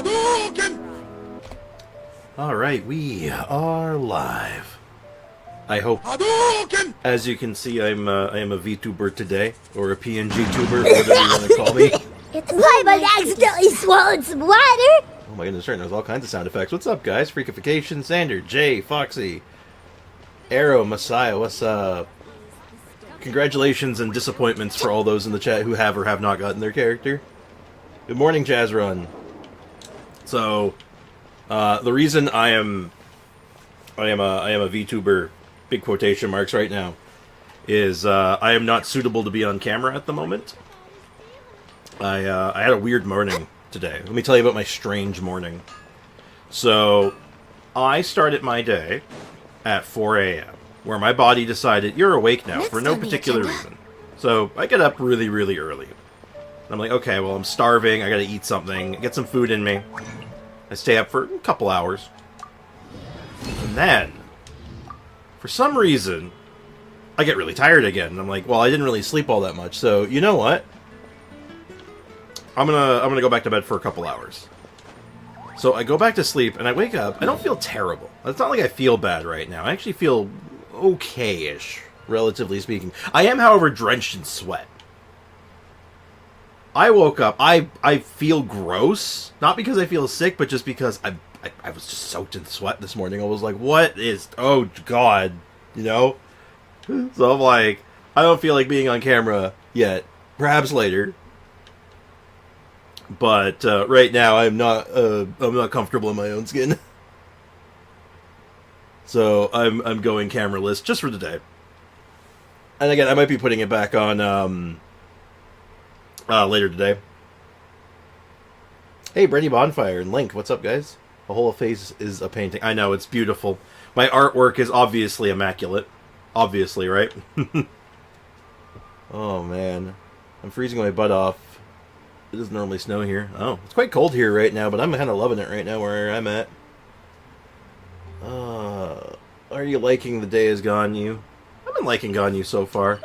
Hadoken! Alright, we are live. I hope. Hadoken! As you can see, I am a VTuber today, or a PNG tuber, or whatever you want to call me. It's Paimon accidentally swallowed some water! Oh my goodness, there's all kinds of sound effects. What's up, guys? Freakification, Sander, Jay, Foxy, Arrow, Messiah, what's up? Congratulations and disappointments for all those in the chat who have or have not gotten their character. Good morning, Jazz Run. So, the reason I am a VTuber, big quotation marks right now, is I am not suitable to be on camera at the moment. I had a weird morning today. Let me tell you about my strange morning. So, I started my day at 4 a.m., where my body decided, you're awake now, for no particular reason. So, I get up really, really early. I'm like, okay, well, I'm starving, I gotta eat something, get some food in me. I stay up for a couple hours. And then, for some reason, I get really tired again. And I'm like, well, I didn't really sleep all that much, so you know what? I'm gonna go back to bed for a couple hours. So I go back to sleep, and I wake up. I don't feel terrible. It's not like I feel bad right now. I actually feel okay-ish, relatively speaking. I am, however, drenched in sweat. I woke up, I feel gross, not because I feel sick, but just because I was just soaked in sweat this morning. I was like, what is, oh god, you know? So I'm like, I don't feel like being on camera yet, perhaps later. But right now I'm not comfortable in my own skin. So I'm going cameraless just for today. And again, I might be putting it back on later today. Hey, Brady Bonfire and Link, what's up, guys? A whole face is a painting. I know, it's beautiful. My artwork is obviously immaculate. Obviously, right? Oh, man. I'm freezing my butt off. It doesn't normally snow here. Oh, it's quite cold here right now, but I'm kind of loving it right now where I'm at. Are you liking the day as Ganyu? I've been liking Ganyu so far.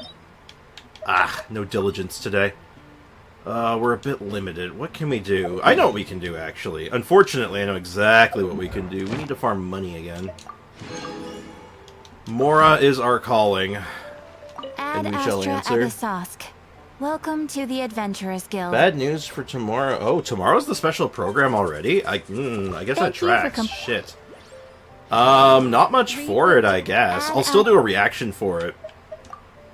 Ah, no diligence today. We're a bit limited. What can we do? I know what we can do, actually. Unfortunately, I know exactly what we can do. We need to farm money again. Mora is our calling. And we shall answer. Welcome to the Adventurers Guild. Bad news for tomorrow. Oh, tomorrow's the special program already? I guess that tracks. Shit. Not much for it, I guess. I'll still do a reaction for it.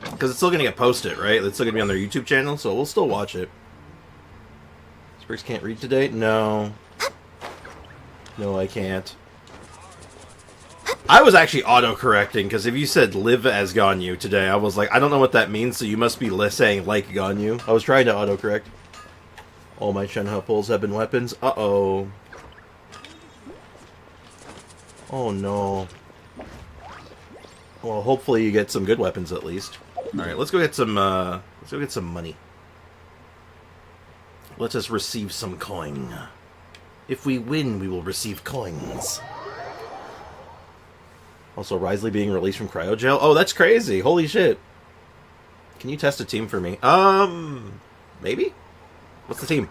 Because it's still going to get posted, right? It's still going to be on their YouTube channel, so we'll still watch it. Spriggs can't read today? No. No, I can't. I was actually auto-correcting, because if you said live as Ganyu today, I was like, I don't know what that means, so you must be saying like Ganyu. I was trying to auto-correct. All my Shenhe pulls have been weapons. Uh-oh. Oh, no. Well, hopefully you get some good weapons at least. Alright, let's go get some money. Let us receive some coin. If we win, we will receive coins. Also, Risley being released from cryo jail. Oh, that's crazy. Holy shit. Can you test a team for me? Maybe? What's the team?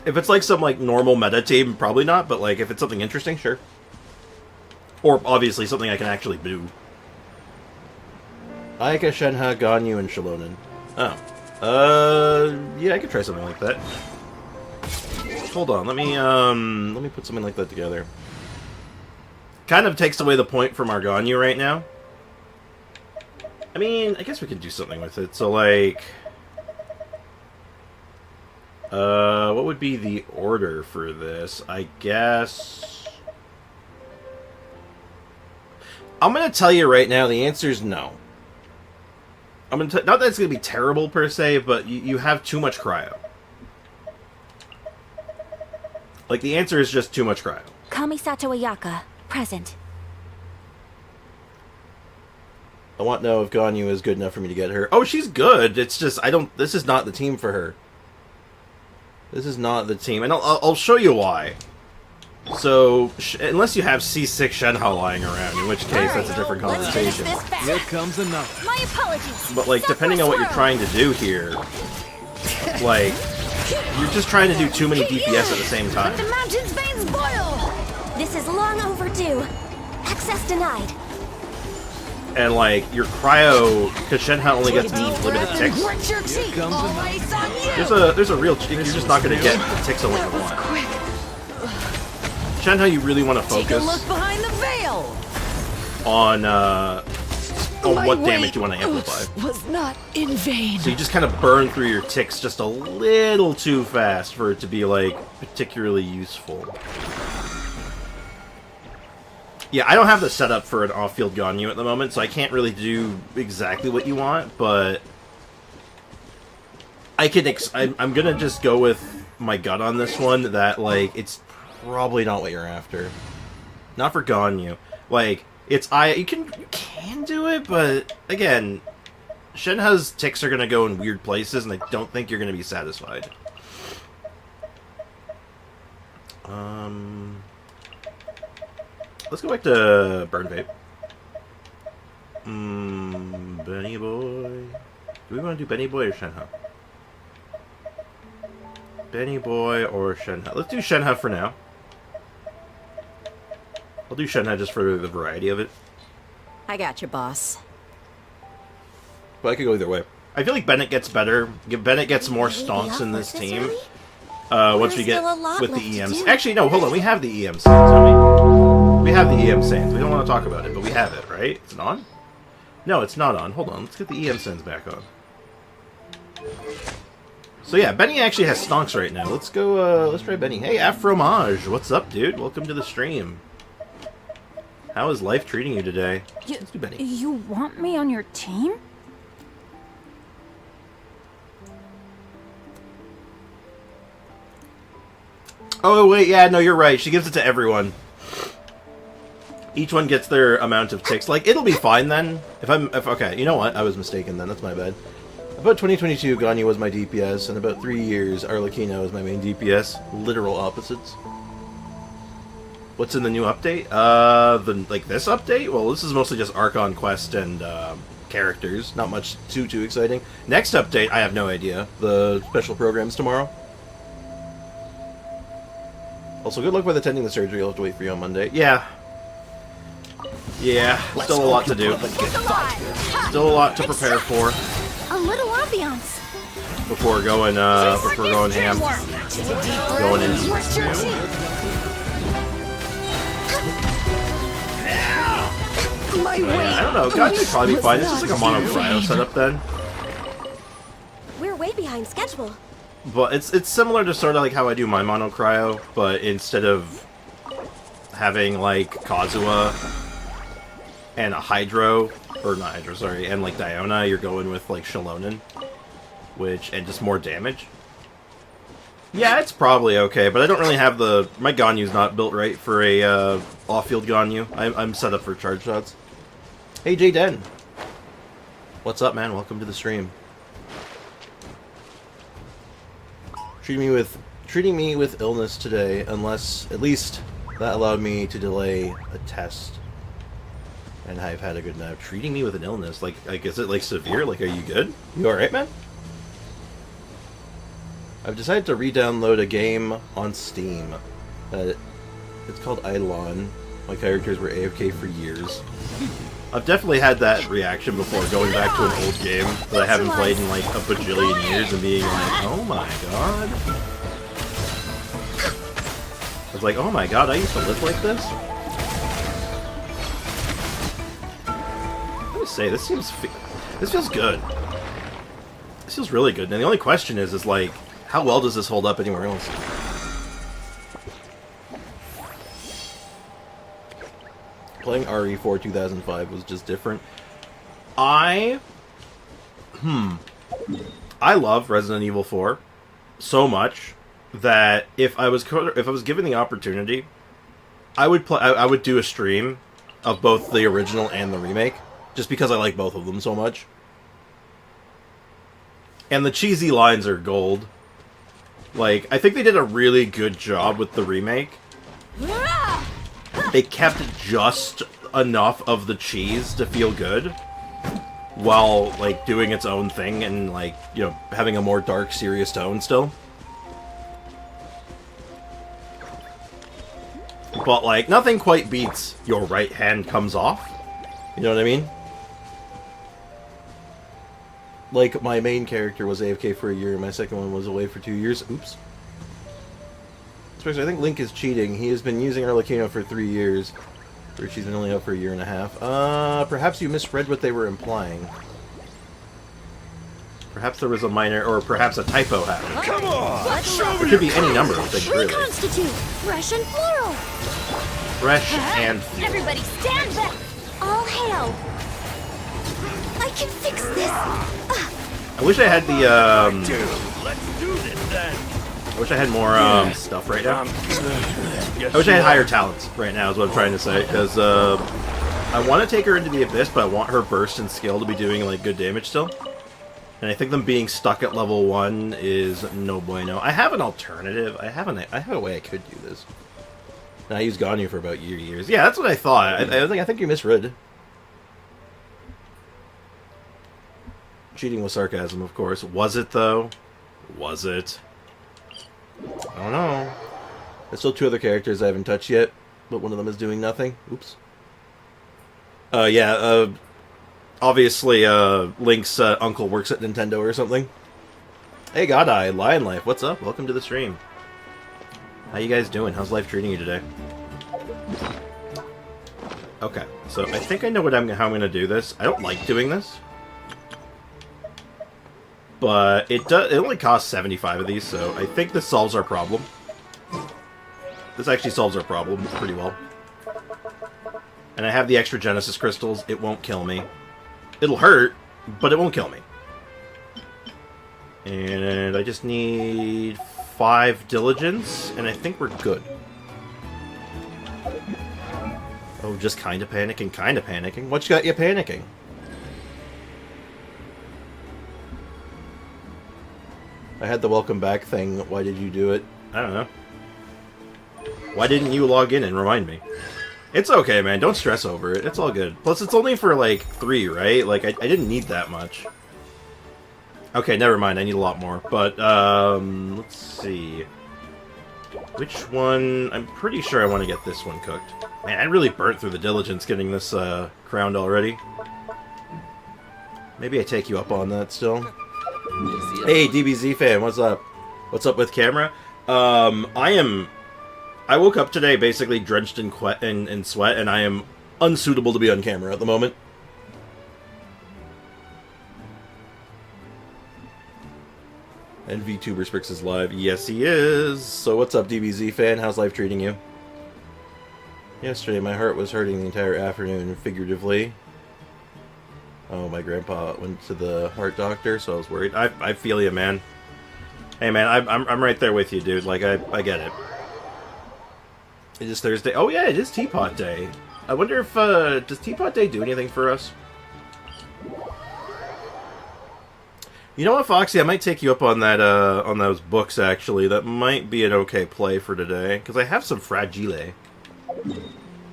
If it's like some like normal meta team, probably not, but like if it's something interesting, sure. Or obviously something I can actually do. Ayaka, Shenhe, Ganyu, and Shalonen. Oh. Yeah, I could try something like that. Hold on, let me put something like that together. Kind of takes away the point from our Ganyu right now. I mean, I guess we could do something with it. So like, what would be the order for this? I guess I'm gonna tell you right now. The answer is no. I'm gonna not that it's gonna be terrible per se, but you have too much cryo. Like, the answer is just too much cryo. Kamisato Ayaka, present. I want to know if Ganyu is good enough for me to get her. Oh, she's good. It's just, this is not the team for her. This is not the team. And I'll show you why. So, unless you have C6 Shenhe lying around, in which case that's a different Let's finish conversation. this fast. Here comes another. My apologies. But, like, depending on what you're trying to do here, like, you're just trying to do too many DPS at the same time. The mountain's veins boil. This is long overdue. Access denied. And, like, your cryo, because Shenhe only gets limited ticks, Grit your teeth. comes Always on you. there's a real, you're just not going to get the ticks on what you want. Shenhe, you really want to Take a look focus behind the veil. on My what damage wait you want to amplify. was not in vain. So you just kind of burn through your ticks just a little too fast for it to be, like, particularly useful. Yeah, I don't have the setup for an off-field Ganyu at the moment, so I can't really do exactly what you want, but I can I'm gonna just go with my gut on this one, that, like, it's probably not what you're after. Not for Ganyu. Like, it's you can do it, but again, Shenhe's ticks are gonna go in weird places, and I don't think you're gonna be satisfied. Let's go back to Burn Vape. Benny Boy. Do we want to do Benny Boy or Shenhe? Benny Boy or Shenhe? Let's do Shenhe for now. I'll do Shenhe just for the variety of it. I got you, boss. But I could go either way. I feel like Bennett gets better. Bennett gets more stonks in this team. Once we get still a lot with the left to EMs. do. Actually, no, hold on. We have the EM Saints, don't we? We have the EM Saints. We don't want to talk about it, but we have it, right? Is it on? No, it's not on. Hold on. Let's get the EM Saints back on. So yeah, Benny actually has stonks right now. Let's go, let's try Benny. Hey, Afromage. What's up, dude? Welcome to the stream. How is life treating you today? Let's do Benny. You want me on your team? Oh, wait, yeah, no, you're right. She gives it to everyone. Each one gets their amount of ticks. Like, it'll be fine then. Okay, you know what? I was mistaken then. That's my bad. About 2022, Ganyu was my DPS, and about 3 years, Arlecchino was my main DPS. Literal opposites. What's in the new update? Like this update? Well, this is mostly just Archon Quest and characters. Not much too exciting. Next update, I have no idea. The special programs tomorrow. Also, good luck with attending the surgery. I'll have to wait for you on Monday. Yeah. Yeah, still a lot to do. Still a lot to prepare for A little ambiance. before going ham. Going in. Grit your teeth. My I don't know. God should probably be fine. It's just like a mono cryo setup then. We're way behind schedule. But it's similar to sort of like how I do my mono cryo, but instead of having like Kazuha and a Hydro, or not Hydro, sorry, and like Diona, you're going with like Shalonen, and just more damage. Yeah, it's probably okay, but I don't really have my Ganyu's not built right for a off-field Ganyu. I'm set up for charge shots. Hey, J-Den. What's up, man? Welcome to the stream. Treating me with illness today, unless at least that allowed me to delay a test. And I've had a good nap. Treating me with an illness, like is it like severe? Like, are you good? You all right, man? I've decided to re-download a game on Steam. It's called Eidolon. My characters were AFK for years. I've definitely had that reaction before, going back to an old game that I haven't played in like a bajillion years and being like, oh my god. I was like, oh my god, I used to live like this? I gotta say, this feels good. This feels really good. And the only question is like, how well does this hold up anywhere else? Playing RE4 2005 was just different. I love Resident Evil 4 so much that if I was given the opportunity, I would do a stream of both the original and the remake, just because I like both of them so much. And the cheesy lines are gold. Like, I think they did a really good job with the remake. they kept just enough of the cheese to feel good, while, like, doing its own thing and, like, you know, having a more dark, serious tone still. But, like, nothing quite beats your right hand comes off. You know what I mean? Like, my main character was AFK for a year, and my second one was away for 2 years. Oops. Especially, I think Link is cheating. He has been using Arlecchino for 3 years. Or she's been only out for a year and a half. Perhaps you misread what they were implying. Perhaps there was a minor, or perhaps a typo happened. Come on! It could be any number of things, really. Reconstitute! Fresh and floral! Fresh and fuel. Everybody stand back! All hail! I can fix this! I wish I had the, Let's do this then! I wish I had more, stuff right now. I wish I had higher talents right now, is what I'm trying to say, because, I want to take her into the Abyss, but I want her burst and skill to be doing, like, good damage still. And I think them being stuck at level 1 is no bueno. I have an alternative. I have a way I could do this. And I used Ganyu for about years. Yeah, that's what I thought. I think you misread. Cheating was sarcasm, of course. Was it, though? Was it? I don't know. There's still 2 other characters I haven't touched yet, but one of them is doing nothing. Oops. Obviously, Link's uncle works at Nintendo or something. Hey, Godeye, Lion Life, what's up? Welcome to the stream. How you guys doing? How's life treating you today? Okay, so I think I know how I'm going to do this. I don't like doing this. But it only costs 75 of these, so I think this solves our problem. This actually solves our problem pretty well. And I have the extra Genesis crystals. It won't kill me. It'll hurt, but it won't kill me. And I just need 5 diligence, and I think we're good. Oh, just kinda panicking, kinda panicking. What's got you panicking? I had the welcome back thing. Why did you do it? I don't know. Why didn't you log in and remind me? It's okay, man. Don't stress over it. It's all good. Plus, it's only for, like, 3, right? Like, I didn't need that much. Okay, never mind. I need a lot more. But, let's see. Which one? I'm pretty sure I want to get this one cooked. Man, I really burnt through the diligence getting this, crowned already. Maybe I take you up on that still. Hey, DBZ fan, what's up? What's up with camera? I woke up today basically drenched in sweat, and I am unsuitable to be on camera at the moment. And VTuber Sprix is live. Yes, he is. So what's up, DBZ fan? How's life treating you? Yesterday, my heart was hurting the entire afternoon, figuratively. Oh, my grandpa went to the heart doctor, so I was worried. I feel you, man. Hey, man, I'm right there with you, dude. Like, I get it. It is Thursday. Oh, yeah, it is Teapot Day. I wonder if, does Teapot Day do anything for us? You know what, Foxy? I might take you up on that, on those books, actually. That might be an okay play for today. Because I have some Fragile.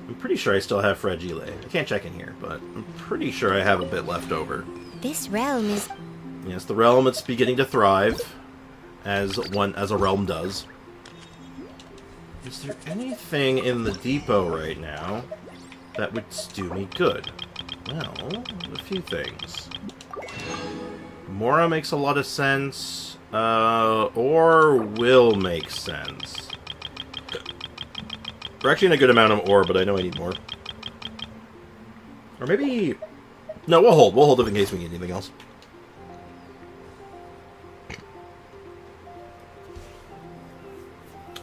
I'm pretty sure I still have Fragile. I can't check in here, but I'm pretty sure I have a bit left over. This realm is... Yes, the realm is beginning to thrive. As a realm does. Is there anything in the depot right now that would do me good? Well, a few things. Mora makes a lot of sense, or will make sense. We're actually in a good amount of ore, but I know I need more. Or maybe... No, we'll hold. We'll hold it in case we need anything else.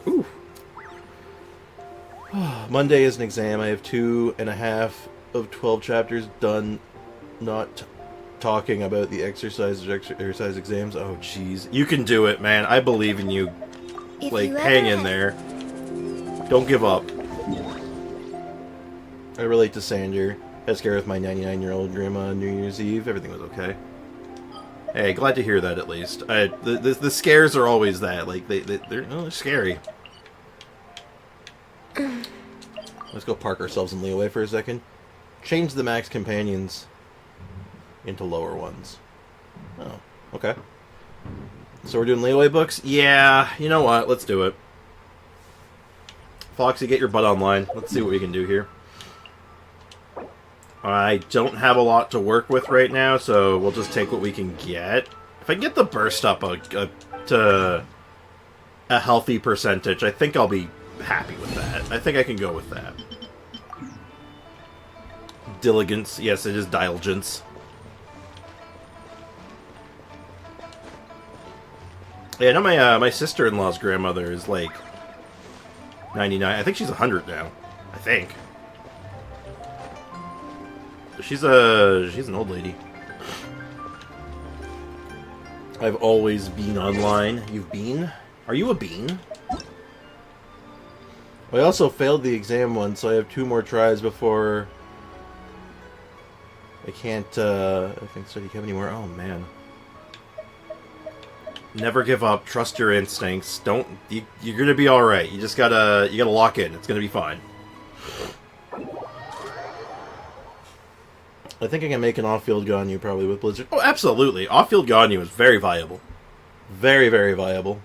Ooh. Monday is an exam. I have 2.5 of 12 chapters done, not talking about the exercise exams. Oh, jeez. You can do it, man. I believe in you. If Like, you hang ever in there. Don't give up. I relate to Sander. Had scare with my 99-year-old grandma on New Year's Eve. Everything was okay. Hey, glad to hear that at least. The scares are always that. Like, they're scary. Let's go park ourselves in leeway for a second. Change the max companions into lower ones. Oh, okay. So we're doing leeway books? Yeah, you know what? Let's do it. Foxy, get your butt online. Let's see what we can do here. I don't have a lot to work with right now, so we'll just take what we can get. If I can get the burst up to a healthy percentage, I think I'll be happy with that. I think I can go with that. Diligence. Yes, it is diligence. Yeah, I know my sister-in-law's grandmother is like 99. I think she's 100 now. I think. She's an old lady. I've always been online. You've been? Are you a bean? I also failed the exam once, so I have 2 more tries before I can't I think study Cap anymore. Oh man. Never give up. Trust your instincts. You're gonna be all right. You just gotta lock in. It's gonna be fine. I think I can make an off-field Ganyu probably with Blizzard. Oh, absolutely. Off-field Ganyu is very viable. Very, very viable.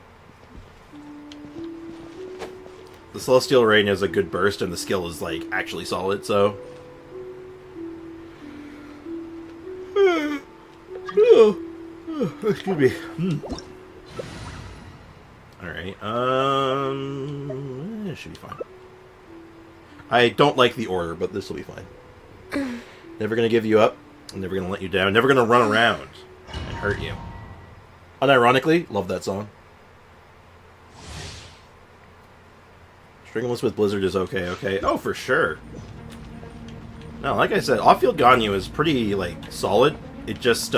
The Celestial Rain has a good burst, and the skill is like actually solid. So. Excuse me. Alright, it should be fine. I don't like the order, but this will be fine. Never gonna give you up. I'm never gonna let you down. Never gonna run around and hurt you. Unironically, love that song. Stringless with Blizzard is okay, okay. Oh, for sure. No, like I said, off-field Ganyu is pretty, like, solid. It just,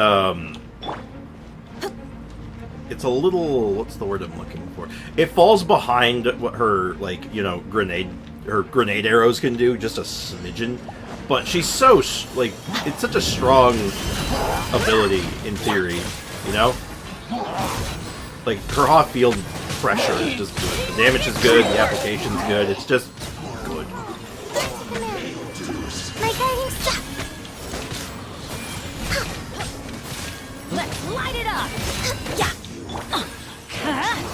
it's a little... What's the word I'm looking for? It falls behind what her, like, you know, grenade arrows can do, just a smidgen. But she's so, like, it's such a strong ability, in theory, you know? Like, her off-field pressure is just good. The damage is good, the application's good, it's just good. My guiding staff. Let's light it up. Yeah.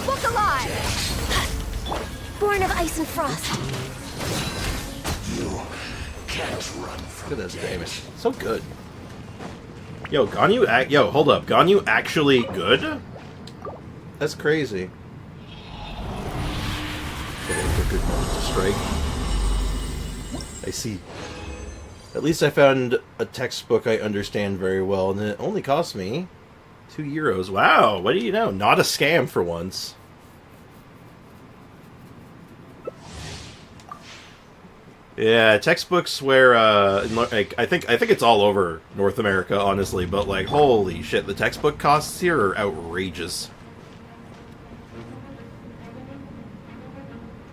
Look alive. Born of ice and frost. Look at this damage. So good. Yo, Ganyu... Yo, hold up. Ganyu actually good? That's crazy. A good moment to strike. I see. At least I found a textbook I understand very well, and it only cost me €2. Wow, what do you know? Not a scam for once. Yeah, textbooks where like I think it's all over North America, honestly, but like holy shit, the textbook costs here are outrageous.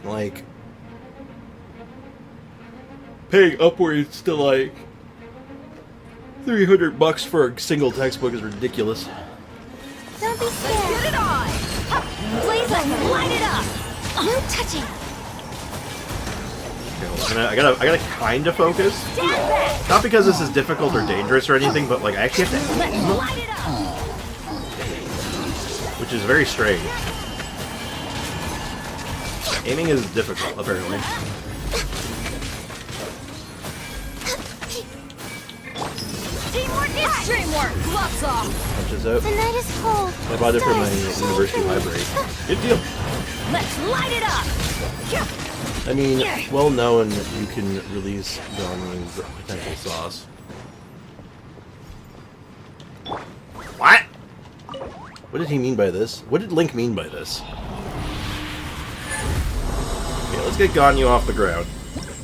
Like paying upwards to like $300 for a single textbook is ridiculous. Don't be scared. Let's get it on. Blaze it, light it up. No touching. I gotta kind of focus. Not because this is difficult or dangerous or anything, but like I actually have to aim, which is very strange. Aiming is difficult, apparently. Teamwork is dreamwork. Gloves off. Punches out. The night is cold. I bought it from my university library. Good deal. Let's light it up. I mean, well known you can release Ganyu's potential sauce. What? What did he mean by this? What did Link mean by this? Okay, let's get Ganyu off the ground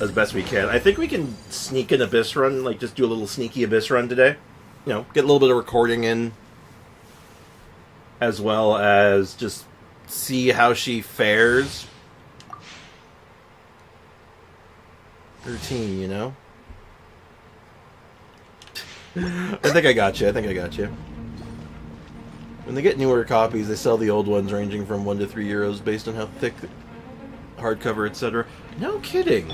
as best we can. I think we can sneak an Abyss run, like just do a little sneaky Abyss run today. You know, get a little bit of recording in, as well as just see how she fares. Routine, you know? I think I got you. When they get newer copies, they sell the old ones ranging from €1 to €3 based on how thick, hardcover, etc. No kidding.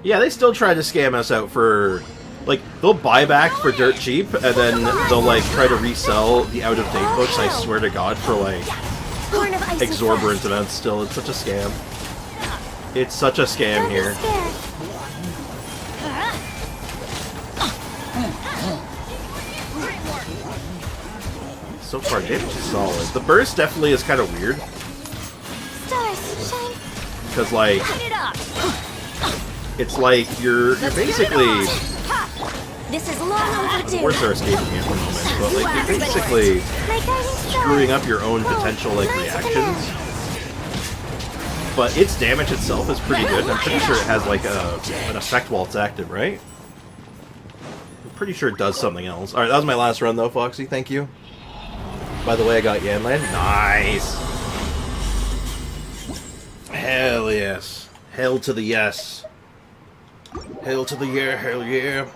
Yeah, they still try to scam us out for... Like, they'll buy back for dirt cheap, and then they'll, like, try to resell the out-of-date books, I swear to God, for, like, Born of ice and exorbitant frost. amounts still. It's such a scam. It's such a scam Don't be here. scared. So far, damage is solid. The burst definitely is kind of weird, Stars, shine. because, like, Light it up. it's like you're basically... This is long overdue. Worse are escaping me at the moment, but, like, you're basically My guiding star. screwing up your own potential, like, reactions. But its damage itself is pretty good. I'm pretty sure it has, like, an effect while it's active, right? I'm pretty sure it does something else. Alright, that was my last run, though, Foxy. Thank you. By the way, I got Yanland. Nice! Hell yes. Hell to the yes. Hell to the yeah, hell yeah.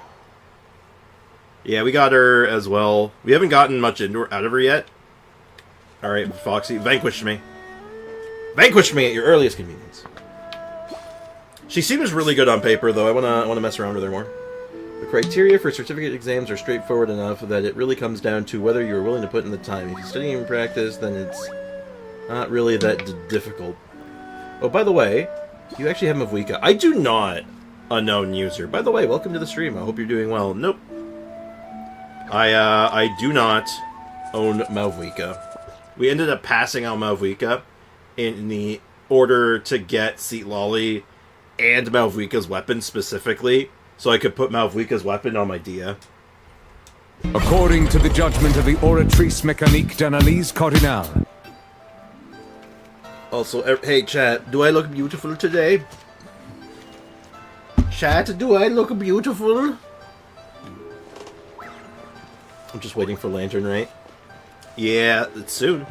Yeah, we got her as well. We haven't gotten much out of her yet. Alright, Foxy, vanquish me. Vanquish me at your earliest convenience. She seems really good on paper, though. I wanna mess around with her more. The criteria for certificate exams are straightforward enough that it really comes down to whether you're willing to put in the time. If you study and practice, then it's not really that difficult. Oh, by the way, you actually have Mavwika. I do not. Unknown user. By the way, welcome to the stream. I hope you're doing well. Nope. I do not own Mavwika. We ended up passing out Mavwika in the order to get Seat Lolly and Malvika's weapon specifically, so I could put Malvika's weapon on my Dehya. According to the judgment of the oratrice mécanique d'analyse cardinale. Also, hey chat, do I look beautiful today? Chat, do I look beautiful? I'm just waiting for Lantern Rite. Yeah, it's soon.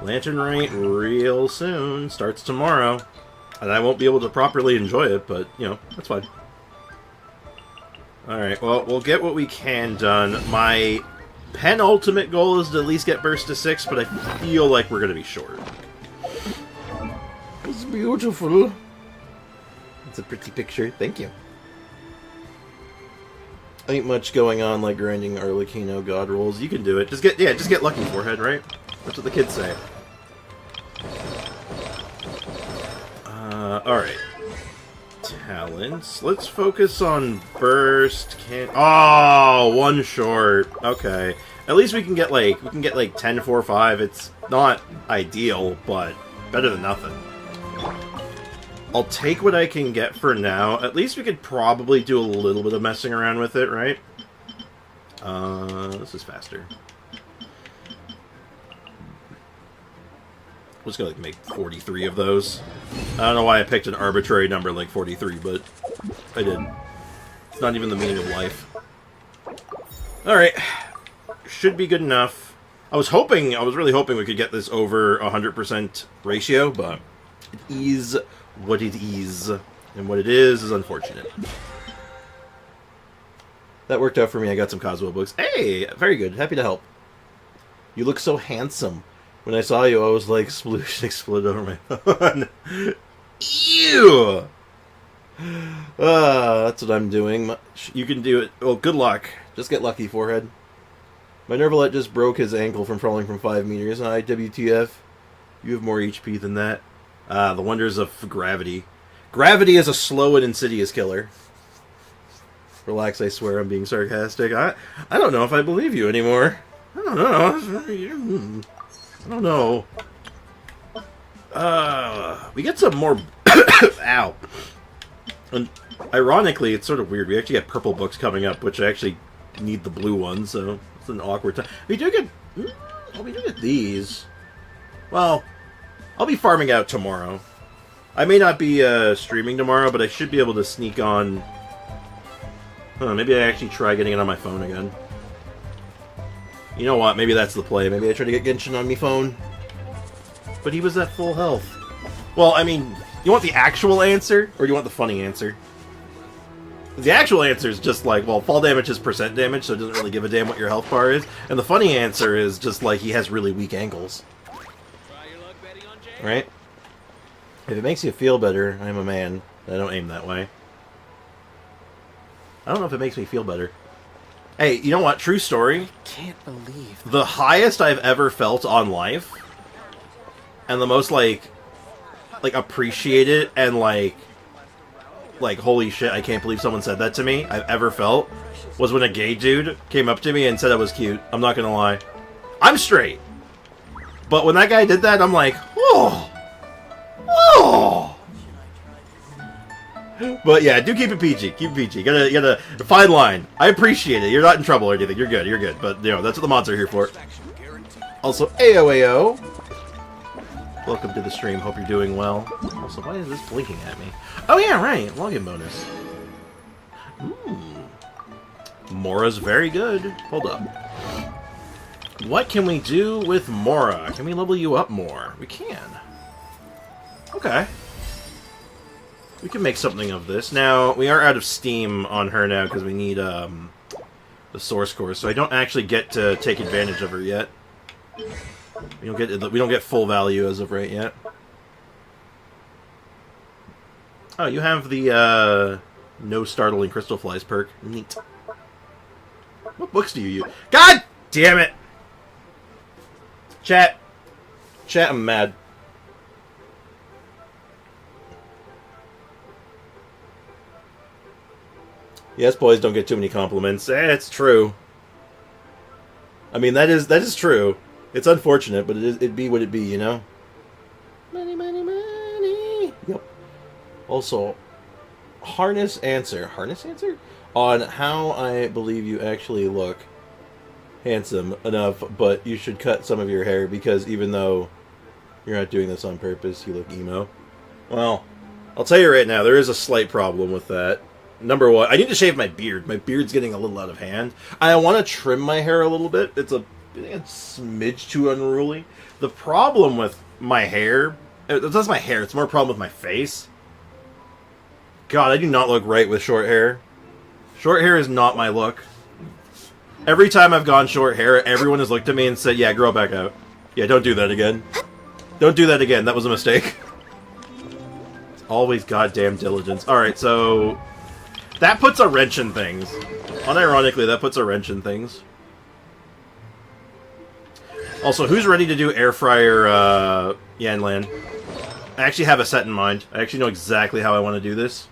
Lantern Rite real soon. Starts tomorrow. And I won't be able to properly enjoy it, but, you know, that's fine. Alright, well, we'll get what we can done. My penultimate goal is to at least get Burst to 6, but I feel like we're going to be short. It's beautiful. It's a pretty picture. Thank you. Ain't much going on like grinding Arlecchino God rolls. You can do it. Just get lucky, Forehead, right? That's what the kids say. Alright. Talents. Let's focus on Burst. Oh, one short. Okay. At least we can get like 10, 4, 5. It's not ideal, but better than nothing. I'll take what I can get for now. At least we could probably do a little bit of messing around with it, right? This is faster. I'm just gonna like make 43 of those. I don't know why I picked an arbitrary number like 43, but I did. It's not even the meaning of life. Alright. Should be good enough. I was really hoping we could get this over 100% ratio, but it is what it is. And what it is unfortunate. That worked out for me. I got some Cosmo books. Hey! Very good. Happy to help. You look so handsome. When I saw you, I was like, sploosh, exploded over my phone. Ew! That's what I'm doing. You can do it. Well, good luck. Just get lucky, Forehead. My Nervalet just broke his ankle from falling from 5 meters. WTF. You have more HP than that. The wonders of gravity. Gravity is a slow and insidious killer. Relax, I swear I'm being sarcastic. I don't know if I believe you anymore. I don't know. I don't know. We get some more... Ow. And ironically, it's sort of weird. We actually get purple books coming up, which I actually need the blue ones, so it's an awkward time. We do get... we do get these. Well, I'll be farming out tomorrow. I may not be streaming tomorrow, but I should be able to sneak on... maybe I actually try getting it on my phone again. You know what? Maybe that's the play. Maybe I try to get Genshin on me phone. But he was at full health. Well, I mean, you want the actual answer, or do you want the funny answer? The actual answer is just like, well, fall damage is percent damage, so it doesn't really give a damn what your health bar is. And the funny answer is just like, he has really weak ankles. Right? If it makes you feel better, I'm a man. I don't aim that way. I don't know if it makes me feel better. Hey, you know what? True story. Can't believe The highest I've ever felt on life, and the most like appreciated and like holy shit, I can't believe someone said that to me I've ever felt was when a gay dude came up to me and said I was cute. I'm not gonna lie. I'm straight. But when that guy did that, I'm like, oh. Oh. But yeah, do keep it PG. Keep it PG. You gotta fine line. I appreciate it. You're not in trouble or anything. You're good. You're good. But you know, that's what the mods are here for. Also, AOAO. Welcome to the stream. Hope you're doing well. Also, why is this blinking at me? Oh yeah, right. Login bonus. Mora's very good. Hold up. What can we do with Mora? Can we level you up more? We can. Okay. We can make something of this. Now, we are out of steam on her now because we need the source core, so I don't actually get to take advantage of her yet. We don't get full value as of right yet. Oh, you have the no startling crystal flies perk. Neat. What books do you use? God damn it! Chat, I'm mad. Yes, boys don't get too many compliments. It's true. I mean, that is true. It's unfortunate, but it'd be what it be, you know? Money, money, money. Yep. Also, harness answer on how I believe you actually look handsome enough, but you should cut some of your hair because even though you're not doing this on purpose, you look emo. Well, I'll tell you right now, there is a slight problem with that. Number one, I need to shave my beard. My beard's getting a little out of hand. I want to trim my hair a little bit. It's a smidge too unruly. The problem with my hair, it's not my hair, it's more a problem with my face. God, I do not look right with short hair. Short hair is not my look. Every time I've gone short hair, everyone has looked at me and said, yeah, grow it back out. Yeah, don't do that again. Don't do that again. That was a mistake. It's always goddamn diligence. Alright, so that puts a wrench in things. Unironically, that puts a wrench in things. Also, who's ready to do air fryer Yanlan? I actually have a set in mind. I actually know exactly how I want to do this.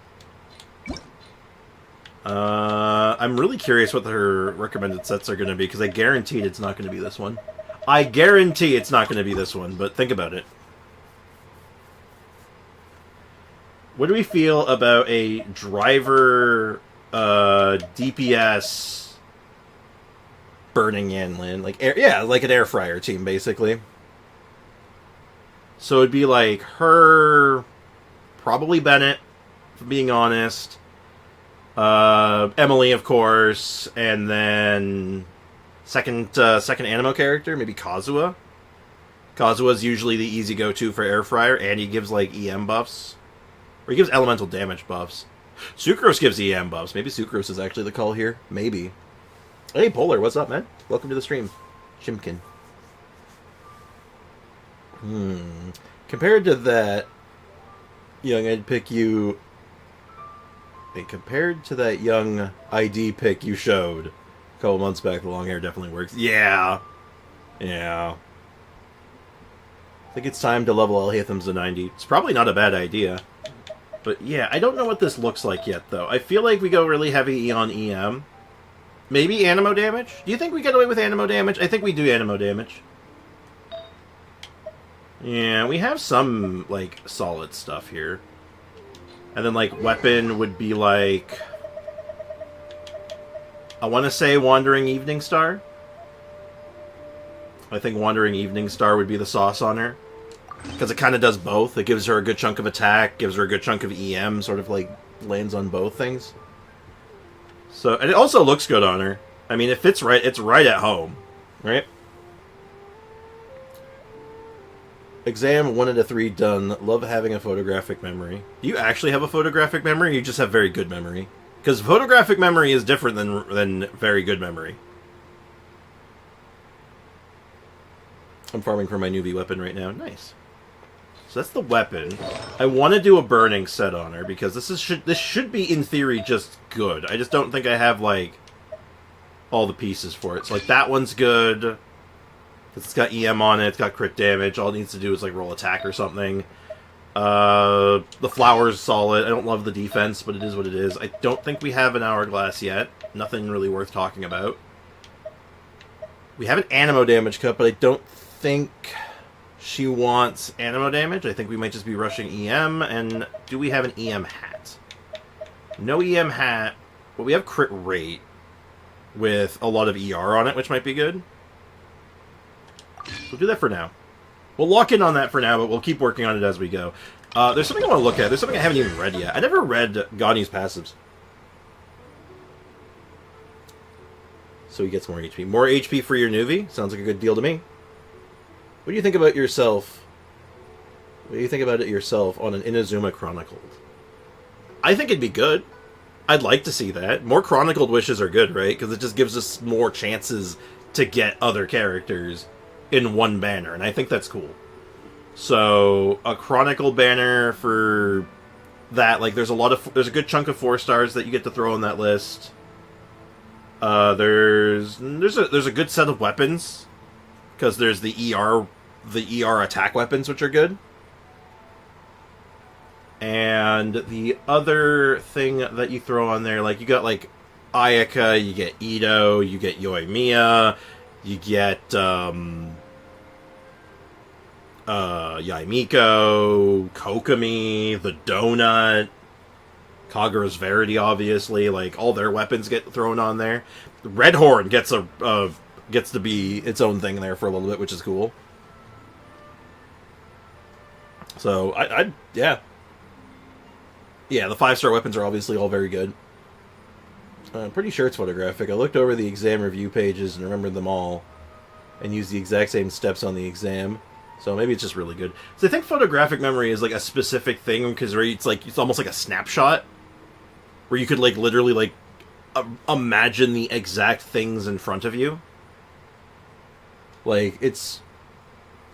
I'm really curious what her recommended sets are going to be, because I guaranteed it's not going to be this one. I guarantee it's not going to be this one, but think about it. What do we feel about a driver DPS burning Yanlan? Like like an air fryer team, basically. So it'd be like her, probably Bennett, if I'm being honest. Emily, of course, and then second Animo character, maybe Kazuha. Kazuha's usually the easy go-to for air fryer, and he gives like EM buffs, or he gives elemental damage buffs. Sucrose gives EM buffs. Maybe Sucrose is actually the call here. Maybe. Hey, Polar, what's up, man? Welcome to the stream, Shimkin. Compared to that, Young, I'd pick you. Hey, compared to that young ID pick you showed a couple months back, the long hair definitely works. Yeah. I think it's time to level Alhaitham's to 90. It's probably not a bad idea. But yeah, I don't know what this looks like yet, though. I feel like we go really heavy on EM. Maybe Animo damage? Do you think we get away with Animo damage? I think we do Animo damage. Yeah, we have some, like, solid stuff here. And then, like, weapon would be, like, I want to say Wandering Evening Star. I think Wandering Evening Star would be the sauce on her. Because it kind of does both. It gives her a good chunk of attack, gives her a good chunk of EM, sort of, like, lands on both things. So, and it also looks good on her. I mean, it fits right, it's right at home. Right? Exam 1 out of 3 done. Love having a photographic memory. Do you actually have a photographic memory, or you just have very good memory? Because photographic memory is different than very good memory. I'm farming for my newbie weapon right now. Nice. So that's the weapon. I want to do a burning set on her, because this should be, in theory, just good. I just don't think I have, like, all the pieces for it. So, like, that one's good. It's got EM on it, it's got crit damage. All it needs to do is, like, roll attack or something. The flower's solid. I don't love the defense, but it is what it is. I don't think we have an hourglass yet. Nothing really worth talking about. We have an animo damage cut, but I don't think she wants animo damage. I think we might just be rushing EM. And do we have an EM hat? No EM hat, but we have crit rate with a lot of ER on it, which might be good. We'll do that for now. We'll lock in on that for now, but we'll keep working on it as we go. There's something I want to look at. There's something I haven't even read yet. I never read Ganyu's passives. So he gets more HP. More HP for your Nuvi? Sounds like a good deal to me. What do you think about yourself? What do you think about it yourself on an Inazuma Chronicled? I think it'd be good. I'd like to see that. More Chronicled wishes are good, right? Because it just gives us more chances to get other characters in one banner, and I think that's cool. So, a Chronicle banner for that, like, there's a good chunk of 4 stars that you get to throw on that list. There's a good set of weapons, because there's the ER attack weapons, which are good. And the other thing that you throw on there, like, you got, like, Ayaka, you get Ito, you get Yoimiya, you get, Yaimiko, Kokomi, the Donut, Kagura's Verity, obviously, like, all their weapons get thrown on there. Red Horn gets to be its own thing there for a little bit, which is cool. So, yeah. Yeah, the 5-star weapons are obviously all very good. I'm pretty sure it's photographic. I looked over the exam review pages and remembered them all, and used the exact same steps on the exam. So maybe it's just really good. So I think photographic memory is like a specific thing, because it's almost like a snapshot, where you could like literally like imagine the exact things in front of you. Like, it's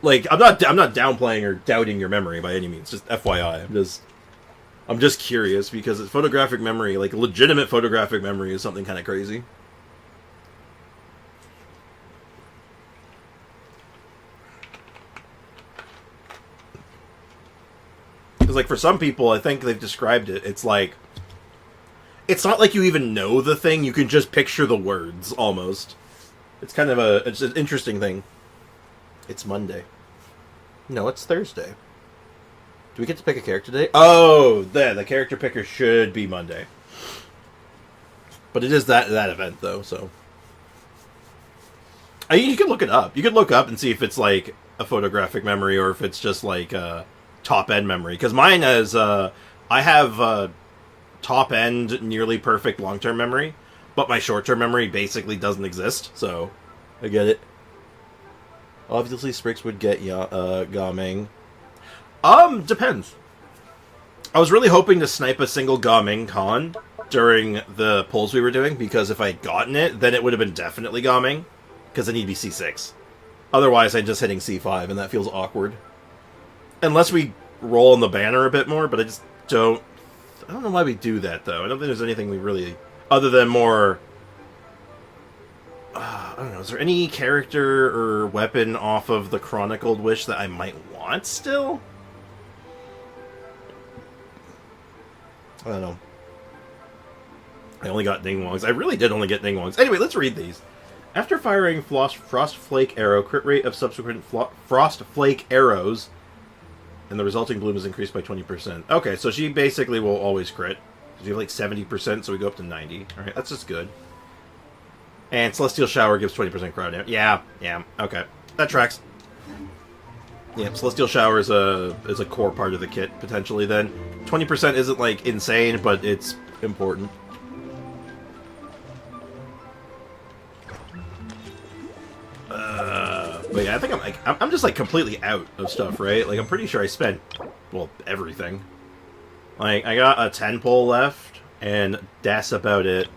like I'm not downplaying or doubting your memory by any means. Just FYI, I'm just curious, because it's photographic memory, like legitimate photographic memory, is something kind of crazy. Because, like, for some people, I think they've described it, it's like, it's not like you even know the thing, you can just picture the words, almost. It's kind of it's an interesting thing. It's Monday. No, it's Thursday. Do we get to pick a character today? Oh, the character picker should be Monday. But it is that event, though, so... I mean, you could look it up. You could look up and see if it's, like, a photographic memory, or if it's just, like, top-end memory. Because mine is, I have top-end, nearly perfect long-term memory, but my short-term memory basically doesn't exist, so I get it. Obviously, Sprix would get Gaming. Depends. I was really hoping to snipe a single Gaming con during the polls we were doing, because if I'd gotten it, then it would have been definitely Gaming, because I need to be C6. Otherwise, I'm just hitting C5, and that feels awkward. Unless we roll on the banner a bit more, but I just don't... I don't know why we do that, though. I don't think there's anything we really... Other than more... I don't know, is there any character or weapon off of the Chronicled Wish that I might want still? I don't know. I only got Ningwongs. I really did only get Ningwongs. Anyway, let's read these. After firing Frost Flake Arrow, crit rate of subsequent Frost Flake Arrows, and the resulting bloom is increased by 20%. Okay, so she basically will always crit. You have like 70%, so we go up to 90. Alright, that's just good. And Celestial Shower gives 20% crowd damage. Yeah, okay. That tracks. Yeah, Celestial Shower is a core part of the kit, potentially, then. 20% isn't, like, insane, but it's important. But yeah, I think I'm just, like, completely out of stuff, right? Like, I'm pretty sure I spent, well, everything. Like, I got a 10 pull left, and that's about it.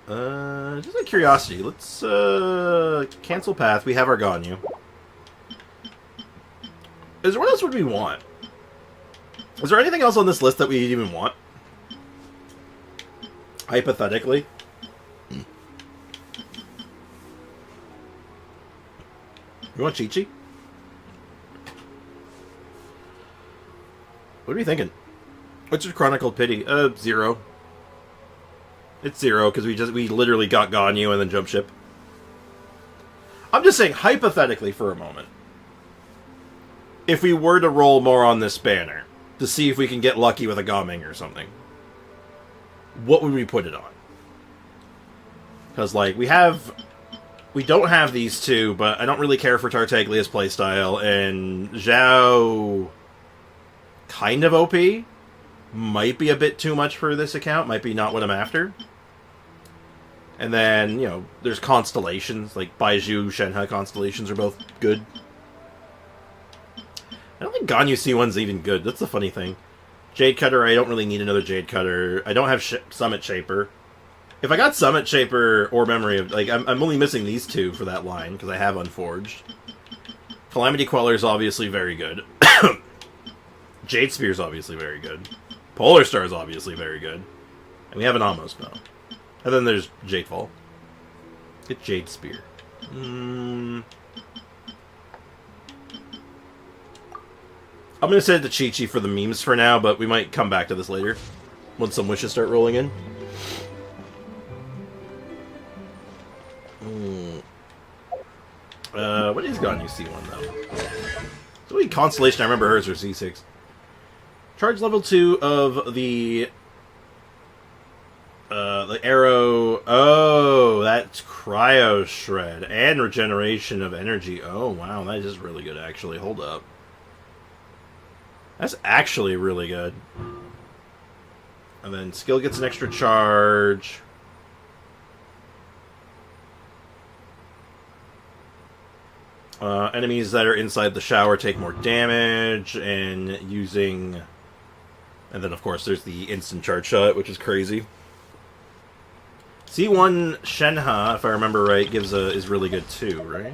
Just out of curiosity, let's, cancel path. We have our Ganyu. Is there, what else would we want? Is there anything else on this list that we even want? Hypothetically. You want Chi-Chi? What are you thinking? What's your Chronicled Pity? 0. It's 0, because we literally got Ganyu and then jump ship. I'm just saying, hypothetically for a moment. If we were to roll more on this banner, to see if we can get lucky with a Gaming or something, what would we put it on? Because, like, we don't have these two, but I don't really care for Tartaglia's playstyle, and Zhao, kind of OP, might be a bit too much for this account, might be not what I'm after. And then, you know, there's constellations, like Baizhu, Shenhe constellations are both good. I don't think Ganyu C1's even good, that's the funny thing. Jade Cutter, I don't really need another Jade Cutter. I don't have Summit Shaper. If I got Summit Shaper or Memory of... Like, I'm only missing these two for that line, because I have Unforged. Calamity Queller's obviously very good. Jade Spear's obviously very good. Polar Star's obviously very good. And we have an Amos Bow. And then there's Jadefall. Get Jade Spear. I'm going to send it to Chi-Chi for the memes for now, but we might come back to this later. Once some wishes start rolling in. What is Ganyu C1, though? So what Constellation, I remember hers are C6. Charge level 2 of the arrow. Oh, that's Cryo Shred. And regeneration of energy. Oh, wow, that is really good, actually. Hold up. That's actually really good. And then skill gets an extra charge. Enemies that are inside the shower take more damage, and using... And then, of course, there's the instant charge shot, which is crazy. C1 Shenhe, if I remember right, is really good too, right?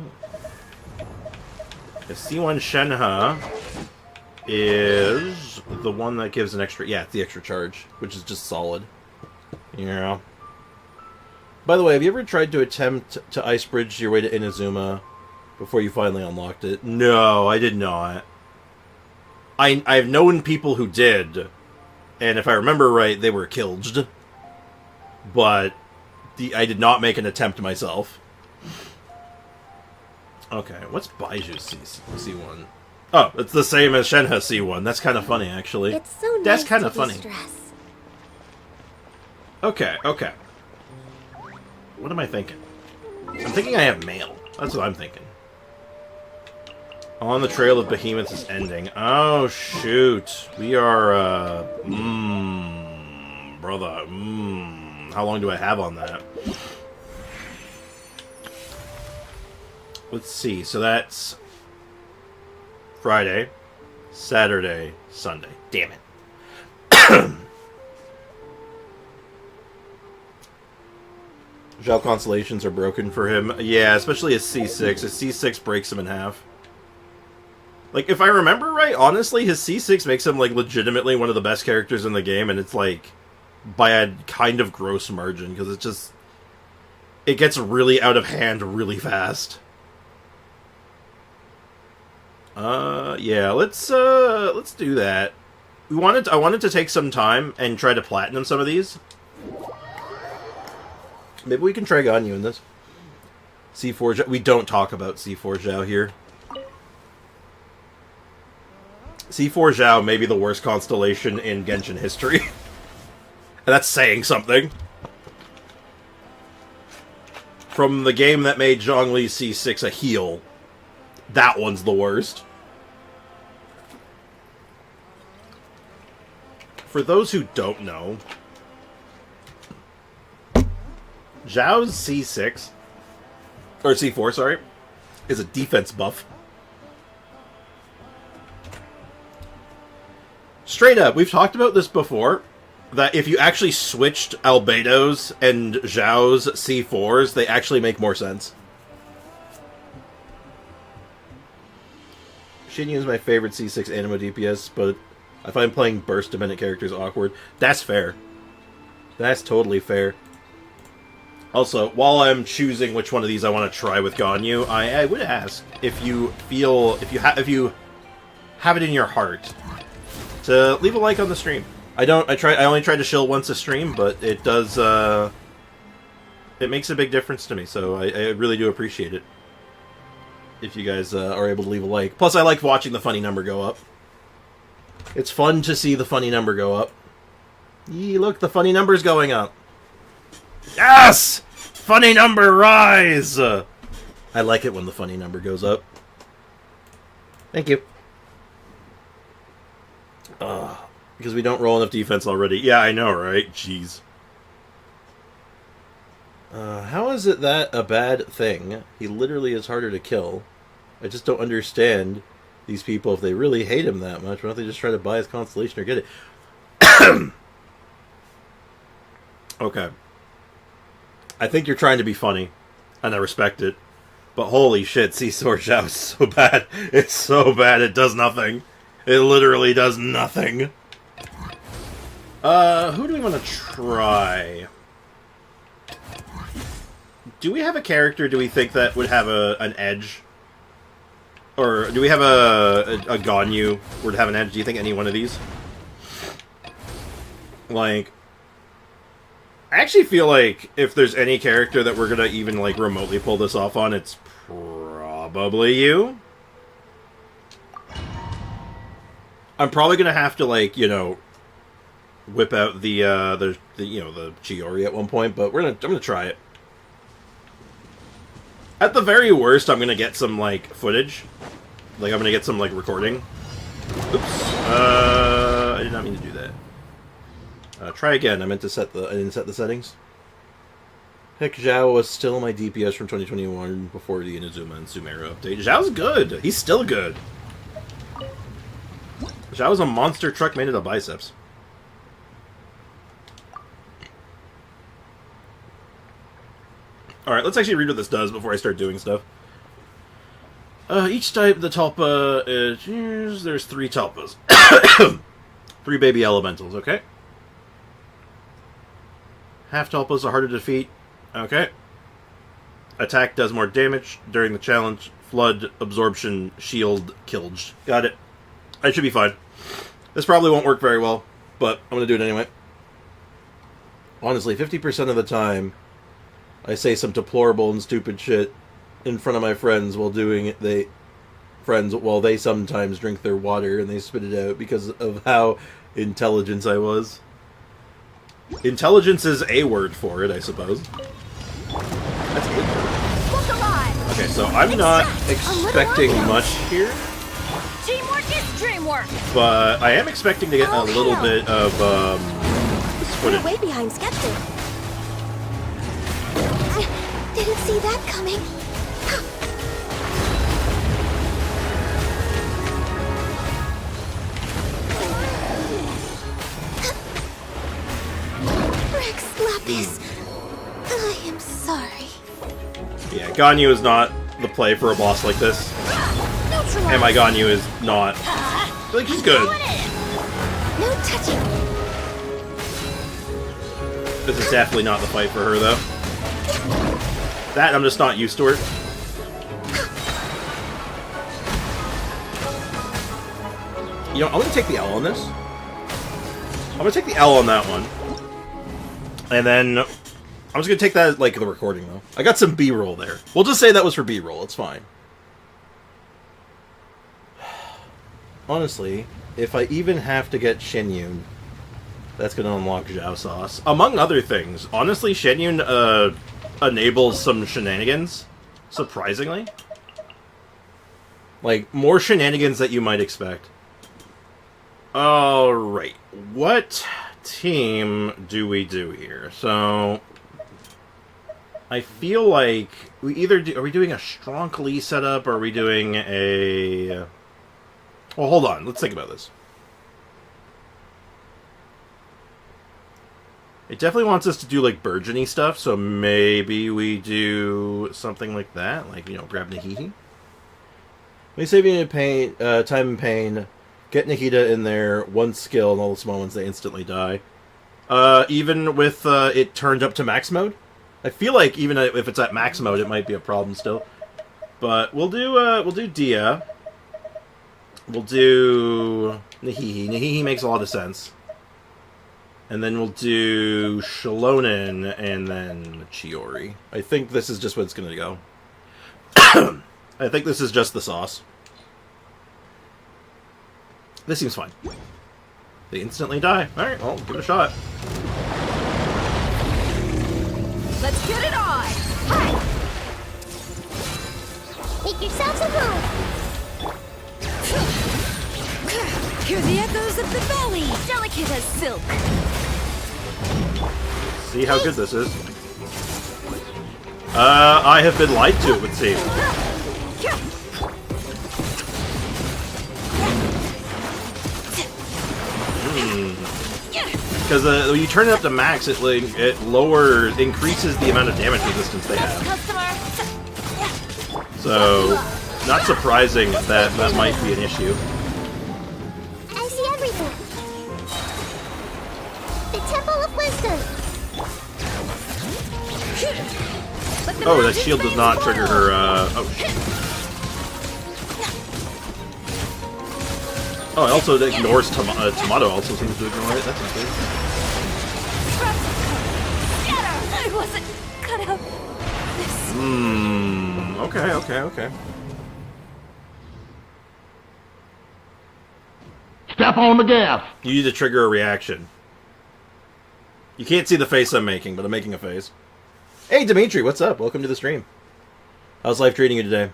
The C1 Shenhe is the one that gives an extra... Yeah, it's the extra charge, which is just solid. Yeah. By the way, have you ever tried to attempt to ice bridge your way to Inazuma before you finally unlocked it? No, I did not. I've known people who did, and if I remember right, they were killed. But I did not make an attempt myself. Okay, what's Baizhu C1? Oh, it's the same as Shenhe C1. That's kind of funny, actually. It's so nice That's kind to of funny. de-stress. Okay. What am I thinking? I'm thinking I have mail. That's what I'm thinking. On the Trail of Behemoths is ending. Oh, shoot. We are, brother. How long do I have on that? Let's see. So that's Friday, Saturday, Sunday. Damn it. Zhao Constellations are broken for him. Yeah, especially a C6. A C6 breaks him in half. Like, if I remember right, honestly, his C6 makes him, like, legitimately one of the best characters in the game, and it's, like, by a kind of gross margin, because it just... It gets really out of hand really fast. Yeah, let's do that. I wanted to take some time and try to platinum some of these. Maybe we can try Ganyu in this. C4 Zhao. We don't talk about C4 Zhao here. C4 Zhao may be the worst constellation in Genshin history. And that's saying something. From the game that made Zhongli C6 a heel, that one's the worst. For those who don't know, Zhao's C6, or C4, sorry, is a defense buff. Straight up, we've talked about this before, that if you actually switched Albedo's and Zhao's C4s, they actually make more sense. Shinyu is my favorite C6 anime DPS, but I find playing burst-dependent characters awkward. That's fair. That's totally fair. Also, while I'm choosing which one of these I want to try with Ganyu, I would ask if you feel, if you have it in your heart to leave a like on the stream. I only try to shill once a stream, but it does, it makes a big difference to me, so I really do appreciate it if you guys are able to leave a like. Plus, I like watching the funny number go up. It's fun to see the funny number go up. Yee, look, the funny number's going up. Yes! Funny number rise! I like it when the funny number goes up. Thank you. Because we don't roll enough defense already. Yeah, I know, right? Jeez. How is it that a bad thing? He literally is harder to kill. I just don't understand these people. If they really hate him that much, why don't they just try to buy his constellation or get it? Okay. I think you're trying to be funny, and I respect it. But holy shit, Seesaw Zhao is so bad. It's so bad, it does nothing. It literally does nothing. Who do we want to try? Do we have a character, do we think, that would have an edge? Or do we have a Ganyu would have an edge? Do you think any one of these? Like, I actually feel like if there's any character that we're gonna even, like, remotely pull this off on, it's probably you. I'm probably gonna have to, like, you know, whip out the Chiori at one point, but I'm gonna try it. At the very worst, I'm gonna get some, like, footage. Like, I'm gonna get some, like, recording. Oops. I did not mean to do that. Try again. I didn't set the settings. Heck, Zhao was still my DPS from 2021 before the Inazuma and Sumeru update. Zhao's good. He's still good. Zhao's a monster truck made out of biceps. Alright, let's actually read what this does before I start doing stuff. Each type, the Talpa is... There's 3 Talpas. 3 baby elementals, okay? Half Talpas are harder to defeat. Okay. Attack does more damage during the challenge. Flood, absorption, shield, killed. Got it. I should be fine. This probably won't work very well, but I'm going to do it anyway. Honestly, 50% of the time, I say some deplorable and stupid shit in front of my friends while they sometimes drink their water and they spit it out because of how intelligent I was. Intelligence is a word for it, I suppose. That's a good word. Okay, so I'm not expecting much here. Teamwork is dreamwork. But I am expecting to get a little bit of footage. We're way behind Skeptic. Didn't see that coming. Rex Lapis, I am sorry. Yeah, Ganyu is not the play for a boss like this. And my Ganyu is not. I feel like she's good. No touching. This is definitely not the fight for her, though. That, I'm just not used to her. You know, I'm going to take the L on this. I'm going to take the L on that one. And then, I'm just going to take that, like, the recording, though. I got some B-roll there. We'll just say that was for B-roll. It's fine. Honestly, if I even have to get Shenyun, that's going to unlock Zhao Sauce. Among other things, honestly, Shenyun, enables some shenanigans, surprisingly. Like, more shenanigans that you might expect. Alright, what team do we do here? So, I feel like we either do, are we doing a Stronkly setup, or are we doing a... Well, hold on, let's think about this. It definitely wants us to do, like, burgeony stuff, so maybe we do something like that. Like, you know, grab Nahiti. We save you pain, time and pain. Get Nikita in there, one skill, and all the small ones, they instantly die. Even with it turned up to max mode? I feel like even if it's at max mode, it might be a problem still. But we'll do Dehya. We'll do Nahihi. Nahihi makes a lot of sense. And then we'll do Shalonen and then Chiori. I think this is just what it's going to go. I think this is just the sauce. This seems fine. They instantly die. Alright, well, give it a shot. Let's get it on! Hi! Make yourselves a home. Hear the echoes of the valley! Delicate as silk! See how good this is. I have been lied to, it would seem. Because when you turn it up to max, it increases the amount of damage resistance they have. So, not surprising that that might be an issue. I see everything. The Temple of Wisdom. Oh, that shield does not trigger her, oh shit. Oh, it also ignores Tomato also seems to ignore it. That's not good. I wasn't cut out. Okay. Step on the gas. You need to trigger a reaction. You can't see the face I'm making, but I'm making a face. Hey, Dimitri, what's up? Welcome to the stream. How's life treating you today?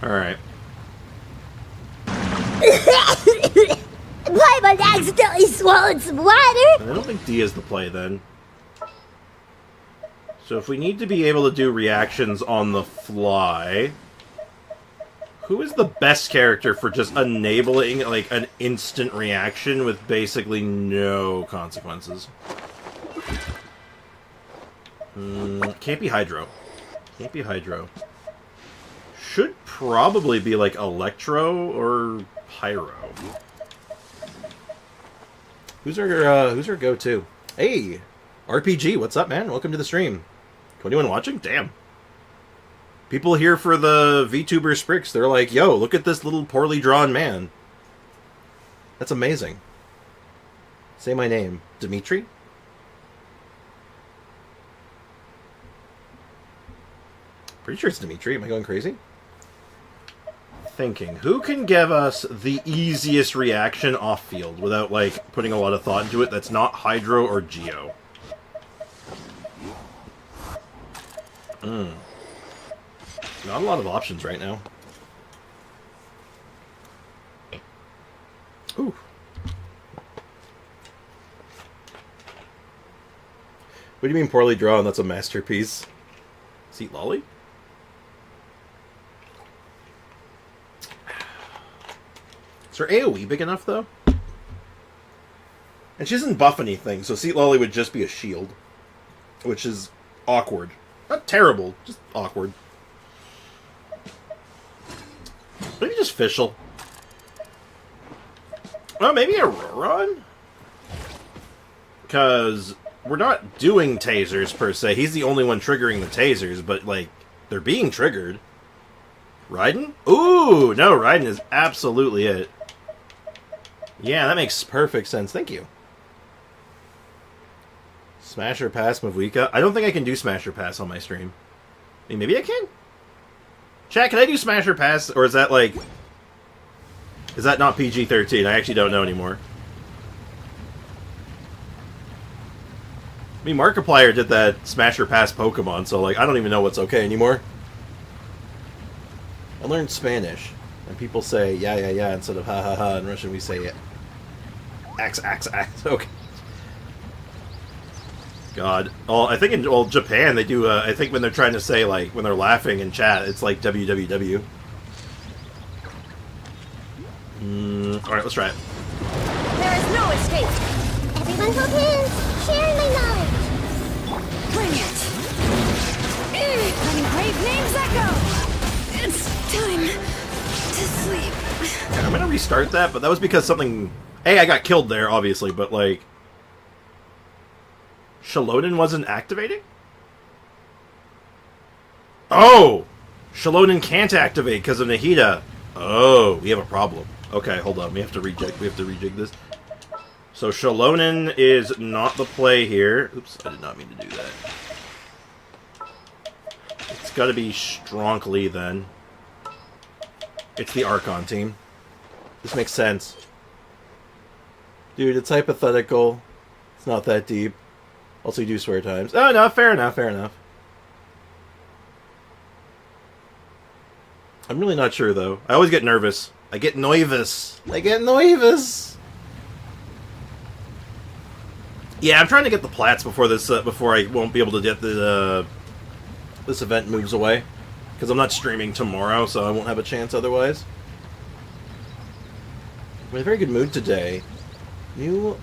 Alright. Paimon accidentally swallowed some water. I don't think D is the play, then. So if we need to be able to do reactions on the fly... Who is the best character for just enabling, like, an instant reaction with basically no consequences? Can't be Hydro. Can't be Hydro. Should probably be, like, Electro or Pyro. Who's our go-to? Hey! RPG, what's up, man? Welcome to the stream. 21 watching? Damn. People here for the VTuber Spricks, they're like, yo, look at this little poorly drawn man. That's amazing. Say my name. Dimitri? Pretty sure it's Dimitri. Am I going crazy? Thinking. Who can give us the easiest reaction off-field without, like, putting a lot of thought into it that's not Hydro or Geo? Not a lot of options right now. Ooh. What do you mean poorly drawn? That's a masterpiece. Seat lolly? Is her AoE big enough, though? And she doesn't buff anything, so Seat Lolly would just be a shield. Which is awkward. Not terrible, just awkward. Maybe just Fischl. Well, maybe a Roron? Because we're not doing tasers, per se. He's the only one triggering the tasers, but, like, they're being triggered. Raiden? Ooh! No, Raiden is absolutely it. Yeah, that makes perfect sense. Thank you. Smasher Pass Mavuika? I don't think I can do Smasher Pass on my stream. I mean, maybe I can? Chat, can I do Smasher Pass? Or is that, like... Is that not PG-13? I actually don't know anymore. I mean, Markiplier did that Smasher Pass Pokemon, so, like, I don't even know what's okay anymore. I learned Spanish, and people say, yeah, instead of ha ha ha. In Russian, we say, ax. Okay. God. Oh, I think in Japan, they do, I think when they're trying to say, like, when they're laughing in chat, it's like www. Alright, let's try it. There is no escape! Everyone hold hands. Share my knowledge. Bring it! Letting brave names echo! restart that, but that was because something... I got killed there, obviously, but, like... Shalonen wasn't activating? Oh! Shalonen can't activate because of Nahida. Oh, we have a problem. Okay, hold on. We have to rejig this. So Shalonen is not the play here. Oops, I did not mean to do that. It's got to be Stronkly then. It's the Archon team. This makes sense. Dude, it's hypothetical. It's not that deep. Also, you do swear times. Oh, no, fair enough, fair enough. I'm really not sure, though. I always get nervous. I get nervous. Yeah, I'm trying to get the plats before this, before I won't be able to get the, this event moves away. Because I'm not streaming tomorrow, so I won't have a chance otherwise. I'm in a very good mood today. New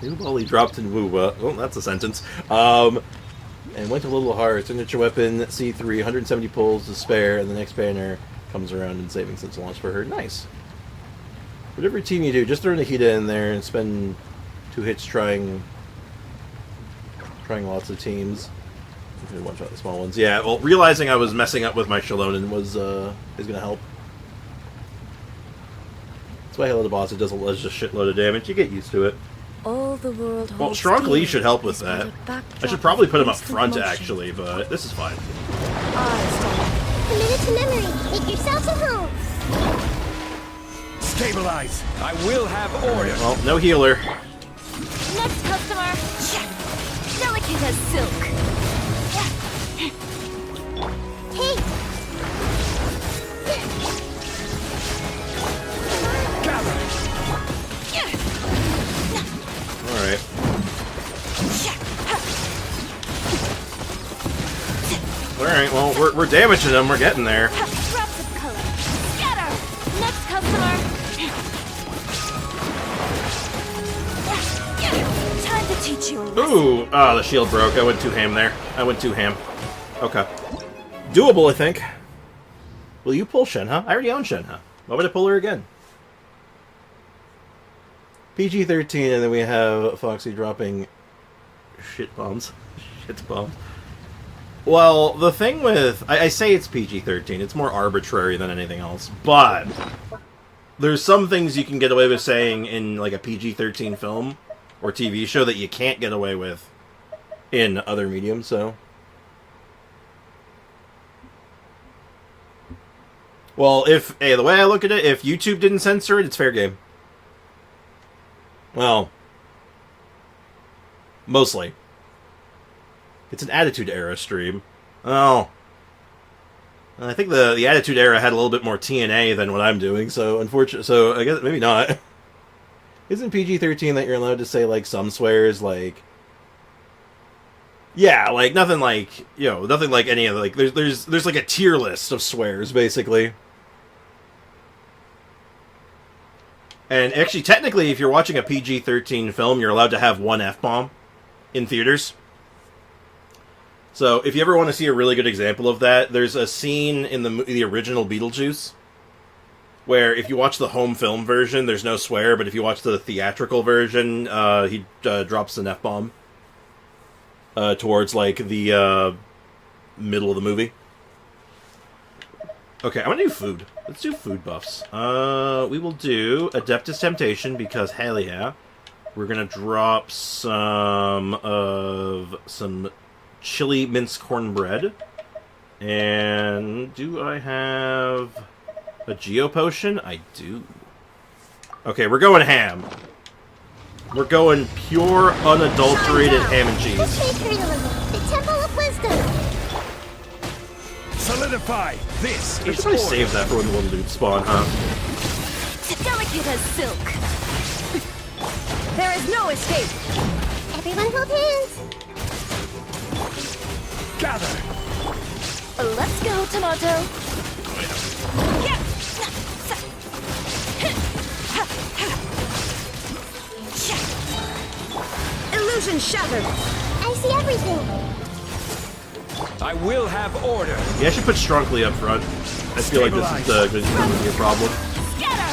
volley dropped in Wuwa. Well, that's a sentence. And went a little hard. Signature weapon, C3, 170 pulls to spare, and the next banner comes around and saving since launch for her. Nice. Whatever team you do, just throw Nahida in there and spend 2 hits trying lots of teams. One shot the small ones. Yeah, well, realizing I was messing up with my Shalonen was is gonna help. That's why Hello the boss, it does just a shitload of damage. You get used to it. All the world Well, Stronkly should help with that. I should probably put him up front, actually, but this is fine. Commit it to memory. Make yourself at home. Stabilize. I will have order. Well, no healer. Next customer. Delicate as silk. Hey, Alright. Alright, well, we're damaging them. We're getting there. Drops of color. Scatter. Next customer. Time to teach you a lesson. Ooh! Ah, the shield broke. I went too ham there. Okay. Doable, I think. Will you pull Shenhe? I already own Shenhe. Why would I pull her again? PG-13, and then we have Foxy dropping shit bombs. Shit bombs. Well, the thing with... I say it's PG-13. It's more arbitrary than anything else. But there's some things you can get away with saying in like a PG-13 film or TV show that you can't get away with in other mediums, so... Well, if... Hey, the way I look at it, if YouTube didn't censor it, it's fair game. Well, mostly. It's an Attitude Era stream. Oh. I think the Attitude Era had a little bit more TNA than what I'm doing, so unfortunately, so I guess maybe not. Isn't PG-13 that you're allowed to say, like, some swears, like... Yeah, like, nothing like, you know, nothing like any of the, like, there's like a tier list of swears, basically. And actually, technically, if you're watching a PG-13 film, you're allowed to have one F-bomb in theaters. So, if you ever want to see a really good example of that, there's a scene in the original Beetlejuice where if you watch the home film version, there's no swear, but if you watch the theatrical version, he drops an F-bomb towards, like, the middle of the movie. Okay, I'm gonna do food. Let's do food buffs. We will do Adeptus Temptation, because hell yeah. We're gonna drop some chili minced cornbread. And do I have a Geo Potion? I do. Okay, we're going ham. We're going pure, unadulterated ham and cheese. this made her the Temple of Wisdom. Solidify. This I should is probably order. save that for when the little dudes spawn, huh? Delicate as silk. There is no escape. Everyone hold hands. Gather. Let's go, tomato. Illusion shattered. I see everything. I will have order. Yeah, I should put Stronkly up front. I feel like this is going to be a problem. Scatter.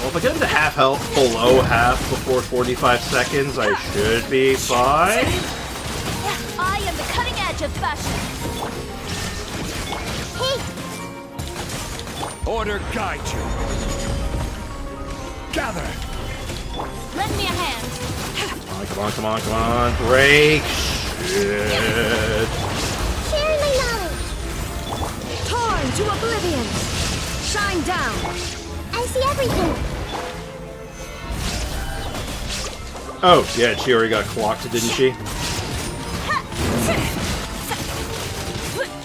Well, if I get into half health, below half before 45 seconds, I should be fine. I am the cutting edge of fashion. Hey, Order guide you. Gather. Lend me a hand. Come on, come on, come on. Break. Shit. sharing my knowledge. Torn to oblivion. Shine down. I see everything. Oh, yeah, she already got clocked, didn't she?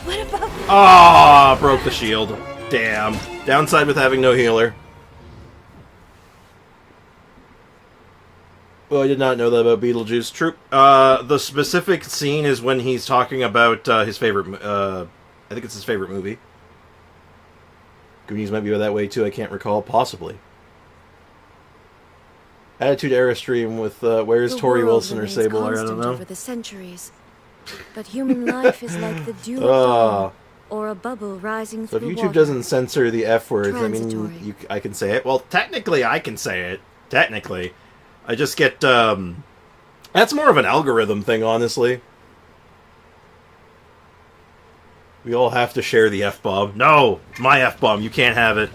What about... Ah, broke the shield. Damn. Downside with having no healer. Well, I did not know that about Beetlejuice. True. The specific scene is when he's talking about his favorite... I think it's his favorite movie. Goonies might be that way too, I can't recall. Possibly. Attitude Era stream with where's The Tori world Wilson or remains Sable? I don't constant know. over the centuries. But human life is like the dew of Ah. dawn, or a bubble rising So if through YouTube water. doesn't censor the F words, I mean, Transitory. I can say it. Well, technically, I can say it. Technically. I just get, that's more of an algorithm thing, honestly. We all have to share the F-bomb. No! My F-bomb. You can't have it.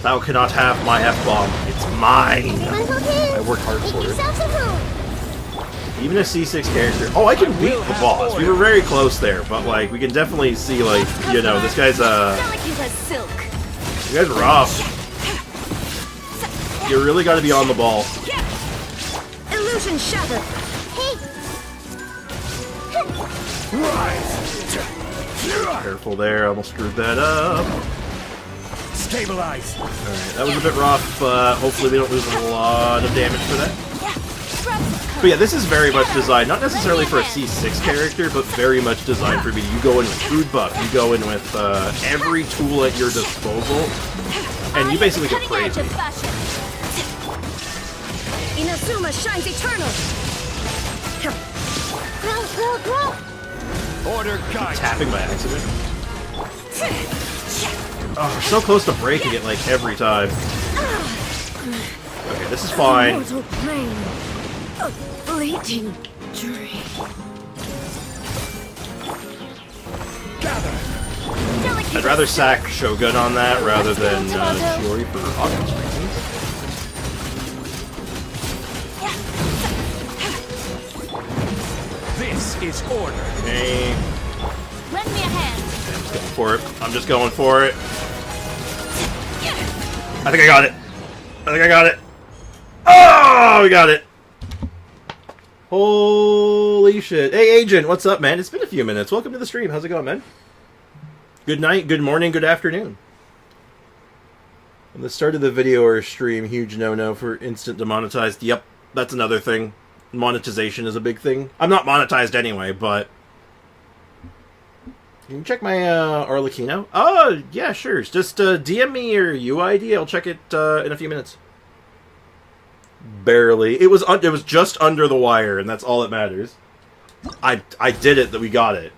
Thou cannot have my F-bomb. It's mine! Everyone hold hands. I worked hard Make for it. yourselves at home. Even a C6 character. Oh, I can beat the boss. We were very close there, but, like, we can definitely see, like, you know, this guy's, Delicate as silk. this guy's rough. You really gotta be on the ball. Illusion shattered. Hey, Careful there, I almost screwed that up. Stabilize. Alright, that was a bit rough, but hopefully we don't lose a lot of damage for that. But yeah, this is very much designed, not necessarily for a C6 character, but very much designed for me. You go in with food buff, you go in with every tool at your disposal, and you basically get Cutting edge crazy. of fashion. Inazuma shines eternal. grow, grow, grow. Order guide. Tapping by accident. Oh, we're so close to breaking it, like, every time. Okay, this is fine. Mortal plane. A fleeting dream. I'd rather sack Shogun on that rather than Shiori for obvious reasons. This is order. Okay. Lend me a hand. I'm just going for it. I'm just going for it. I think I got it. I think I got it. Oh, we got it. Holy shit. Hey, Agent, what's up, man? It's been a few minutes. Welcome to the stream. How's it going, man? Good night, good morning, good afternoon. At the start of the video or stream, huge no-no for instant demonetized. Yep, that's another thing. Monetization is a big thing. I'm not monetized anyway, but... You can check my Arlecchino. Oh, yeah, sure. Just DM me your UID. I'll check it in a few minutes. Barely. It was just under the wire, and that's all that matters. I did it. That we got it.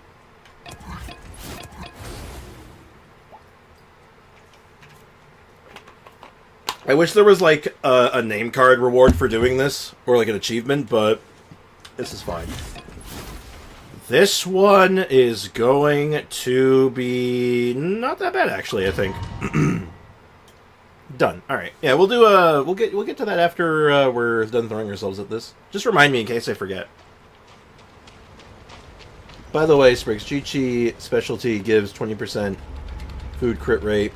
I wish there was like a name card reward for doing this, or like an achievement, but this is fine. This one is going to be not that bad, actually. I think. Done. All right. Yeah, we'll do. We'll get to that after we're done throwing ourselves at this. Just remind me in case I forget. By the way, Spriggs, Chi-Chi specialty gives 20% food crit rate.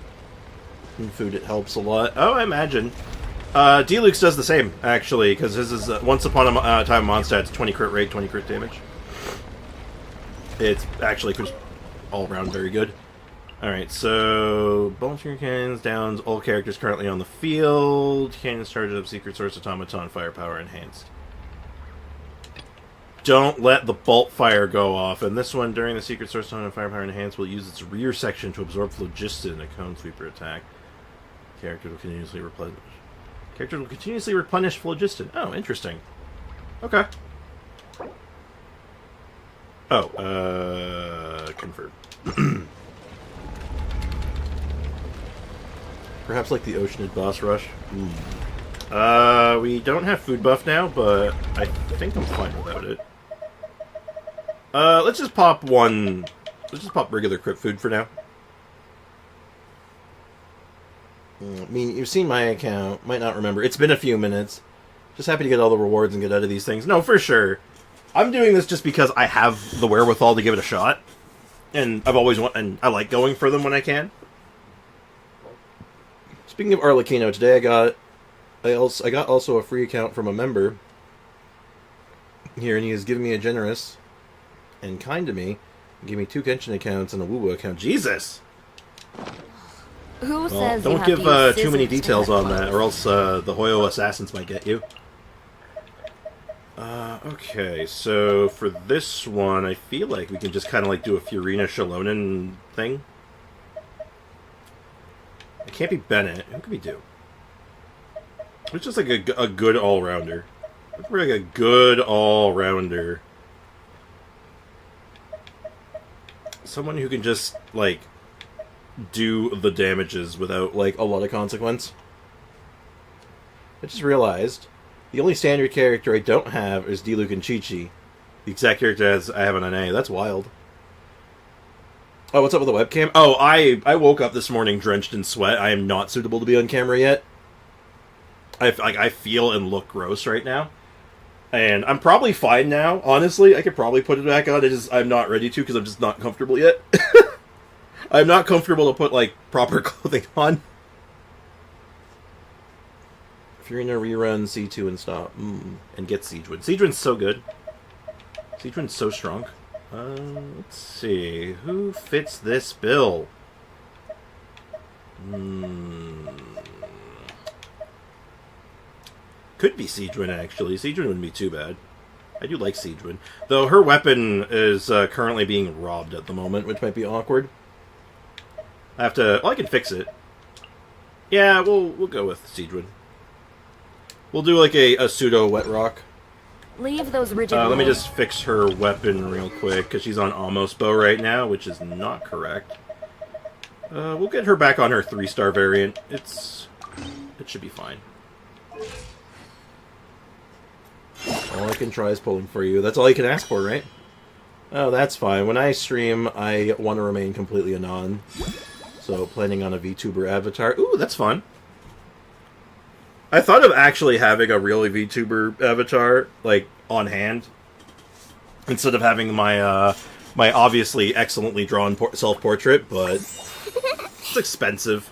And food, it helps a lot. Oh, I imagine. D-Lux does the same, actually, because his is once upon a time Mondstadt's 20 crit rate, 20 crit damage. It's actually all around very good. Alright, so bonus your cannons, downs, all characters currently on the field. Cannons charged up, secret source, automaton, firepower enhanced. Don't let the bolt fire go off. And this one, during the secret source, automaton, firepower enhanced, will use its rear section to absorb phlogiston in a cone sweeper attack. Characters will continuously replenish phlogiston. Oh, interesting. Okay. Oh, confirm. Perhaps like the Oceanid boss rush. We don't have food buff now, but I think I'm fine without it. Let's just pop one. Let's just pop regular crypt food for now. I mean, you've seen my account. Might not remember. It's been a few minutes. Just happy to get all the rewards and get out of these things. No, for sure. I'm doing this just because I have the wherewithal to give it a shot. And I've always and I like going for them when I can. Speaking of Arlecchino, today I got also a free account from a member here, and he has given me a generous and kind to me. He gave me 2 Genshin accounts and a Woo account. Jesus! Who says Don't you give have to use too many scissors to details cut on that, or else the Hoyo assassins might get you. Okay, so for this one, I feel like we can just kind of like do a Furina Shalonen thing. It can't be Bennett. Who could we do? It's just like a good all-rounder. We're like a good all-rounder. Someone who can just, like, do the damages without, like, a lot of consequence. I just realized the only standard character I don't have is Diluc and Chi-Chi. The exact character as I have an NA. That's wild. Oh, what's up with the webcam? Oh, I woke up this morning drenched in sweat. I am not suitable to be on camera yet. I feel and look gross right now. And I'm probably fine now, honestly. I could probably put it back on. I'm not ready to because I'm just not comfortable yet. I'm not comfortable to put, like, proper clothing on. Furina rerun C2 and stop. And get Siegewind. Siegewind's so good. Siegewind's so strong. Let's see. Who fits this bill? Could be Siegewind, actually. Siegewind wouldn't be too bad. I do like Siegewind. Though her weapon is currently being robbed at the moment, which might be awkward. I have to... Well, I can fix it. Yeah, we'll go with Siegewind. We'll do like a pseudo wet rock. Leave those rigid Let me rules. just fix her weapon real quick, because she's on almost bow right now, which is not correct. We'll get her back on her 3-star variant. It should be fine. All I can try is pulling for you. That's all you can ask for, right? Oh, that's fine. When I stream, I want to remain completely anon. So, planning on a VTuber avatar. Ooh, that's fun. I thought of actually having a real VTuber avatar, like, on hand. Instead of having my, my obviously excellently drawn self-portrait, but it's expensive.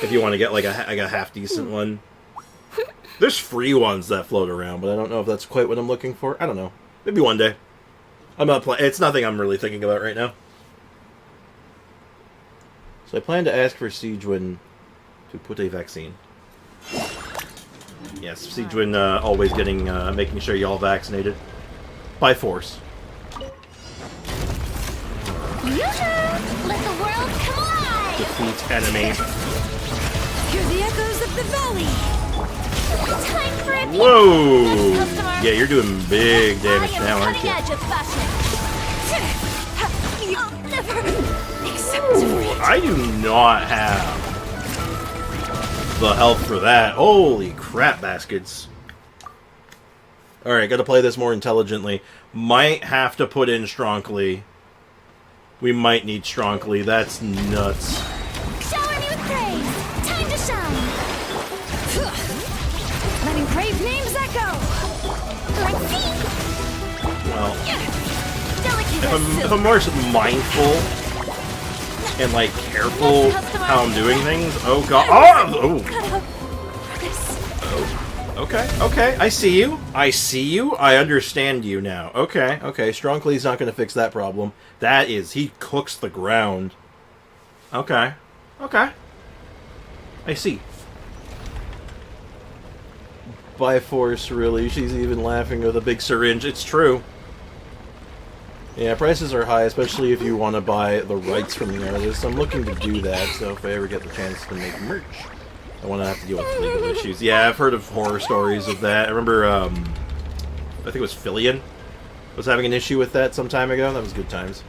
If you want to get, like, a half-decent one. There's free ones that float around, but I don't know if that's quite what I'm looking for. I don't know. Maybe one day. I'm not it's nothing I'm really thinking about right now. So I plan to ask for Siegewind to put a vaccine. Yes, Siegewind always getting, making sure y'all vaccinated. By force. Let the world come alive! Defeat enemy. Hear the echoes of the valley! Time for a Whoa! customer. Yeah, you're doing big damage now, aren't cutting you? edge of fashion. You'll never accept Ooh, I do not have the health for that. Holy crap, baskets. Alright, gotta play this more intelligently. Might have to put in Stronkly. We might need Stronkly. That's nuts. shower me with praise. Time to shine. Letting brave names echo. Let's see. Well, Delicate as if I'm more mindful and, like, careful how I'm doing things. Oh, God. Oh! Okay, I see you. I understand you now. Okay. Stronkly's not going to fix that problem. He cooks the ground. Okay. I see. By force, really. She's even laughing with a big syringe. It's true. Yeah, prices are high, especially if you want to buy the rights from the artist. I'm looking to do that, so if I ever get the chance to make merch, I want to have to deal with legal issues. Yeah, I've heard of horror stories of that. I remember, I think it was Filion was having an issue with that some time ago. That was good times.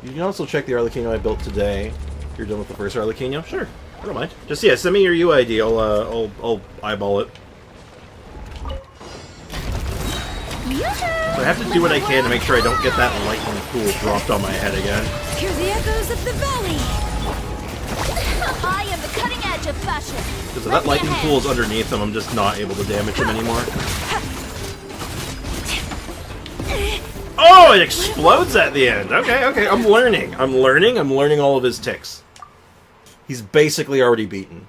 You can also check the Arlecchino I built today. If you're done with the first Arlecchino, sure. I don't mind. Just, yeah, send me your UID. I'll eyeball it. So I have to do what I can to make sure I don't get that lightning pool dropped on my head again. Hear the echoes of the valley. I am the cutting edge of fashion. Because if that lightning pool is underneath him, I'm just not able to damage him anymore. Oh, it explodes at the end. Okay, okay, I'm learning all of his ticks. He's basically already beaten.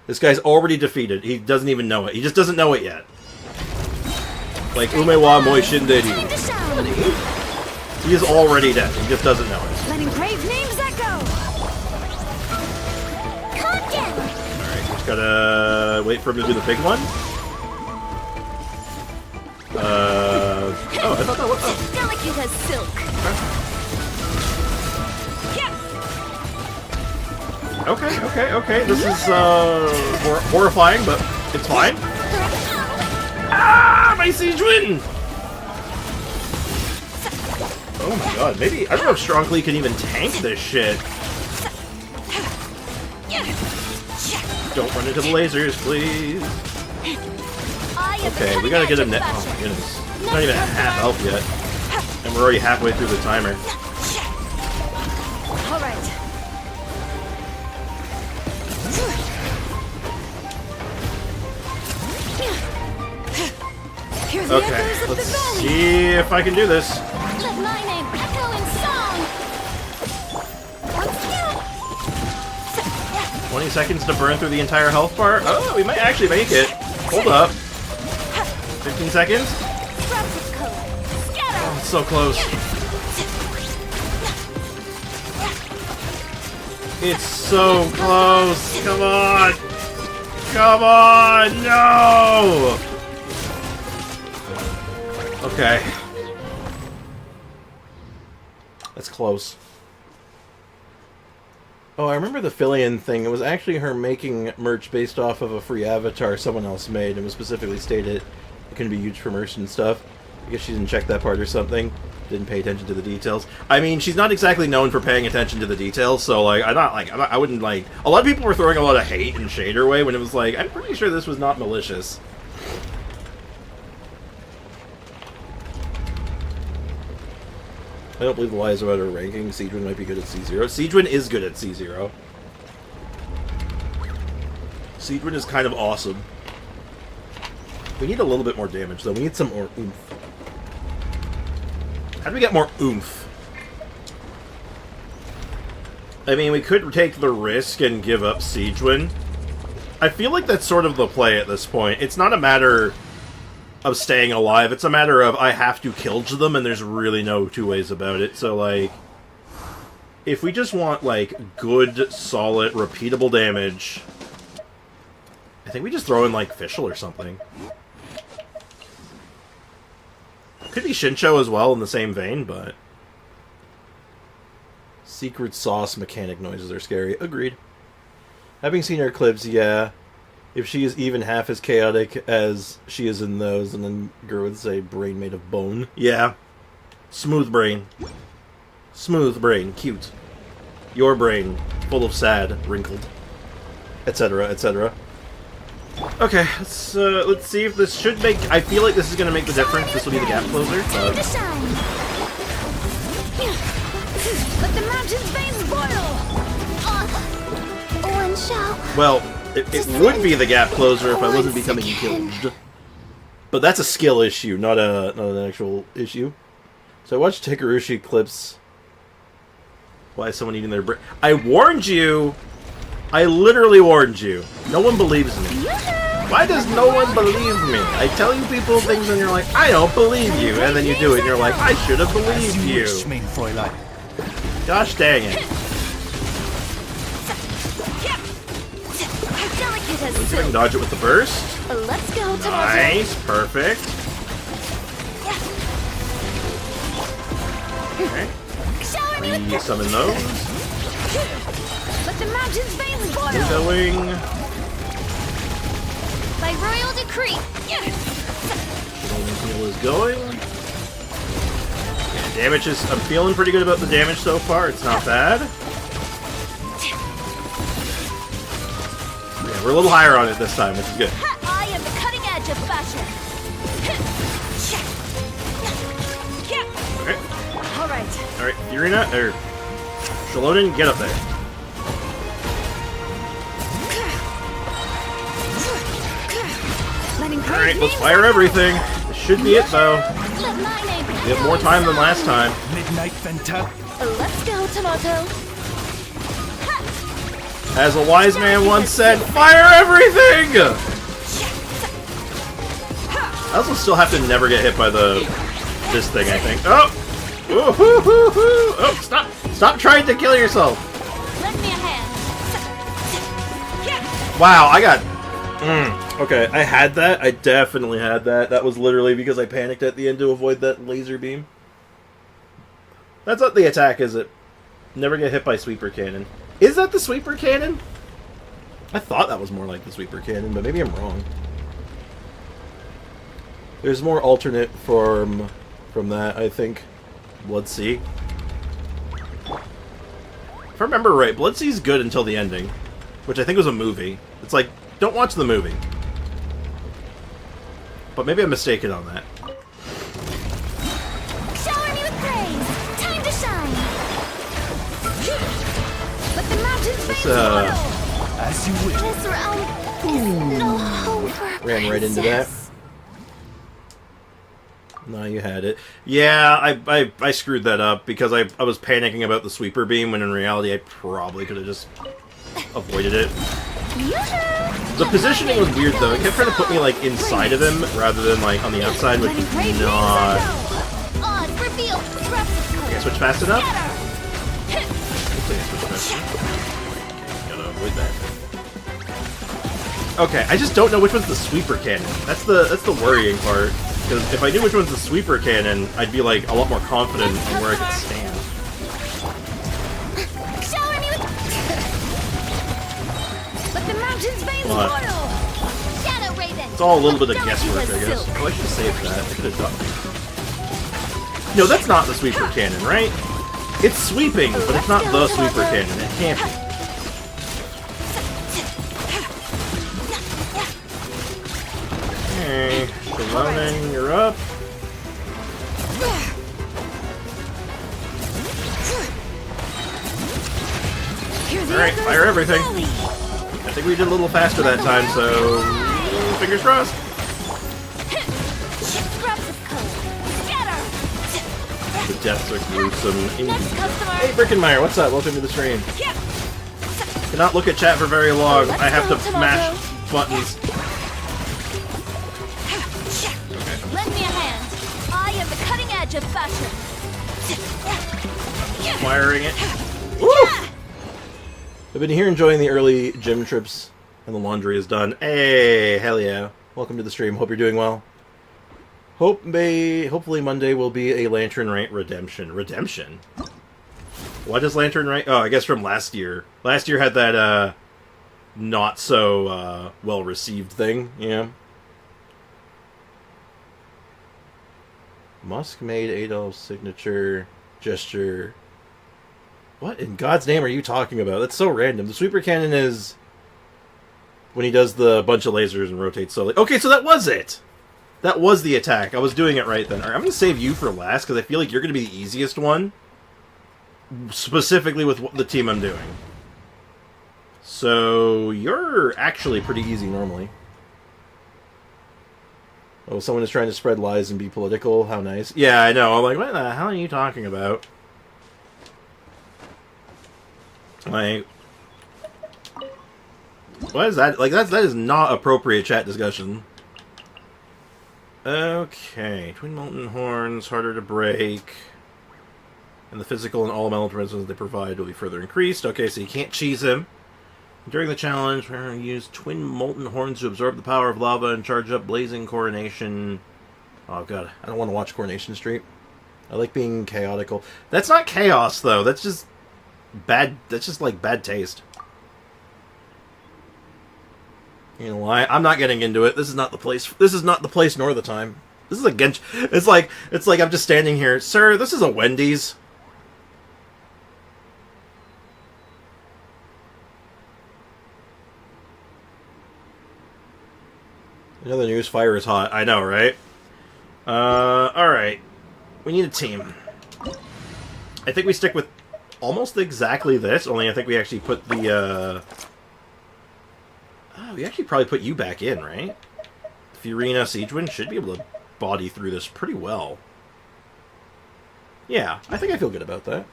This guy's already defeated. He doesn't even know it. He just doesn't know it yet. Like, ume wa moi shinderi. He is already dead. He just doesn't know it. Letting brave names echo. Alright, just gotta wait for him to do the big one. Oh, I thought that was... Oh. Delicate as silk. Okay. This is, horrifying, but it's fine. Ah, my siege win! Oh my god, maybe... I don't know if Strongly can even tank this shit. Don't run into the lasers, please. Okay, we gotta get him net... Oh my goodness. He's not even at half health yet. And we're already halfway through the timer. Alright. Okay, let's see if I can do this. Let my name echo in song. 20 seconds to burn through the entire health bar. Oh, we might actually make it. Hold up. 15 seconds. Oh, it's so close. It's so close. Come on. Come on. No. Okay. That's close. Oh, I remember the fill-in thing. It was actually her making merch based off of a free avatar someone else made, and was specifically stated it couldn't be used for merch and stuff. I guess she didn't check that part or something. Didn't pay attention to the details. I mean, she's not exactly known for paying attention to the details, so, like, I wouldn't, like... A lot of people were throwing a lot of hate and shade her way when it was like, I'm pretty sure this was not malicious. I don't believe the lies about her ranking. Siegewin might be good at C0. Siegewin is good at C0. Siegewin is kind of awesome. We need a little bit more damage, though. We need some more oomph. How do we get more oomph? I mean, we could take the risk and give up Siegewin. I feel like that's sort of the play at this point. It's not a matter of staying alive. It's a matter of I have to killage them, and there's really no two ways about it. So, like, if we just want, like, good, solid, repeatable damage, I think we just throw in, like, Fischl or something. Could be Shincho as well in the same vein, but... Secret sauce mechanic noises are scary. Agreed. Having seen her clips, yeah. If she is even half as chaotic as she is in those, and then Gur would say brain made of bone. Yeah. Smooth brain. Smooth brain. Cute. Your brain. Full of sad. Wrinkled. Etc. etc. Okay, let's see if this should make... I feel like this is going to make the difference. This will be the gap closer. Let the mountain's veins boil! One shot. Well, it would be the gap closer if I wasn't becoming killed. But that's a skill issue, not an actual issue. So I watched Hikarushi clips. Why is someone eating their brain? I warned you! I literally warned you. No one believes me. Why does no one believe me? I tell you people things and you're like, I don't believe you. And then you do it and you're like, I should have believed you. Gosh dang it. Let's see if I can dodge it with the burst. Let's go, Nice, perfect. Okay. Re-summon those. Let the mountain's veins boil! Going. By royal decree! Heal is going. Yeah, damage is... I'm feeling pretty good about the damage so far. It's not bad. We're a little higher on it this time, which is good. I am the cutting edge of fashion. Okay. Alright. Alright, Irina, or Shalonen, get up there. Alright, let's fire everything. This should be it, though. We have more time than last time. Midnight Fenta. Let's go, Tomato. As a wise man once said, fire everything! I also still have to never get hit by this thing, I think. Oh! Ooh, hoo, hoo, hoo. Oh, stop! Stop trying to kill yourself! Lend me a hand. Wow, I got... Okay, I had that. I definitely had that. That was literally because I panicked at the end to avoid that laser beam. That's not the attack, is it? Never get hit by sweeper cannon. Is that the sweeper cannon? I thought that was more like the sweeper cannon, but maybe I'm wrong. There's more alternate form from that, I think. Bloodsea. If I remember right, Bloodsea's good until the ending, which I think was a movie. It's like, don't watch the movie. But maybe I'm mistaken on that. Shower me with praise. Time to shine. Let the mountains face As you wish. This realm is no home for a Ran right into that. princess. No, you had it. Yeah, I screwed that up because I was panicking about the sweeper beam when in reality I probably could have just avoided it. The positioning was weird though. It kept trying to put me like inside of him rather than like on the outside, which is not... Odds reveal. Okay, switch fast enough? Gotta avoid that. Okay, I just don't know which one's the sweeper cannon. That's the worrying part. Because if I knew which one's the sweeper cannon, I'd be like a lot more confident in where I could stand. Shower me with. Let the mountains veins What? boil. Shadow Raven. It's all a little bit of guesswork, I guess. Oh, I should have saved that. I could have done it. No, that's not the sweeper cannon, right? It's sweeping, but it's not the sweeper cannon. It can't be. Okay, Shalonen, you're up. Alright, fire everything. I think we did a little faster that time, so fingers crossed. The deaths are gruesome. Hey, Brickenmeyer, what's up? Welcome to the stream. Cannot look at chat for very long. I have to mash buttons. Lend me a hand. I am the cutting edge of fashion. Firing it. Woo! I've been here enjoying the early gym trips, and the laundry is done. Hey, hell yeah. Welcome to the stream. Hope you're doing well. Hopefully Monday will be a Lantern Rite redemption. Redemption? What is Lantern Rite? Oh, I guess from last year. Last year had that, not so, well-received thing, yeah. Musk made Adolf's signature gesture. What in God's name are you talking about? That's so random. The sweeper cannon is when he does the bunch of lasers and rotates slowly. Okay, so that was it. That was the attack. I was doing it right then. All right, I'm going to save you for last because I feel like you're going to be the easiest one. Specifically with the team I'm doing. So, you're actually pretty easy normally. Oh, someone is trying to spread lies and be political. How nice. Yeah, I know. I'm like, what the hell are you talking about? Like, what is that? Like, that is not appropriate chat discussion. Okay. Twin molten horns, harder to break. And the physical and all elemental resistance they provide will be further increased. Okay, so you can't cheese him. During the challenge, we're going to use twin molten horns to absorb the power of lava and charge up blazing coronation. Oh god, I don't want to watch Coronation Street. I like being chaotical. That's not chaos, though. That's just bad. That's just like bad taste. You know why? I'm not getting into it. This is not the place. This is not the place nor the time. This is a Gench. It's like I'm just standing here, sir. This is a Wendy's. Another news fire is hot. I know, right? Alright. We need a team. I think we stick with almost exactly this, only I think we actually put the, Oh, we actually probably put you back in, right? Fiorina Siegewind should be able to body through this pretty well. Yeah, I think I feel good about that.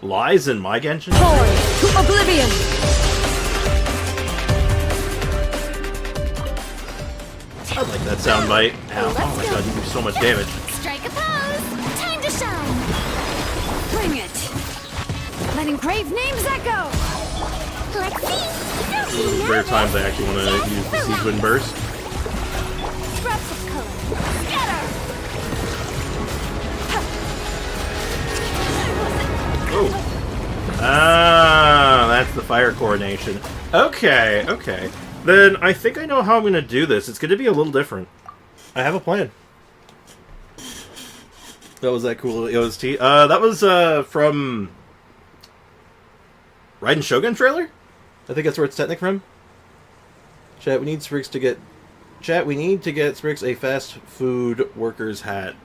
Lies in my Genshin? Forward to oblivion! I like that soundbite. Ow. Oh my god, you do so much damage. Strike a pose. Time to shine. Bring it! Let engraved names echo! Let's see. Don't be There are nervous. times I actually want to use the Siegewind Burst. Drops of color. Scatter. Oh. Ah, that's the fire coordination. Okay, okay. Then I think I know how I'm going to do this. It's going to be a little different. I have a plan. That was that cool OST. That was from Raiden Shogun trailer? I think that's where it's technic from. Chat, we need Sprix to get... Chat, we need to get Sprix a fast food worker's hat.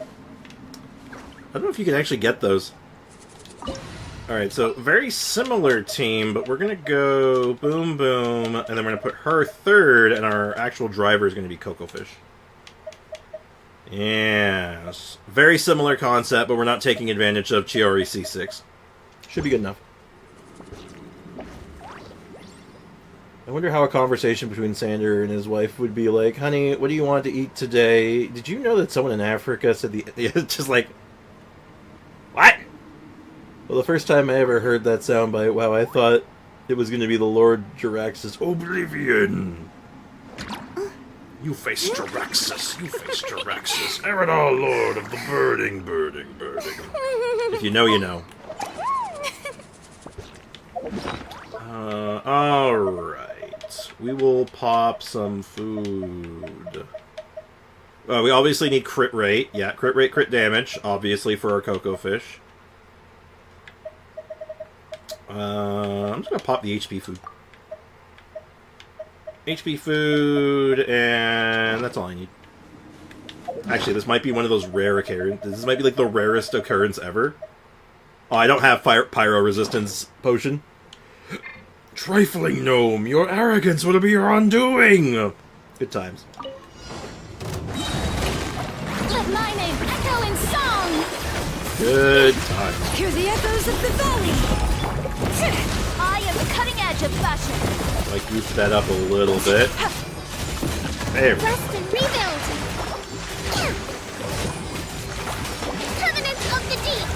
I don't know if you can actually get those. Alright, so very similar team, but we're going to go Boom Boom, and then we're going to put her third, and our actual driver is going to be Coco Fish. Yes. Very similar concept, but we're not taking advantage of Chiori C6. Should be good enough. I wonder how a conversation between Sander and his wife would be like, honey, what do you want to eat today? Did you know that someone in Africa said the... just like... What? Well, the first time I ever heard that soundbite, wow, I thought it was going to be the Lord Jirax's Oblivion. You face Jiraxis. You face Jiraxis. Eridar, Lord of the burning. If you know, you know. Alright. We will pop some food. We obviously need crit rate. Yeah, crit rate, crit damage, obviously, for our Coco Fish. I'm just going to pop the HP food. HP food, and that's all I need. Actually, this might be one of those rare occurrences. This might be like the rarest occurrence ever. Oh, I don't have pyro resistance potion. Trifling gnome, your arrogance will be your undoing! Good times. Let my name echo in song. Good times. Hear the echoes of the valley! I am the cutting edge of fashion. Like, boost that up a little bit. There we go. Rest and rebuild. Covenant of the deep.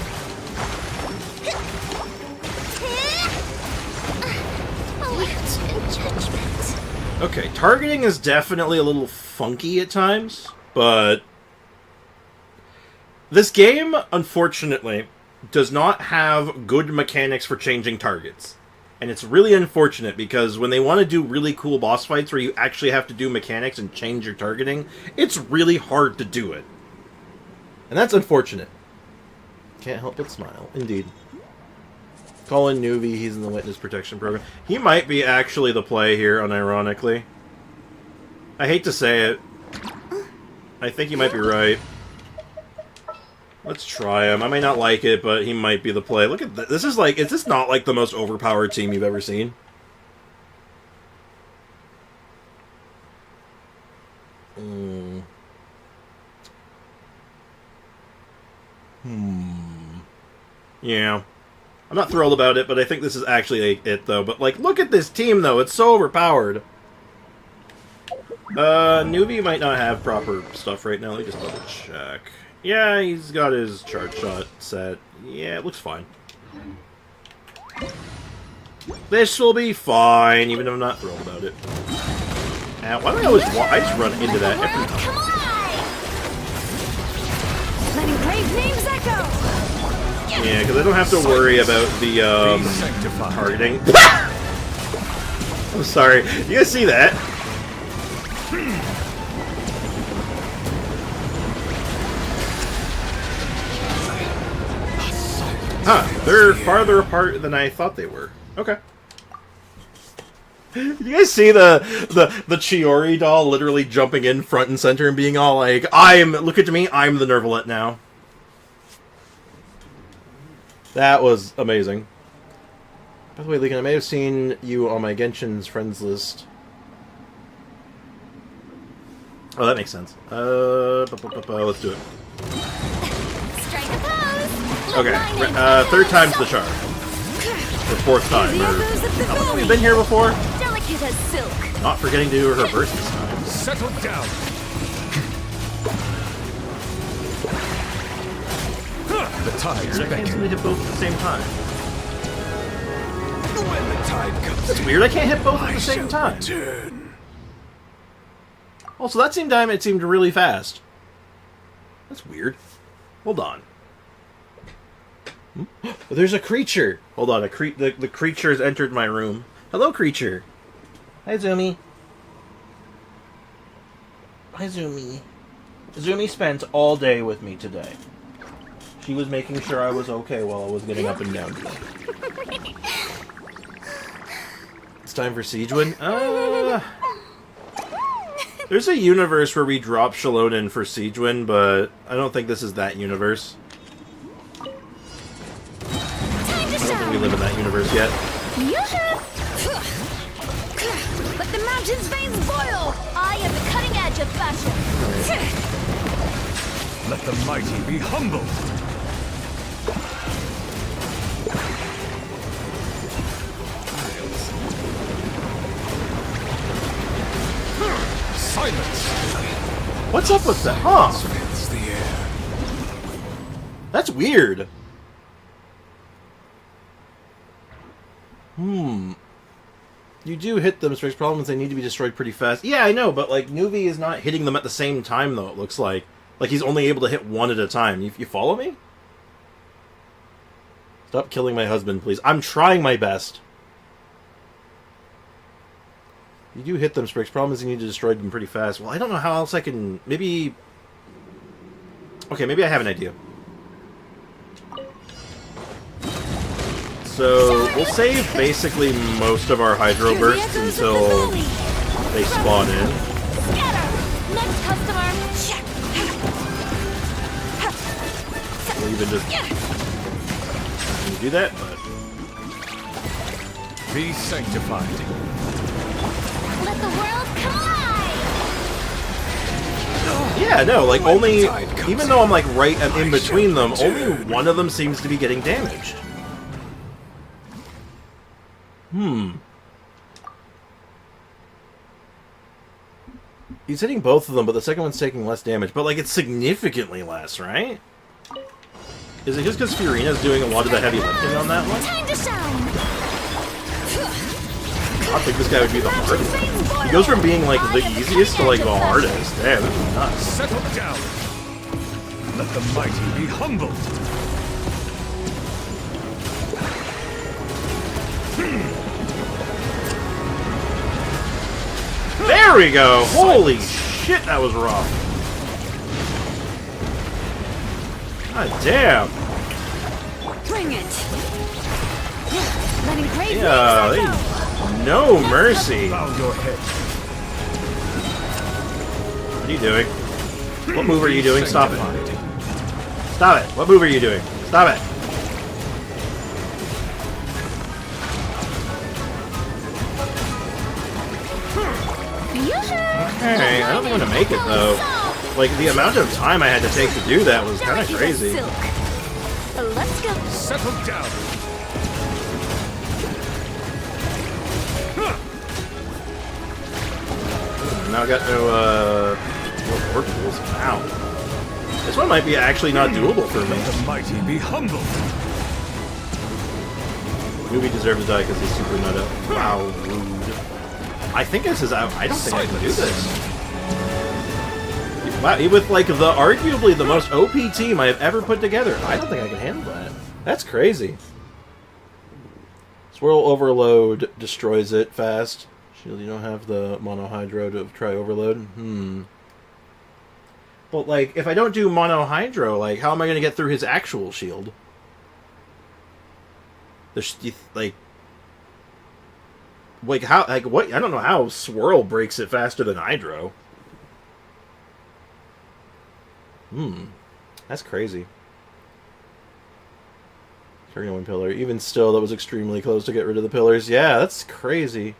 Light and judgment. Okay, targeting is definitely a little funky at times, but this game, unfortunately, does not have good mechanics for changing targets. And it's really unfortunate because when they want to do really cool boss fights where you actually have to do mechanics and change your targeting, it's really hard to do it. And that's unfortunate. Can't help but smile. Indeed. Call in Nuvi, he's in the witness protection program. He might be actually the play here, unironically. I hate to say it. I think he might be right. Let's try him. I may not like it, but he might be the play. Look at this. This is like, is this not like the most overpowered team you've ever seen? Yeah. I'm not thrilled about it, but I think this is actually it, though. But, like, look at this team, though. It's so overpowered. Nuvi might not have proper stuff right now. Let me just double check. Yeah, he's got his charge shot set. Yeah, it looks fine. This will be fine, even though I'm not thrilled about it. And why do I always I just run into that every time. Come alive. Let engraved names echo! Yeah, because I don't have to worry about the targeting. I'm sorry. You guys see that? Huh, they're farther apart than I thought they were. Okay. You guys see the Chiori doll literally jumping in front and center and being all like, look at me, I'm the Nervalet now. That was amazing. By the way, Legan, I may have seen you on my Genshin's friends list. Oh, that makes sense. Let's do it. Strike a pose. Okay, third time's the charm. Or fourth time, or... Oh, we've been here before? Delicate as silk. Not forgetting to do her burst this time. Settle down. The tide's I can't beckoning. seem to hit both at the same time. When the tide comes That's in, weird, I can't hit both at I the same shall time. return. Also, that same time it seemed really fast. That's weird. Hold on. There's a creature! Hold on, the creature has entered my room. Hello, creature! Hi, Zumi. Hi, Zumi. Zumi spent all day with me today. She was making sure I was okay while I was getting up and down today. It's time for Siegewin? There's a universe where we drop Shalonen for Siegewin, but I don't think this is that universe. I don't think we live in that universe yet. Let the mountain's veins boil. I am the cutting edge of fashion. Let the mighty be humbled. Silence. What's up with that? Huh? Fills the air. That's weird. You do hit them, strikes problems, they need to be destroyed pretty fast. Yeah, I know, but like Nuvi is not hitting them at the same time though, it looks like. Like he's only able to hit one at a time. You follow me? Stop killing my husband, please. I'm trying my best. You do hit them, strikes problems, you need to destroy them pretty fast. Well, I don't know how else I can... Maybe... Okay, maybe I have an idea. So, we'll save basically most of our Hydro Bursts until they spawn in. Scatter. Next customer. We'll even just... do that, but... Be sanctified. Let the world collide. Yeah, no, like only... Even though I'm like right in between them, only one of them seems to be getting damaged. He's hitting both of them, but the second one's taking less damage. But, like, it's significantly less, right? Is it just because Fiorina's doing a lot of the heavy lifting on that one? Time to shine. I think this guy would be the hardest. He goes from being, like, the easiest to, like, the hardest. Damn, this is nuts. Settle down. Let the mighty be humbled. There we go! Holy shit, that was rough. God damn. Bring it. Letting great Yeah, they... No mercy. Bow your head. What are you doing? What move are you doing? Stop it. Stop it. What move are you doing? Stop it. Hey, I don't think I'm gonna make it though. Like the amount of time I had to take to do that was kind of crazy. Let's go. Settle down. Now I got no more tools. Ow. This one might be actually not doable for me. Let the mighty be humbled. Movie deserves to die because he's super nutted. Wow, rude. I think this is out. I don't think I can do this. Wow, with like the arguably the most OP team I have ever put together, I don't think I can handle that. That's crazy. Swirl Overload destroys it fast. Shield, you don't have the Mono Hydro to try Overload? But like, if I don't do Mono Hydro, like, how am I going to get through his actual shield? Like... Like, how... Like, what... I don't know how Swirl breaks it faster than Hydro. That's crazy. Turning one pillar. Even still, that was extremely close to get rid of the pillars. Yeah, that's crazy.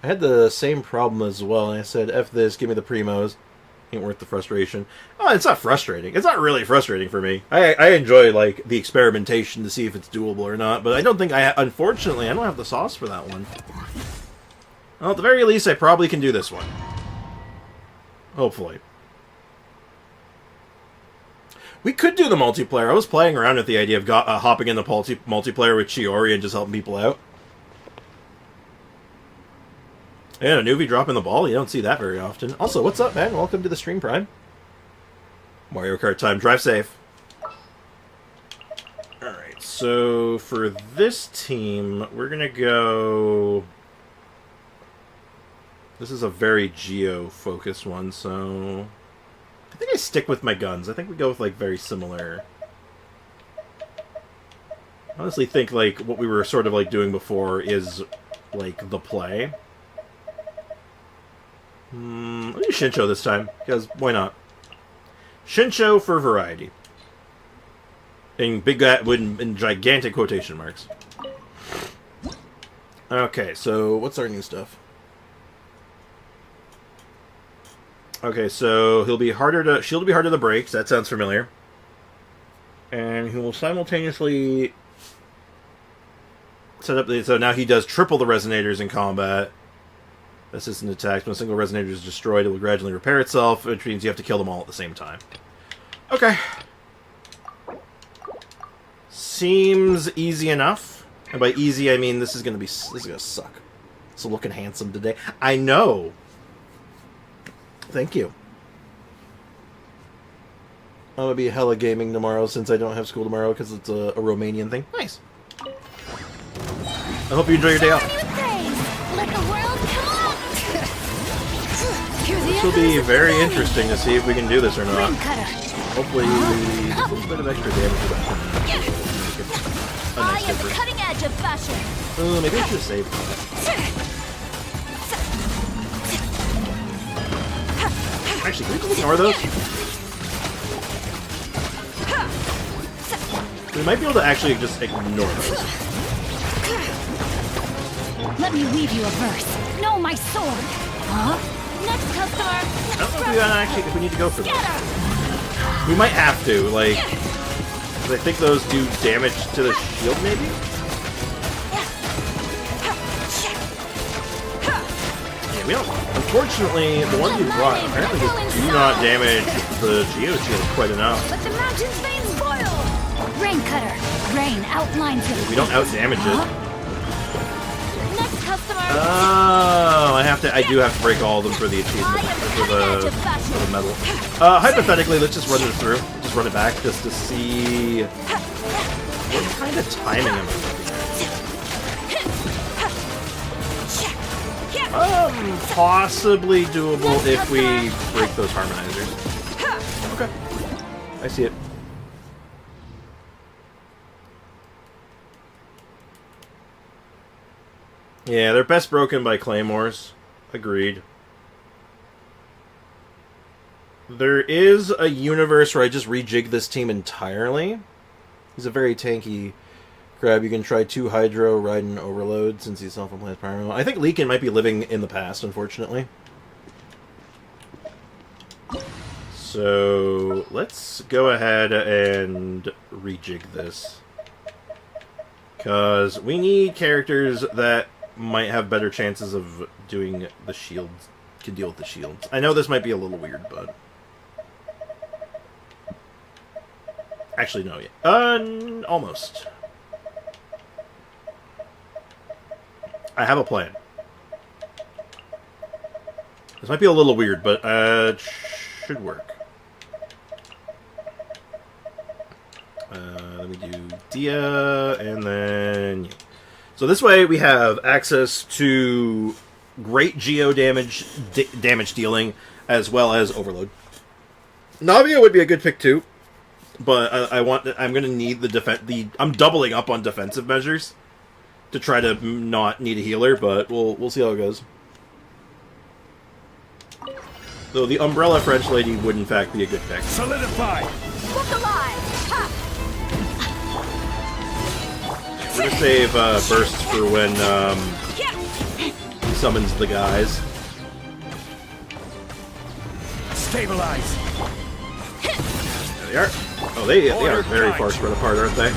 I had the same problem as well, and I said, F this, give me the Primos. Ain't worth the frustration. Oh, it's not frustrating. It's not really frustrating for me. I enjoy, like, the experimentation to see if it's doable or not, but I don't think unfortunately, I don't have the sauce for that one. Well, at the very least, I probably can do this one. Hopefully. We could do the multiplayer. I was playing around with the idea of hopping in the multiplayer with Chiori and just helping people out. And a newbie dropping the ball, you don't see that very often. Also, what's up, man? Welcome to the stream, Prime. Mario Kart time. Drive safe. Alright, so for this team, we're going to go... This is a very Geo-focused one, so... I think I stick with my guns. I think we go with, like, very similar... I honestly think, like, what we were sort of, like, doing before is, like, the play. Let me Shinsho this time, because why not? Shinsho for variety. In in gigantic quotation marks. Okay, so what's our new stuff? Okay, so shield will be harder to break, so that sounds familiar. And he will simultaneously set up so now he does triple the resonators in combat. Assistant attacks. When a single resonator is destroyed, it will gradually repair itself, which means you have to kill them all at the same time. Okay. Seems easy enough. And by easy, I mean this is gonna suck. So looking handsome today. I know. Thank you. I'm gonna be hella gaming tomorrow since I don't have school tomorrow because it's a Romanian thing. Nice. I hope you enjoy your day off. Let the world come up. This will be very interesting to see if we can do this or not. Hopefully, a little bit of extra damage with that. I am the cutting edge of fashion. Maybe I should have saved that. Actually, can we just ignore those? We might be able to actually just ignore those. Let me weave you a verse. Know my sword. Huh? Next customer. I don't know if we need to go for this. We might have to, like... 'cause I think those do damage to the shield, maybe? Yeah, we don't... Unfortunately, the ones we brought apparently do not damage the Geo shield quite enough. Let the mountain's veins boil. Rain cutter. Rain outlines your... We don't out-damage it. Next customer. Oh, I do have to break all of them for the achievement, for the medal. Hypothetically, let's just run it through. Just run it back, just to see what kind of timing am I looking at. Possibly doable if we break those harmonizers. Okay, I see it. Yeah, they're best broken by claymores. Agreed. There is a universe where I just rejig this team entirely. He's a very tanky crab. You can try 2 Hydro, ride an Overload, since he's self-implants Paimon. I think Leakin might be living in the past, unfortunately. So, let's go ahead and rejig this. Because we need characters that might have better chances of doing the shields, can deal with the shields. I know this might be a little weird, but... Actually, no, yeah. Almost. I have a plan. This might be a little weird, but, it should work. Let me do Dehya, and then... So this way we have access to great Geo damage dealing, as well as Overload. Navia would be a good pick too, but I'm going to need I'm doubling up on defensive measures to try to not need a healer, but we'll see how it goes. Though the Umbrella French lady would in fact be a good pick. Solidify! Look alive! Ha! We're gonna save bursts for when he summons the guys. Stabilize! There they are. Oh, they are very far spread apart, aren't they?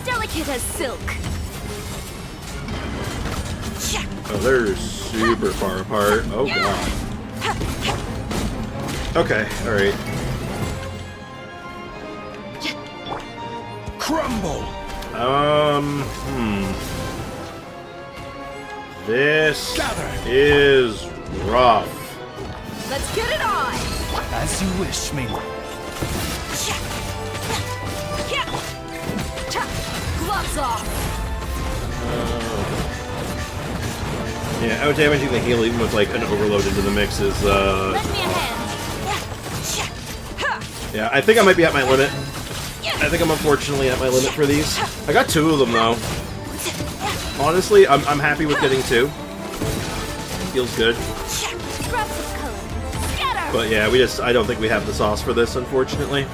Delicate as silk. Oh, they're super far apart. Oh god. Okay, alright. Crumble! This Gather. is rough. Let's get it on! As you wish, Ming. Gloves off! Yeah, out damaging the heal even with like an overload into the mix is Lend me a hand! yeah, I think I might be at my limit. I think I'm unfortunately at my limit for these. I got 2 of them though. Honestly, I'm happy with getting 2. Feels good. Grab some color. Scatter! But yeah, I don't think we have the sauce for this, unfortunately.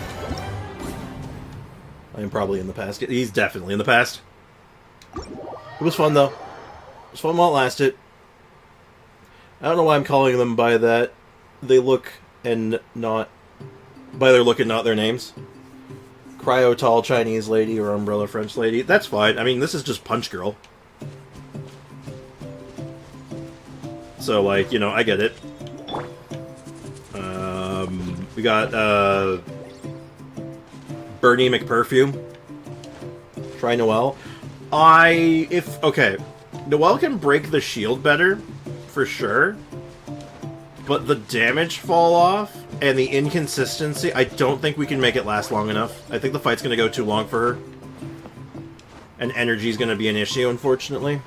I am probably in the past. He's definitely in the past. It was fun though. It was fun while it lasted. I don't know why I'm calling them by that. They look and not... by their look and not their names. Cryo Tall Chinese Lady or Umbrella French Lady. That's fine. I mean, this is just Punch Girl. So, like, you know, I get it. We got, Bernie McPerfume. Try Noelle. Okay. Noelle can break the shield better, for sure. But the damage fall off and the inconsistency, I don't think we can make it last long enough. I think the fight's going to go too long for her. And energy's going to be an issue, unfortunately.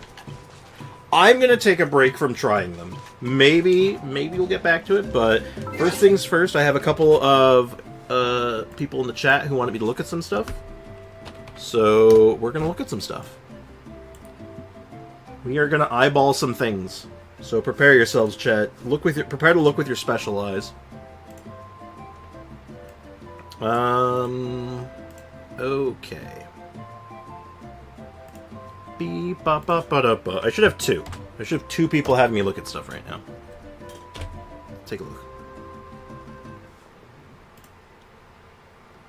I'm going to take a break from trying them. Maybe we'll get back to it, but first things first, I have a couple of people in the chat who wanted me to look at some stuff. So, we're going to look at some stuff. We are going to eyeball some things. So prepare yourselves, chat. Prepare to look with your special eyes. Okay. Beep, ba, ba, ba, da, ba. I should have 2. I should have 2 people having me look at stuff right now. Take a look.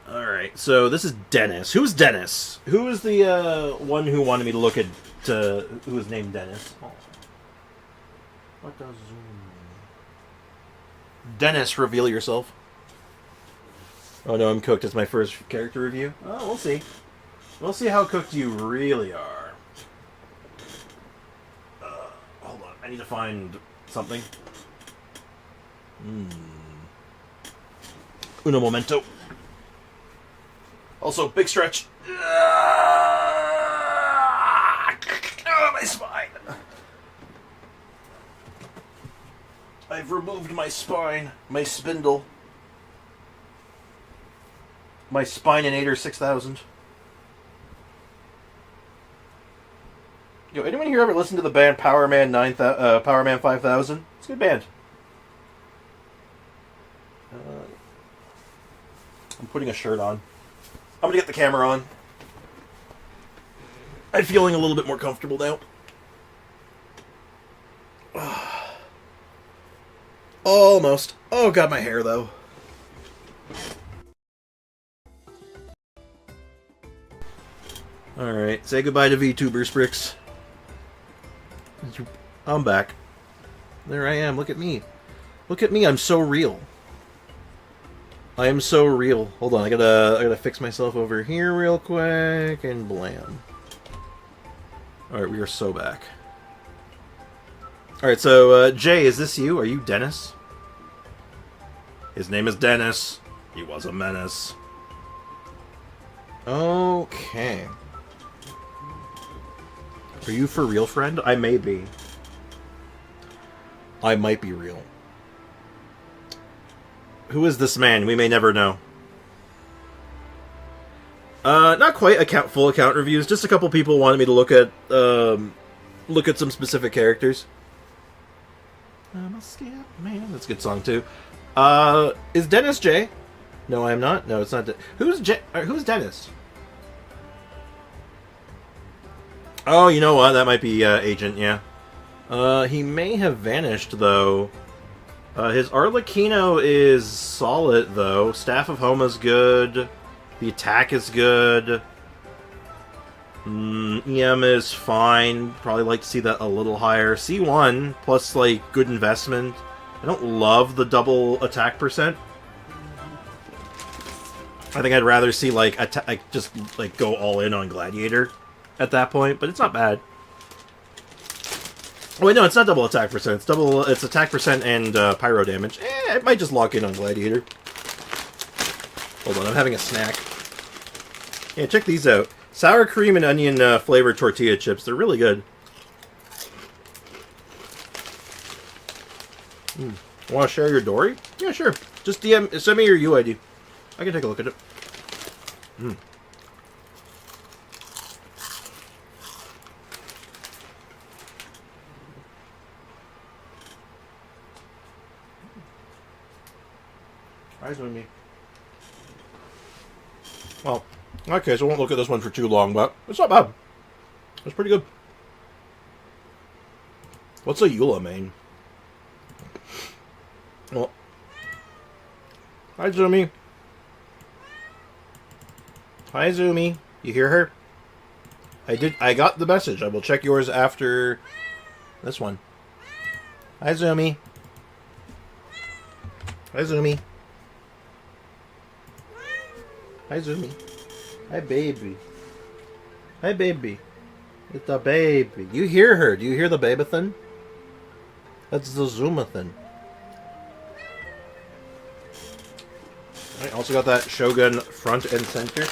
Alright, so this is Dennis. Who's Dennis? Who is the one who wanted me to look at, who is named Dennis? Oh. What does... Dennis, reveal yourself. Oh no, I'm cooked. It's my first character review. Oh, we'll see. We'll see how cooked you really are. Hold on. I need to find something. Uno momento. Also, big stretch. Oh, my spine. I've removed my spine, my spindle, my Spinator 6000. Yo, anyone here ever listen to the band Power Man 5000? It's a good band. I'm putting a shirt on. I'm gonna get the camera on. I'm feeling a little bit more comfortable now. Almost. Oh god, my hair though. Alright, say goodbye to VTuber Sprix. I'm back. There I am, look at me. Look at me, I'm so real. I am so real. Hold on, I gotta fix myself over here real quick, and blam. Alright, we are so back. Alright, so, Jay, is this you? Are you Dennis? His name is Dennis. He was a menace. Okay. Are you for real, friend? I may be. I might be real. Who is this man? We may never know. Not quite full account reviews. Just a couple people wanted me to look at some specific characters. I'm a scamp man. That's a good song too. Is Dennis J? No, I am not. No, it's not. Who's Dennis? Oh, you know what? That might be Agent. Yeah. He may have vanished though. His Arlecchino is solid though. Staff of Homa's good. The attack is good. EM is fine. Probably like to see that a little higher. C1 plus like good investment. I don't love the double attack percent. I think I'd rather see like just like go all in on Gladiator at that point, but it's not bad. Oh wait, no, it's not double attack percent. It's attack percent and pyro damage. It might just lock in on Gladiator. Hold on, I'm having a snack. Yeah, check these out. Sour cream and onion flavored tortilla chips. They're really good. Want to share your Dory? Yeah, sure. Just DM, send me your UID. I can take a look at it. Eyes on me. Well, okay, so I won't look at this one for too long, but it's not bad. It's pretty good. What's a Eula main? Well, hi Zumi. Hi Zumi. You hear her? I got the message. I will check yours after this one. Hi Zumi. Hi Zumi. Hi Zumi. Hi baby. Hi baby. It's a baby. You hear her. Do you hear the babython? That's the Zumathon. I also got that Shogun front and center.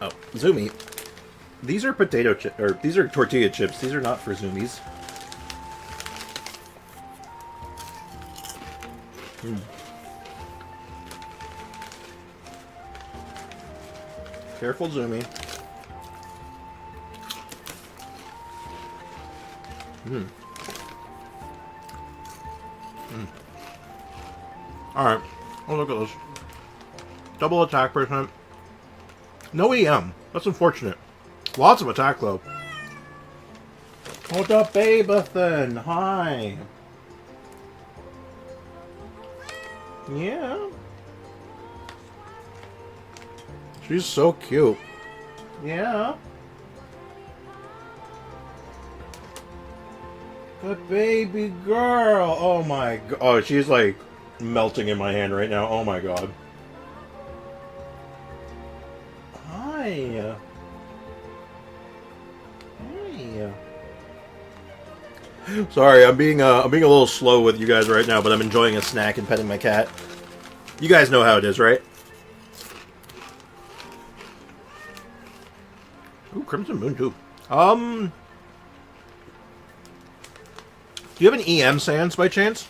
Oh, Zumi. These are potato chips, or these are tortilla chips. These are not for Zumis. Careful, Zumi. Alright, well, look at this. Double attack percent. No EM. That's unfortunate. Lots of attack, though. What's up, Babathan? Hi. Yeah. She's so cute. Yeah. Good baby girl. Oh my god. Oh, she's like melting in my hand right now. Oh my god. Hi. Hey. Sorry, I'm being a little slow with you guys right now, but I'm enjoying a snack and petting my cat. You guys know how it is, right? Ooh, Crimson Moon too. Do you have an EM Sands by chance?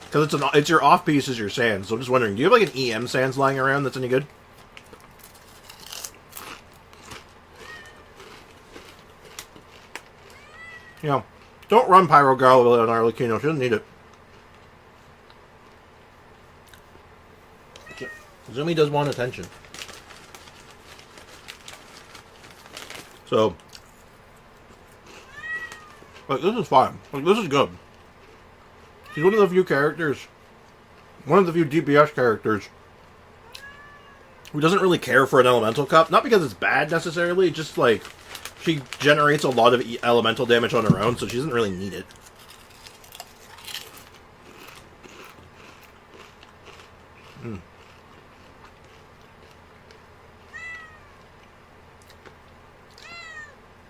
Because it's your off piece is your Sands. So I'm just wondering, do you have like an EM Sands lying around that's any good? You know, don't run Pyro Garla on Arlecchino. She doesn't need it. Zumi does want attention. So, like, this is fine. Like, this is good. She's one of the few characters, one of the few DPS characters, who doesn't really care for an elemental cup. Not because it's bad, necessarily, just, like, she generates a lot of elemental damage on her own, so she doesn't really need it.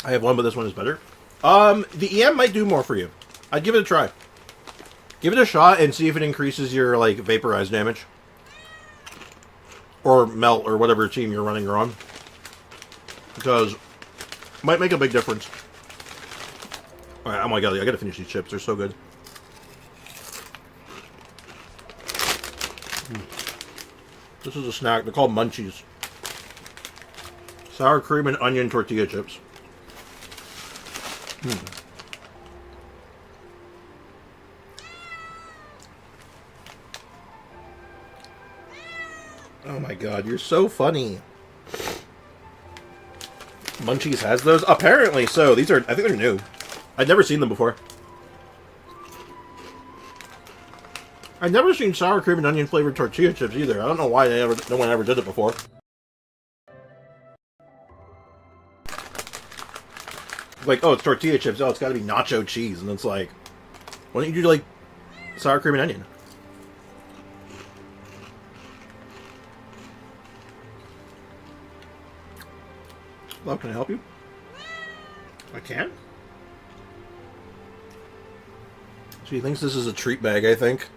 I have one, but this one is better. The EM might do more for you. I'd give it a try. Give it a shot and see if it increases your, like, vaporize damage. Or melt, or whatever team you're running her on. Because it might make a big difference. Alright, oh my god, I gotta finish these chips. They're so good. This is a snack. They're called munchies. Sour cream and onion tortilla chips. Oh my god, you're so funny. Munchies has those? Apparently so. These are, I think they're new. I'd never seen them before. I've never seen sour cream and onion flavored tortilla chips either. I don't know why no one ever did it before. Like, oh, it's tortilla chips. Oh, it's got to be nacho cheese. And it's like, why don't you do, like, sour cream and onion? Hello, can I help you? I can? She thinks this is a treat bag, I think.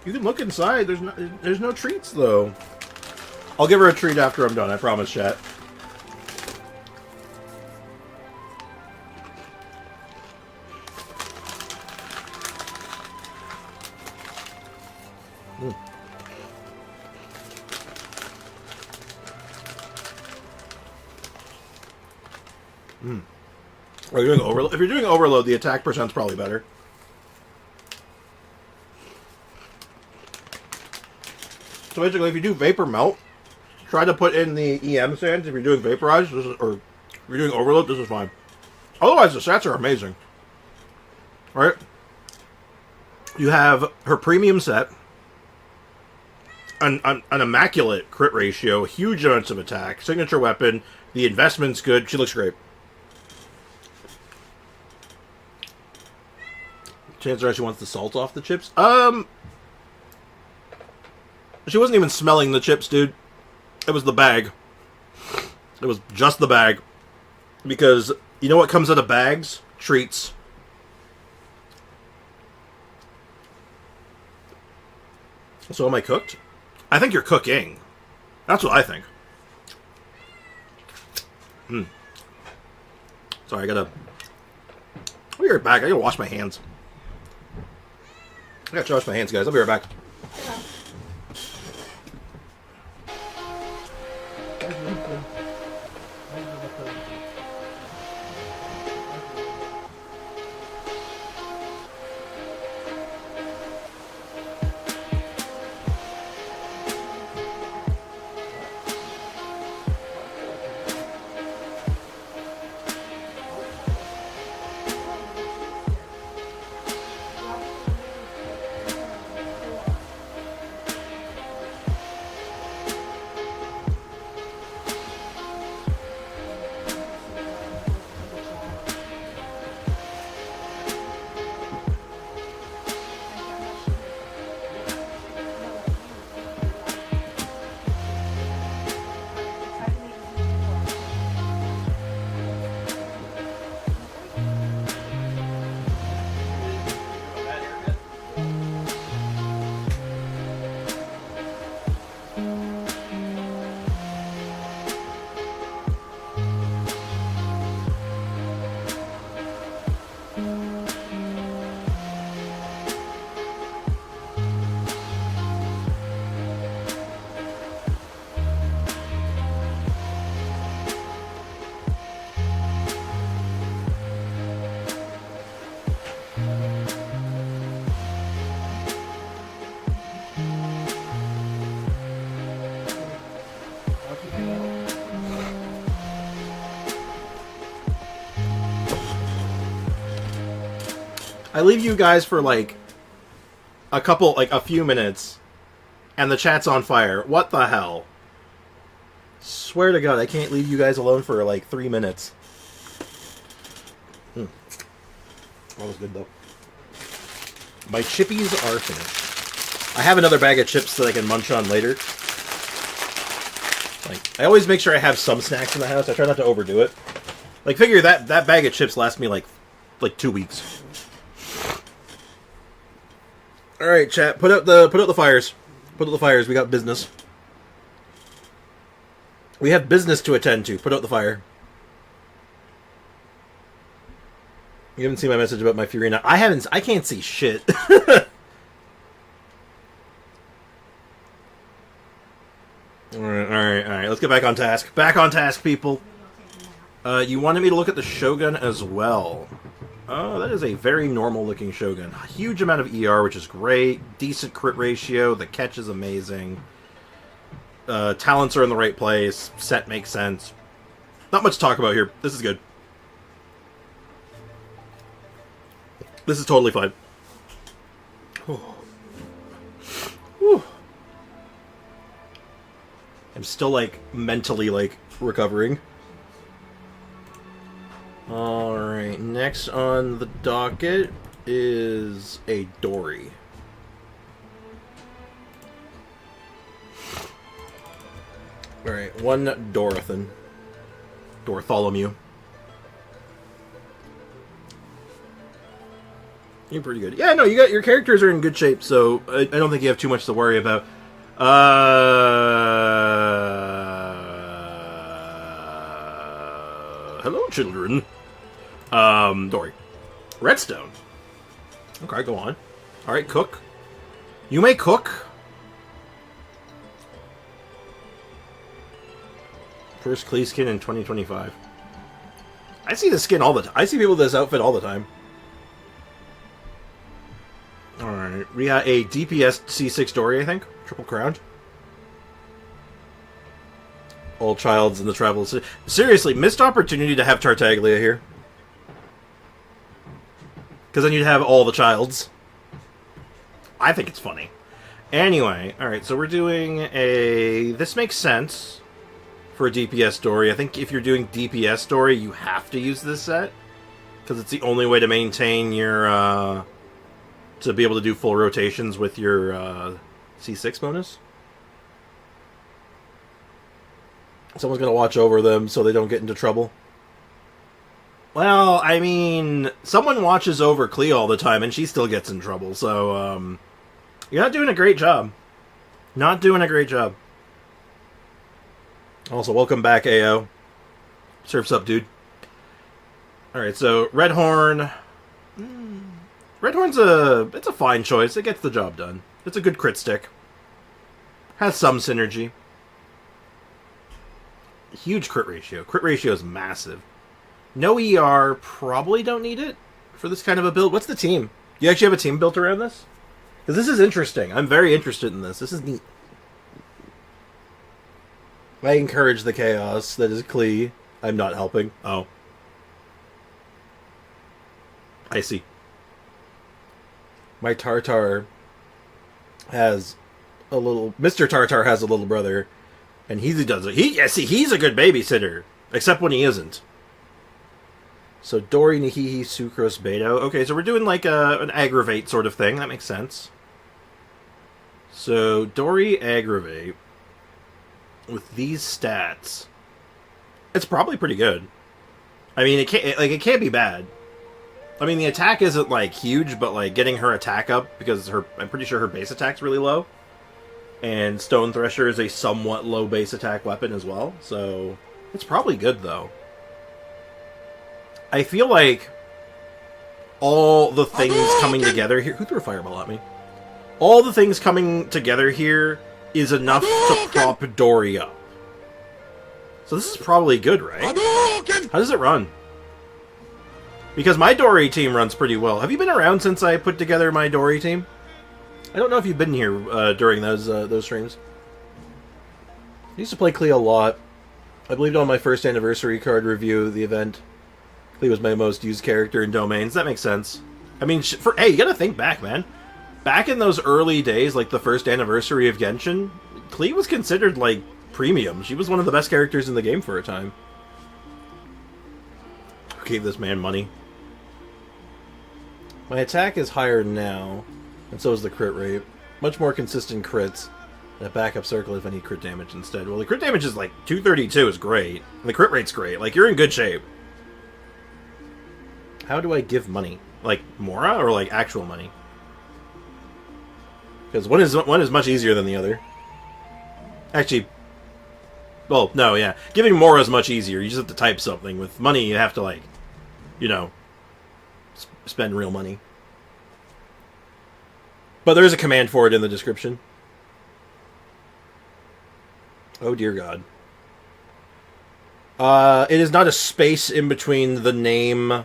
You can look inside. There's no treats, though. I'll give her a treat after I'm done. I promise, chat. Are you doing overload? If you're doing overload, the attack percent's probably better. So basically, if you do vapor melt, try to put in the EM sands. If you're doing vaporize, or if you're doing overload, this is fine. Otherwise, the stats are amazing. Right? You have her premium set, an immaculate crit ratio, huge amounts of attack, signature weapon. The investment's good. She looks great. Chances are she wants the salt off the chips. She wasn't even smelling the chips, dude. It was the bag. It was just the bag. Because, you know what comes out of bags? Treats. So am I cooked? I think you're cooking. That's what I think. Sorry, I gotta... I'll be right back. I gotta wash my hands. I gotta wash my hands, guys. I'll be right back. I leave you guys for like a few minutes, and the chat's on fire. What the hell? Swear to God, I can't leave you guys alone for like 3 minutes. That was good though. My chippies are finished. I have another bag of chips that I can munch on later. Like, I always make sure I have some snacks in the house. I try not to overdo it. Like, figure that bag of chips lasts me like 2 weeks. All right, chat. Put out the fires. Put out the fires. We got business. We have business to attend to. Put out the fire. You haven't seen my message about my Furina. I haven't. I can't see shit. Alright. Let's get back on task. Back on task, people. You wanted me to look at the Shogun as well. That is a very normal-looking Shogun. A huge amount of ER, which is great. Decent crit ratio. The catch is amazing. Talents are in the right place. Set makes sense. Not much to talk about here. This is good. This is totally fine. Whew. I'm still, like, mentally, like, recovering. Alright, next on the docket is a Dory. Alright, one Dorothan. Dortholomew. You're pretty good. Yeah, no, your characters are in good shape, so I don't think you have too much to worry about. Hello, children. Dory. Redstone. Okay, go on. Alright, cook. You may cook. First Klee skin in 2025. I see this skin all the time. I see people with this outfit all the time. Alright, we got a DPS C6 Dory, I think. Triple crowned. All childs in the travel city. Seriously, missed opportunity to have Tartaglia here. Because then you'd have all the childs. I think it's funny. Anyway, alright, so we're doing a... This makes sense for a DPS Dory. I think if you're doing DPS Dory, you have to use this set. Because it's the only way to maintain your... to be able to do full rotations with your C6 bonus. Someone's going to watch over them so they don't get into trouble. Well, I mean, someone watches over Klee all the time and she still gets in trouble, so, you're not doing a great job. Not doing a great job. Also, welcome back, AO. Surf's up, dude. Alright, so, Redhorn. Redhorn's it's a fine choice. It gets the job done. It's a good crit stick. Has some synergy. Huge crit ratio. Crit ratio is massive. No ER, probably don't need it for this kind of a build. What's the team? Do you actually have a team built around this? Because this is interesting. I'm very interested in this. This is neat. I encourage the chaos that is Klee. I'm not helping. Oh. I see. My Tartar has a little... Mr. Tartar has a little brother, and he does it. He's a good babysitter, except when he isn't. So Dory, Nihihi, Sucrose, Beto. Okay, so we're doing like an aggravate sort of thing. That makes sense. So Dory aggravate with these stats. It's probably pretty good. I mean, it can't be bad. I mean, the attack isn't, like, huge, but, like, getting her attack up, because I'm pretty sure her base attack's really low. And Stone Thresher is a somewhat low base attack weapon as well, so it's probably good, though. I feel like all the things coming together here... Who threw a fireball at me? All the things coming together here is enough to prop Dory up. So this is probably good, right? How does it run? Because my Dory team runs pretty well. Have you been around since I put together my Dory team? I don't know if you've been here during those streams. I used to play Klee a lot. I believed on my first anniversary card review of the event, Klee was my most used character in domains. That makes sense. I mean, hey, you gotta think back, man. Back in those early days, like the first anniversary of Genshin, Klee was considered, like, premium. She was one of the best characters in the game for a time. Who gave this man money? My attack is higher now, and so is the crit rate. Much more consistent crits, and a backup circle if I need crit damage instead. Well, the crit damage is like 232 is great, and the crit rate's great. Like, you're in good shape. How do I give money? Like, Mora, or like actual money? Because one is much easier than the other. Actually, well, no, yeah. Giving Mora is much easier. You just have to type something. With money, you have to, like, you know, spend real money. But there is a command for it in the description. Oh, dear God. It is not a space in between the name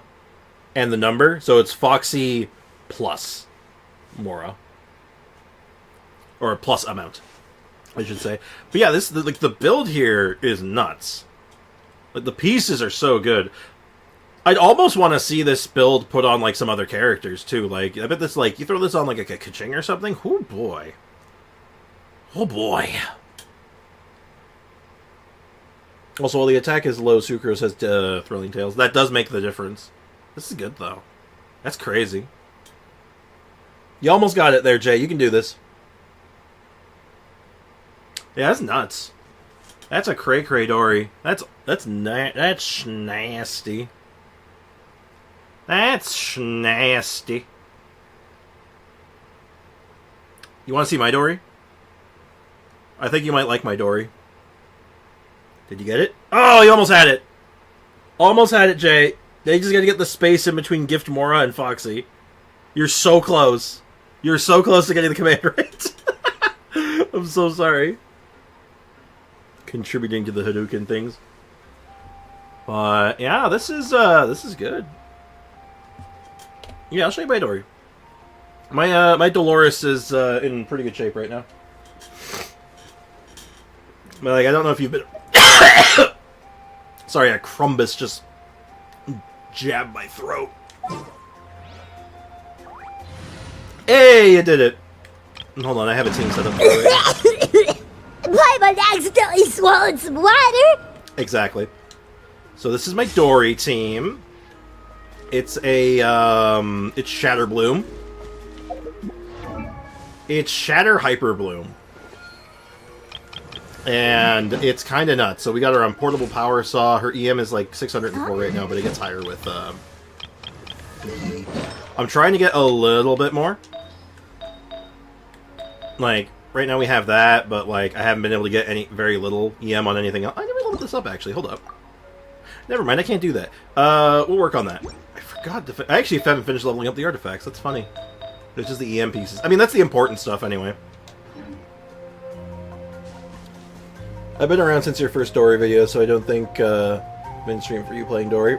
and the number, so it's Foxy plus Mora. Or a plus amount, I should say. But yeah, the build here is nuts. Like, the pieces are so good. I'd almost want to see this build put on, like, some other characters, too. Like, I bet this, like, you throw this on, like, a Kaching or something? Oh, boy. Oh, boy. Also, while the attack is low, Sucrose has Thrilling Tales. That does make the difference. This is good, though. That's crazy. You almost got it there, Jay. You can do this. Yeah, that's nuts. That's a cray-cray Dory. That's nasty. That's nasty. You want to see my Dory? I think you might like my Dory. Did you get it? Oh, you almost had it. Almost had it, Jay. They just got to get the space in between giftmora and Foxy. You're so close. You're so close to getting the command right. I'm so sorry. Contributing to the Hadoken things. But yeah, this is good. Yeah, I'll show you my Dory. My Dolores is in pretty good shape right now. But like, I don't know if you've been. Sorry, a Crumbus just jabbed my throat. Hey, you did it. Hold on, I have a team set up for it. Paimon accidentally swallowed some water. Exactly. So this is my Dory team. It's it's Shatter Bloom. It's Shatter Hyper Bloom. And it's kind of nuts. So we got her on Portable Power Saw. Her EM is like 604 right now, but it gets higher with... I'm trying to get a little bit more. Like, right now we have that, but like I haven't been able to get very little EM on anything else. I never looked this up, actually. Hold up. Never mind, I can't do that. We'll work on that. I forgot to... I actually haven't finished leveling up the artifacts. That's funny. It's just the EM pieces. I mean, that's the important stuff anyway. I've been around since your first Dory video, so I don't think I've been streaming for you playing Dory.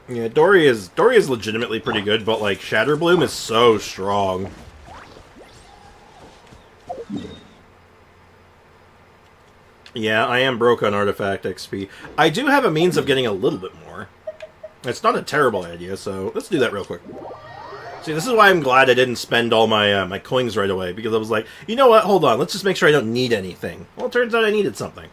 Yeah, Dory is legitimately pretty good, but like Shatter Bloom is so strong. Yeah, I am broke on Artifact XP. I do have a means of getting a little bit more. It's not a terrible idea, so let's do that real quick. See, this is why I'm glad I didn't spend all my my coins right away, because I was like, you know what, hold on, let's just make sure I don't need anything. Well, it turns out I needed something.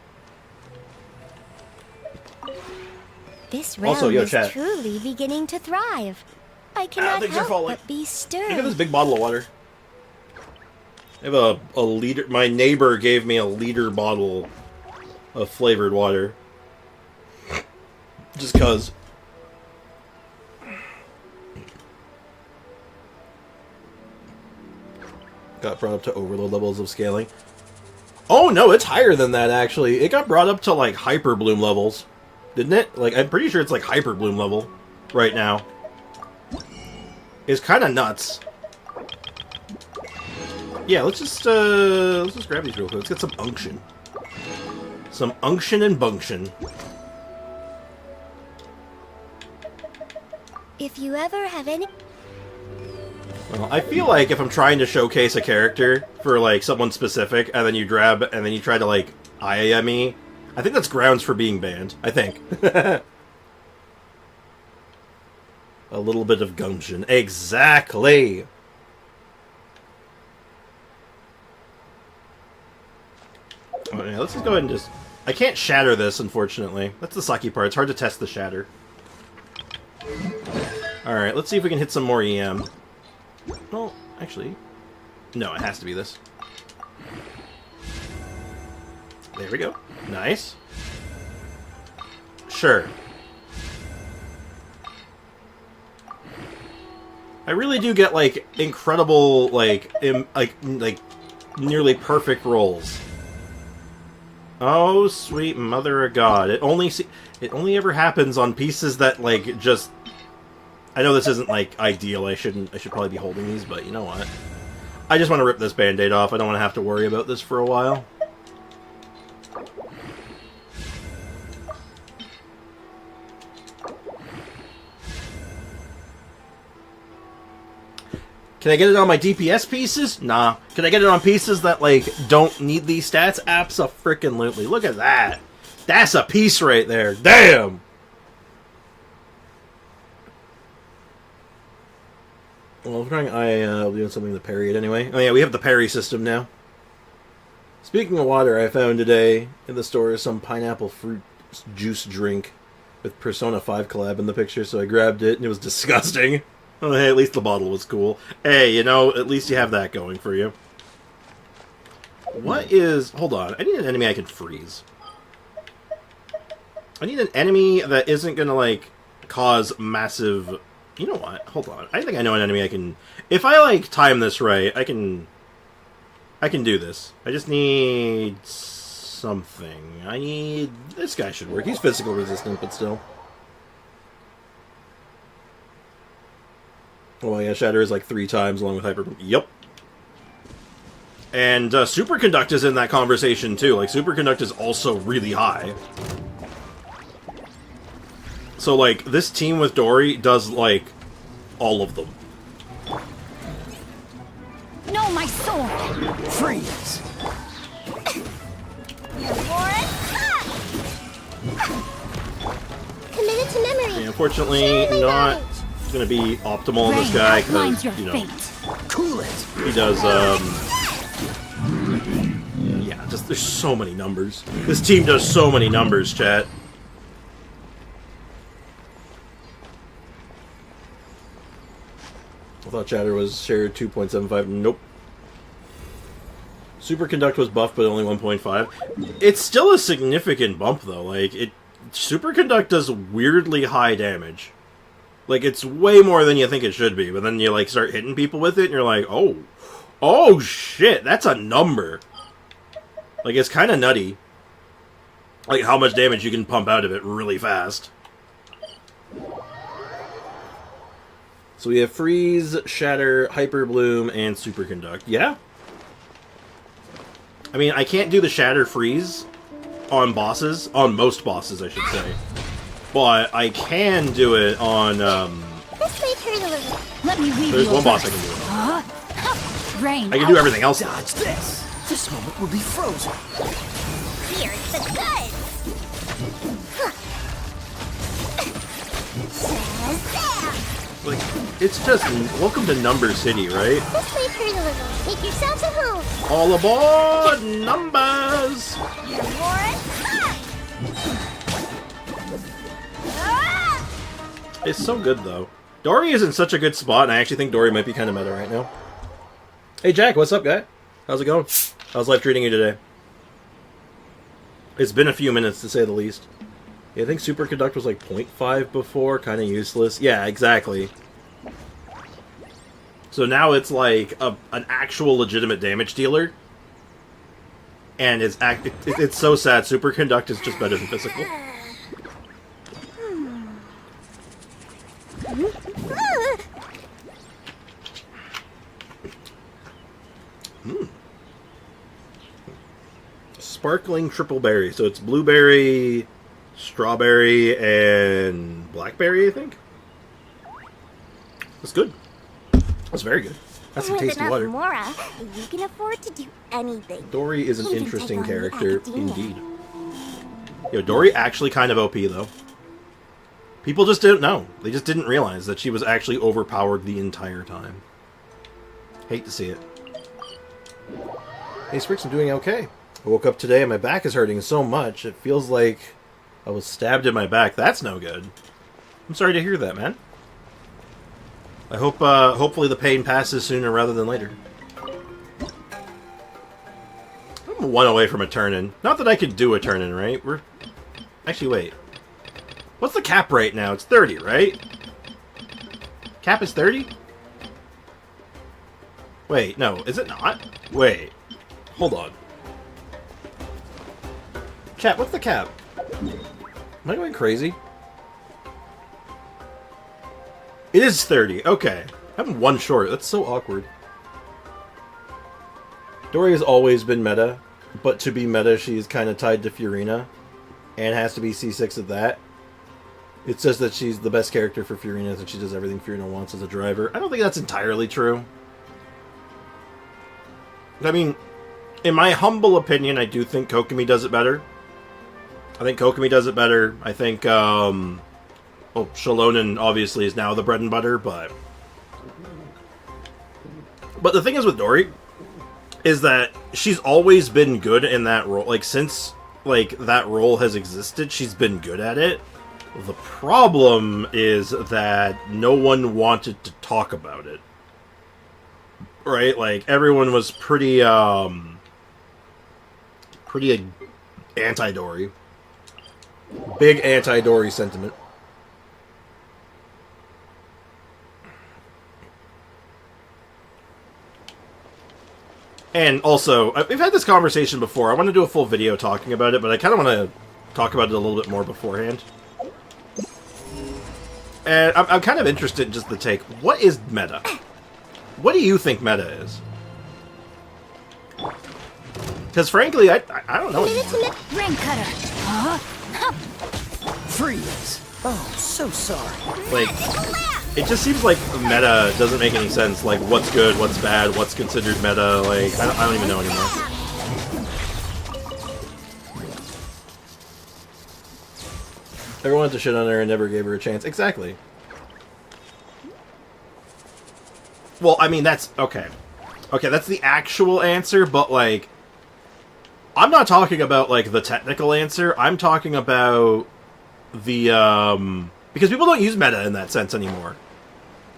This realm Also, yo, is chat. truly beginning to thrive. I cannot things are help falling. but be stirred. Look at this big bottle of water. I have a liter... My neighbor gave me a liter bottle of flavored water. Just cuz. Got brought up to overload levels of scaling. Oh no, it's higher than that actually. It got brought up to like Hyper Bloom levels. Didn't it? Like, I'm pretty sure it's like Hyper Bloom level right now. It's kind of nuts. Yeah, let's just grab these real quick. Let's get some unction. Some unction and bunction. If you ever have any... Well, I feel like if I'm trying to showcase a character for like someone specific, and then you grab and then you try to like ayaya me, I think that's grounds for being banned. I think. A little bit of gumption. Exactly. Oh, yeah, let's just go ahead and just... I can't shatter this, unfortunately. That's the sucky part. It's hard to test the shatter. Alright, let's see if we can hit some more EM. Well, actually... No, it has to be this. There we go. Nice. Sure. I really do get, like, incredible, like, nearly perfect rolls. Oh, sweet mother of God. It only ever happens on pieces that, like, just... I know this isn't, like, ideal. I should probably be holding these, but you know what? I just want to rip this band-aid off. I don't want to have to worry about this for a while. Can I get it on my DPS pieces? Nah. Can I get it on pieces that, like, don't need these stats? Abso-frickin-lutely. Look at that. That's a piece right there. Damn! Well, if we're trying I'll be doing something to parry it anyway. Oh yeah, we have the parry system now. Speaking of water, I found today in the store some pineapple fruit juice drink with Persona 5 collab in the picture, so I grabbed it and it was disgusting. Oh, hey, at least the bottle was cool. Hey, you know, at least you have that going for you. What is... Hold on. I need an enemy I can freeze. I need an enemy that isn't going to, like, cause massive... You know what? Hold on. I think I know an enemy I can... If I, like, time this right, I can do this. I just need... something. I need... This guy should work. He's physical resistant, but still. Oh yeah, Shatter is like 3 times along with Hyper... Yep. And Superconduct is in that conversation too. Like, Superconduct is also really high. So, like, this team with Dori does, like, all of them. No, my sword! Freeze! Committed to memory. Yeah, unfortunately, not going to be optimal on this guy, because, you know, Cool it! he does, yeah, just, there's so many numbers. This team does so many numbers, chat. I thought Shatter was shared 2.75. Nope. Superconduct was buffed, but only 1.5. It's still a significant bump, though. Like, Superconduct does weirdly high damage. Like, it's way more than you think it should be, but then you, like, start hitting people with it, and you're like, oh. Oh, shit, that's a number. Like, it's kind of nutty. Like, how much damage you can pump out of it really fast. So we have Freeze, Shatter, Hyper Bloom, and Superconduct. Yeah? I mean, I can't do the Shatter Freeze on bosses. On most bosses, I should say. But I can do it on, This may hurt a little. Let me read There's your one boss I verse. can do it on. Huh? Rain. I can do everything else. Dodge this! This moment will be frozen. Here's the goods. Shazam! Like, it's just, welcome to Number City, right? This may hurt a little. Make yourselves at home. All aboard, numbers! It's so good, though. Dori is in such a good spot, and I actually think Dori might be kind of meta right now. Hey, Jack, what's up, guy? How's it going? How's life treating you today? It's been a few minutes, to say the least. Yeah, I think Superconduct was like 0.5 before, kind of useless. Yeah, exactly. So now it's like an actual legitimate damage dealer. And it's so sad. Superconduct is just better than physical. Sparkling triple berry. So it's blueberry, strawberry, and blackberry, I think. That's good. That's very good. That's some With tasty enough water. Mora, you can afford to do anything. Dori is an Even interesting take on the character, academia. indeed. Yo, Dori actually kind of OP, though. People just didn't know. They just didn't realize that she was actually overpowered the entire time. Hate to see it. Hey, Sprix, I'm doing okay. I woke up today and my back is hurting so much, it feels like I was stabbed in my back. That's no good. I'm sorry to hear that, man. I hope, hopefully the pain passes sooner rather than later. I'm 1 away from a turn-in. Not that I could do a turn-in, right? Actually, wait. What's the cap right now? It's 30, right? Cap is 30? Wait, no, is it not? Wait. Hold on. Chat, what's the cap? Am I going crazy? It is 30, okay. I'm 1 short, that's so awkward. Dory has always been meta, but to be meta, she's kind of tied to Furina, and has to be C6 at that. It says that she's the best character for Furina, that she does everything Furina wants as a driver. I don't think that's entirely true. I mean, in my humble opinion, I do think Kokomi does it better. I think Kokomi does it better. I think, well, Shalonen obviously is now the bread and butter, but the thing is with Dory, is that she's always been good in that role. Like, since, like, that role has existed, she's been good at it. The problem is that no one wanted to talk about it. Right? Like, everyone was pretty anti-Dory. Big anti-Dory sentiment. And also, we've had this conversation before. I want to do a full video talking about it, but I kind of want to talk about it a little bit more beforehand. And I'm kind of interested in just the take. What is meta? What do you think meta is? Because frankly, I don't know anymore. Ring cutter. Freeze. Oh, so sorry. Like, it just seems like meta doesn't make any sense. Like, what's good, what's bad, what's considered meta. Like, I don't even know anymore. Everyone wanted to shit on her and never gave her a chance. Exactly. Well, I mean, that's... Okay. Okay, that's the actual answer, but, like... I'm not talking about, like, the technical answer. I'm talking about the, because people don't use meta in that sense anymore.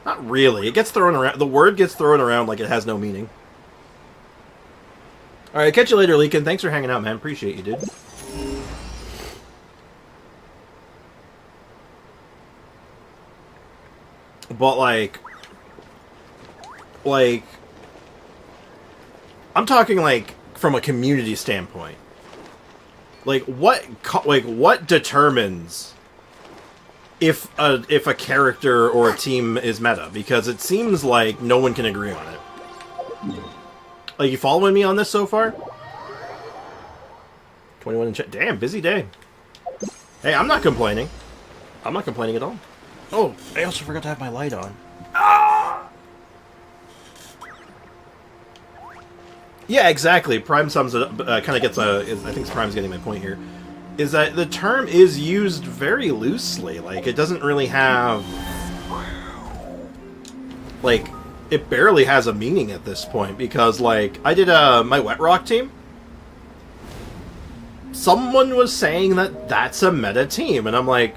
Not really. It gets thrown around... The word gets thrown around like it has no meaning. Alright, catch you later, Leakin. Thanks for hanging out, man. Appreciate you, dude. But, like, I'm talking, like, from a community standpoint. Like, what determines if a character or a team is meta? Because it seems like no one can agree on it. Like, you following me on this so far? 21 in chat. Damn, busy day. Hey, I'm not complaining. I'm not complaining at all. Oh, I also forgot to have my light on. Ah! Yeah, exactly. Prime sums it up, kind of gets a... I think Prime's getting my point here. Is that the term is used very loosely. Like, it doesn't really have... Like, it barely has a meaning at this point. Because, like, I did my Wet Rock team. Someone was saying that that's a meta team. And I'm like...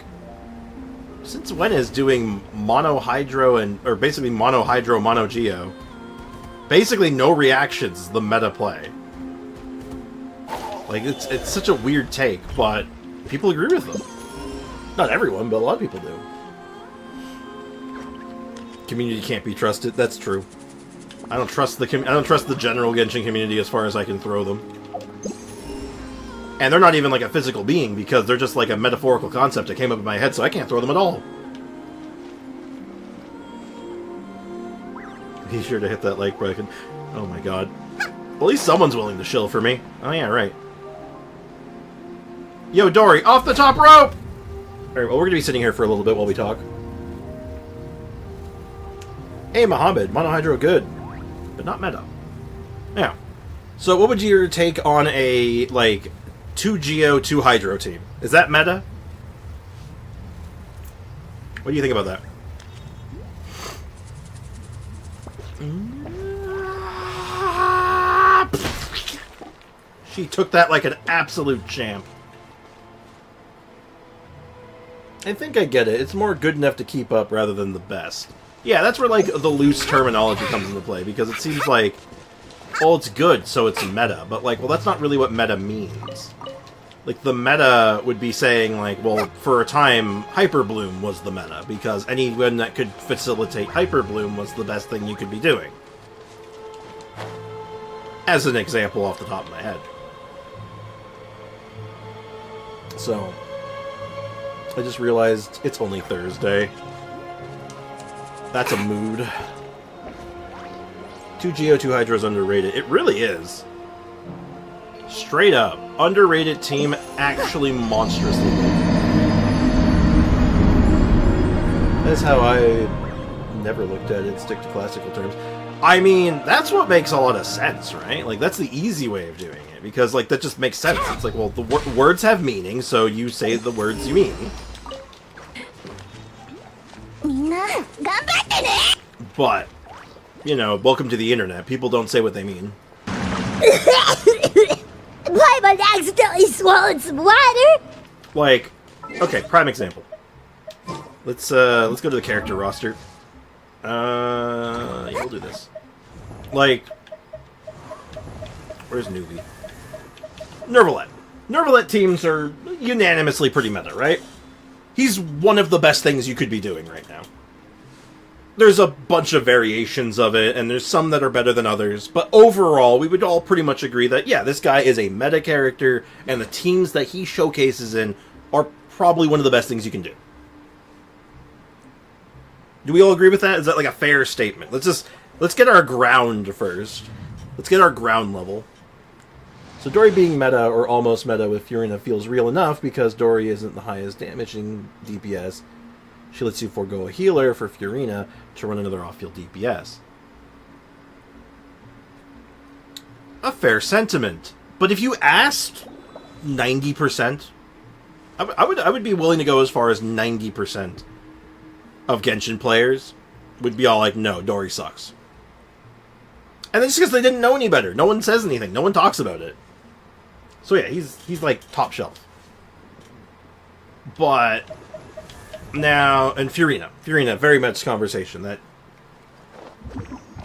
Since when is doing mono hydro or basically mono hydro, mono geo, basically no reactions the meta play? Like, it's such a weird take, but people agree with them. Not everyone, but a lot of people do. Community can't be trusted. That's true. I don't trust the general Genshin community as far as I can throw them. And they're not even like a physical being, because they're just like a metaphorical concept that came up in my head, so I can't throw them at all. Be sure to hit that like button. Oh my god. At least someone's willing to shill for me. Oh yeah, right. Yo, Dory, off the top rope! Alright, well, we're gonna be sitting here for a little bit while we talk. Hey, Mohammed, monohydro good, but not meta. Yeah. So what would your take on a, like, 2 Geo, 2 Hydro team? Is that meta? What do you think about that? She took that like an absolute champ. I think I get it. It's more good enough to keep up rather than the best. Yeah, that's where, like, the loose terminology comes into play, because it seems like, well, it's good, so it's meta. But, like, well, that's not really what meta means. Like, the meta would be saying, like, well, for a time, Hyper Bloom was the meta, because anyone that could facilitate Hyper Bloom was the best thing you could be doing. As an example off the top of my head. So, I just realized it's only Thursday. That's a mood. 2 Geo, 2 Hydro is underrated. It really is. straight up, underrated team, actually monstrously good. That's how I never looked at it, stick to classical terms. I mean, that's what makes a lot of sense, right? Like, that's the easy way of doing it, because, like, that just makes sense. It's like, well, the words have meaning, so you say the words you mean. But, you know, welcome to the internet. People don't say what they mean. Paimon accidentally swallowed some water. Like, okay, prime example. Let's go to the character roster. Yeah, we'll do this. Like, where's Newbie? Nervalet. Nervalet teams are unanimously pretty meta, right? He's one of the best things you could be doing right now. There's a bunch of variations of it, and there's some that are better than others, but overall, we would all pretty much agree that, yeah, this guy is a meta character, and the teams that he showcases in are probably one of the best things you can do. Do we all agree with that? Is that like a fair statement? Let's get our ground first. Let's get our ground level. So Dori being meta or almost meta with Furina feels real enough because Dori isn't the highest damaging DPS. She lets you forego a healer for Furina to run another off-field DPS. A fair sentiment. But if you asked 90%, I would be willing to go as far as 90% of Genshin players would be all like, no, Dori sucks. And that's just because they didn't know any better. No one says anything. No one talks about it. So yeah, he's like top shelf. But now, and Furina, very much conversation that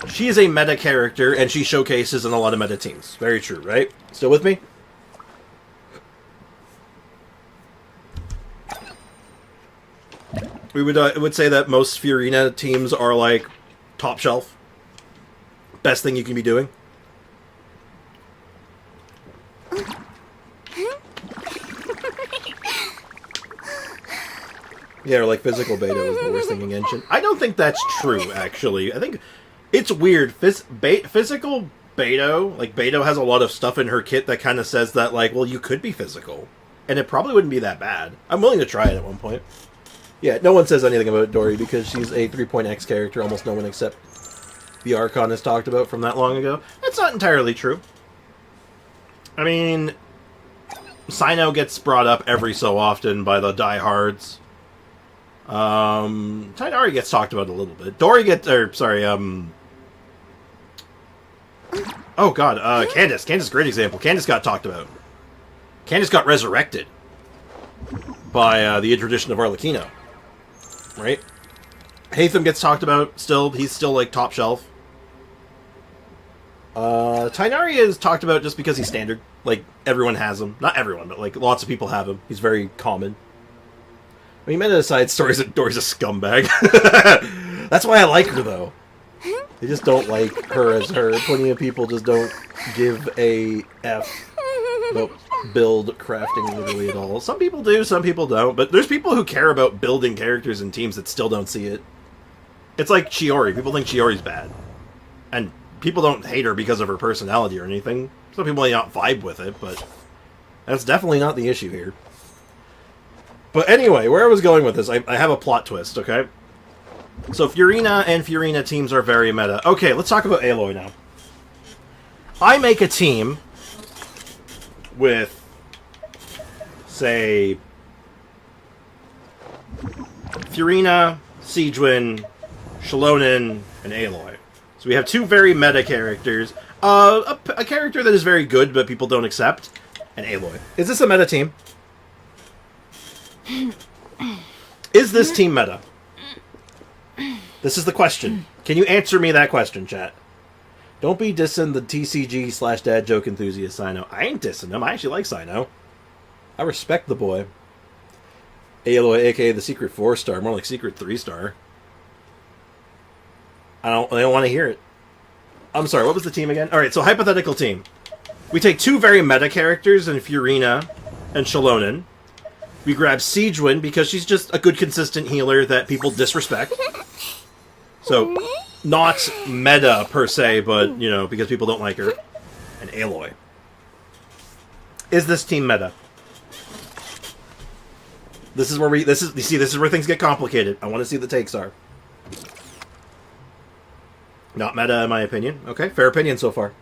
she is a meta character and she showcases in a lot of meta teams. Very true, right? Still with me? We would say that most Furina teams are like top shelf. Best thing you can be doing. Yeah, or like physical beta is the worst thing in Genshin. I don't think that's true, actually. I think it's weird. Physical Beto, like Beto has a lot of stuff in her kit that kind of says that, like, well, you could be physical. And it probably wouldn't be that bad. I'm willing to try it at one point. Yeah, no one says anything about Dori because she's a 3.x character. Almost no one except the Archon has talked about from that long ago. That's not entirely true. I mean, Sino gets brought up every so often by the diehards. Tighnari gets talked about a little bit. Dori gets, oh god, Candace. Candace, great example. Candace got talked about. Candace got resurrected by the introduction of Arlecchino. Right? Hatham gets talked about still. He's still, like, top shelf. Tighnari is talked about just because he's standard. Like, everyone has him. Not everyone, but, like, lots of people have him. He's very common. I mean, meta aside, Dori's a scumbag. That's why I like her, though. They just don't like her as her. Plenty of people just don't give a F about build crafting literally at all. Some people do, some people don't. But there's people who care about building characters and teams that still don't see it. It's like Chiori. People think Chiori's bad. And people don't hate her because of her personality or anything. Some people may not vibe with it, but that's definitely not the issue here. But anyway, where I was going with this, I have a plot twist, okay? So Furina and Furina teams are very meta. Okay, let's talk about Aloy now. I make a team with, say, Furina, Siegwin, Shalonen, and Aloy. So we have two very meta characters. A character that is very good, but people don't accept, and Aloy. Is this a meta team? Is this team meta? This is the question. Can you answer me that question, chat? Don't be dissing the TCG/dad joke enthusiast Sino. I ain't dissing him. I actually like Sino. I respect the boy. Aloy, aka the secret 4-star, more like secret 3-star. I don't want to hear it. I'm sorry, what was the team again? Alright, so hypothetical team. We take two very meta characters in Furina and Shalonen. We grab Siegwin because she's just a good, consistent healer that people disrespect. So, not meta per se, but, you know, because people don't like her. And Aloy. Is this team meta? This is where you see, this is where things get complicated. I want to see what the takes are. Not meta, in my opinion. Okay, fair opinion so far.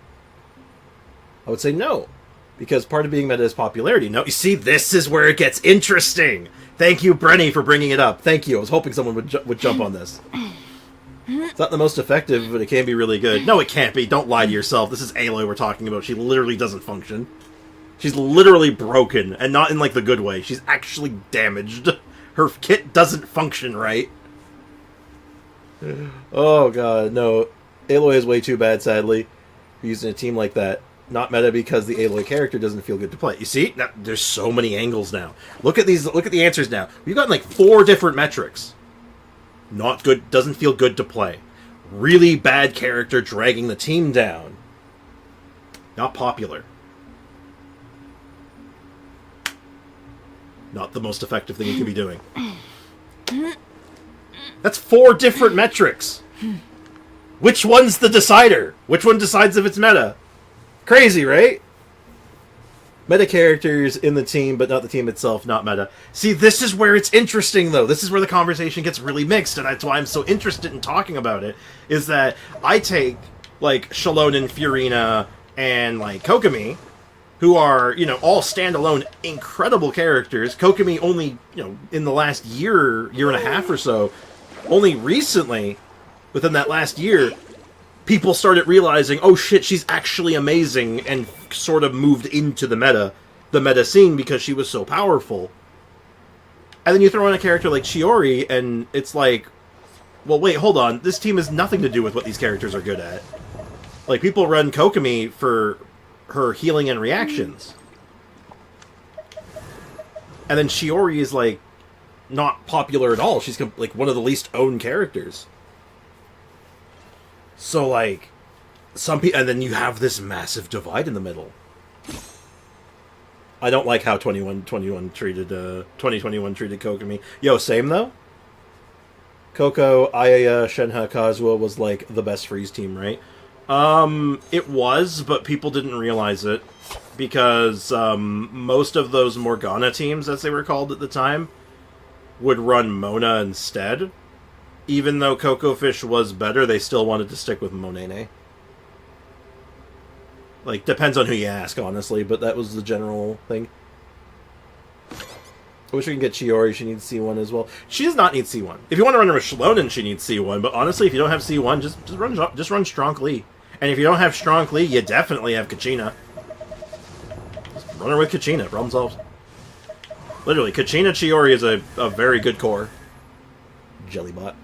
I would say no, because part of being meta is popularity. No, you see, this is where it gets interesting. Thank you, Brenny, for bringing it up. Thank you. I was hoping someone would jump on this. It's not the most effective, but it can be really good. No, it can't be. Don't lie to yourself. This is Aloy we're talking about. She literally doesn't function. She's literally broken, and not in, like, the good way. She's actually damaged. Her kit doesn't function right. Oh, God, no. Aloy is way too bad, sadly, for using a team like that. Not meta because the Aloy character doesn't feel good to play. You see? Now, there's so many angles now. Look at these. Look at the answers now. We've gotten, like, 4 different metrics. Not good. Doesn't feel good to play. Really bad character dragging the team down. Not popular. Not the most effective thing you could be doing. That's 4 different metrics. Which one's the decider? Which one decides if it's meta? Crazy, right? Meta characters in the team, but not the team itself, not meta. See, this is where it's interesting, though. This is where the conversation gets really mixed, and that's why I'm so interested in talking about it, is that I take, like, Shalone and Furina and, like, Kokomi, who are, you know, all standalone incredible characters. Kokomi only, you know, in the last year and a half or so, only recently, within that last year, people started realizing, oh shit, she's actually amazing, and sort of moved into the meta scene because she was so powerful. And then you throw in a character like Chiori, and it's like, well, wait, hold on, this team has nothing to do with what these characters are good at. Like, people run Kokomi for her healing and reactions. And then Chiori is, like, not popular at all. She's, like, one of the least owned characters. So, like, some people... And then you have this massive divide in the middle. I don't like how 2021 treated Kokomi. Yo, same, though? Coco, Ayaya, Shenhe, Kazuha was, like, the best freeze team, right? It was, but people didn't realize it. Because, most of those Morgana teams, as they were called at the time, would run Mona instead. Even though Coco Fish was better, they still wanted to stick with Monene. Like, depends on who you ask, honestly, but that was the general thing. I wish we can get Chiori. She needs C1 as well. She does not need C1. If you want to run her with Shalonen, she needs C1, but honestly, if you don't have C1, just run Strong Lee. And if you don't have Strong Lee, you definitely have Kachina. Just run her with Kachina. Problem solved. Literally, Kachina Chiori is a very good core. Jellybot.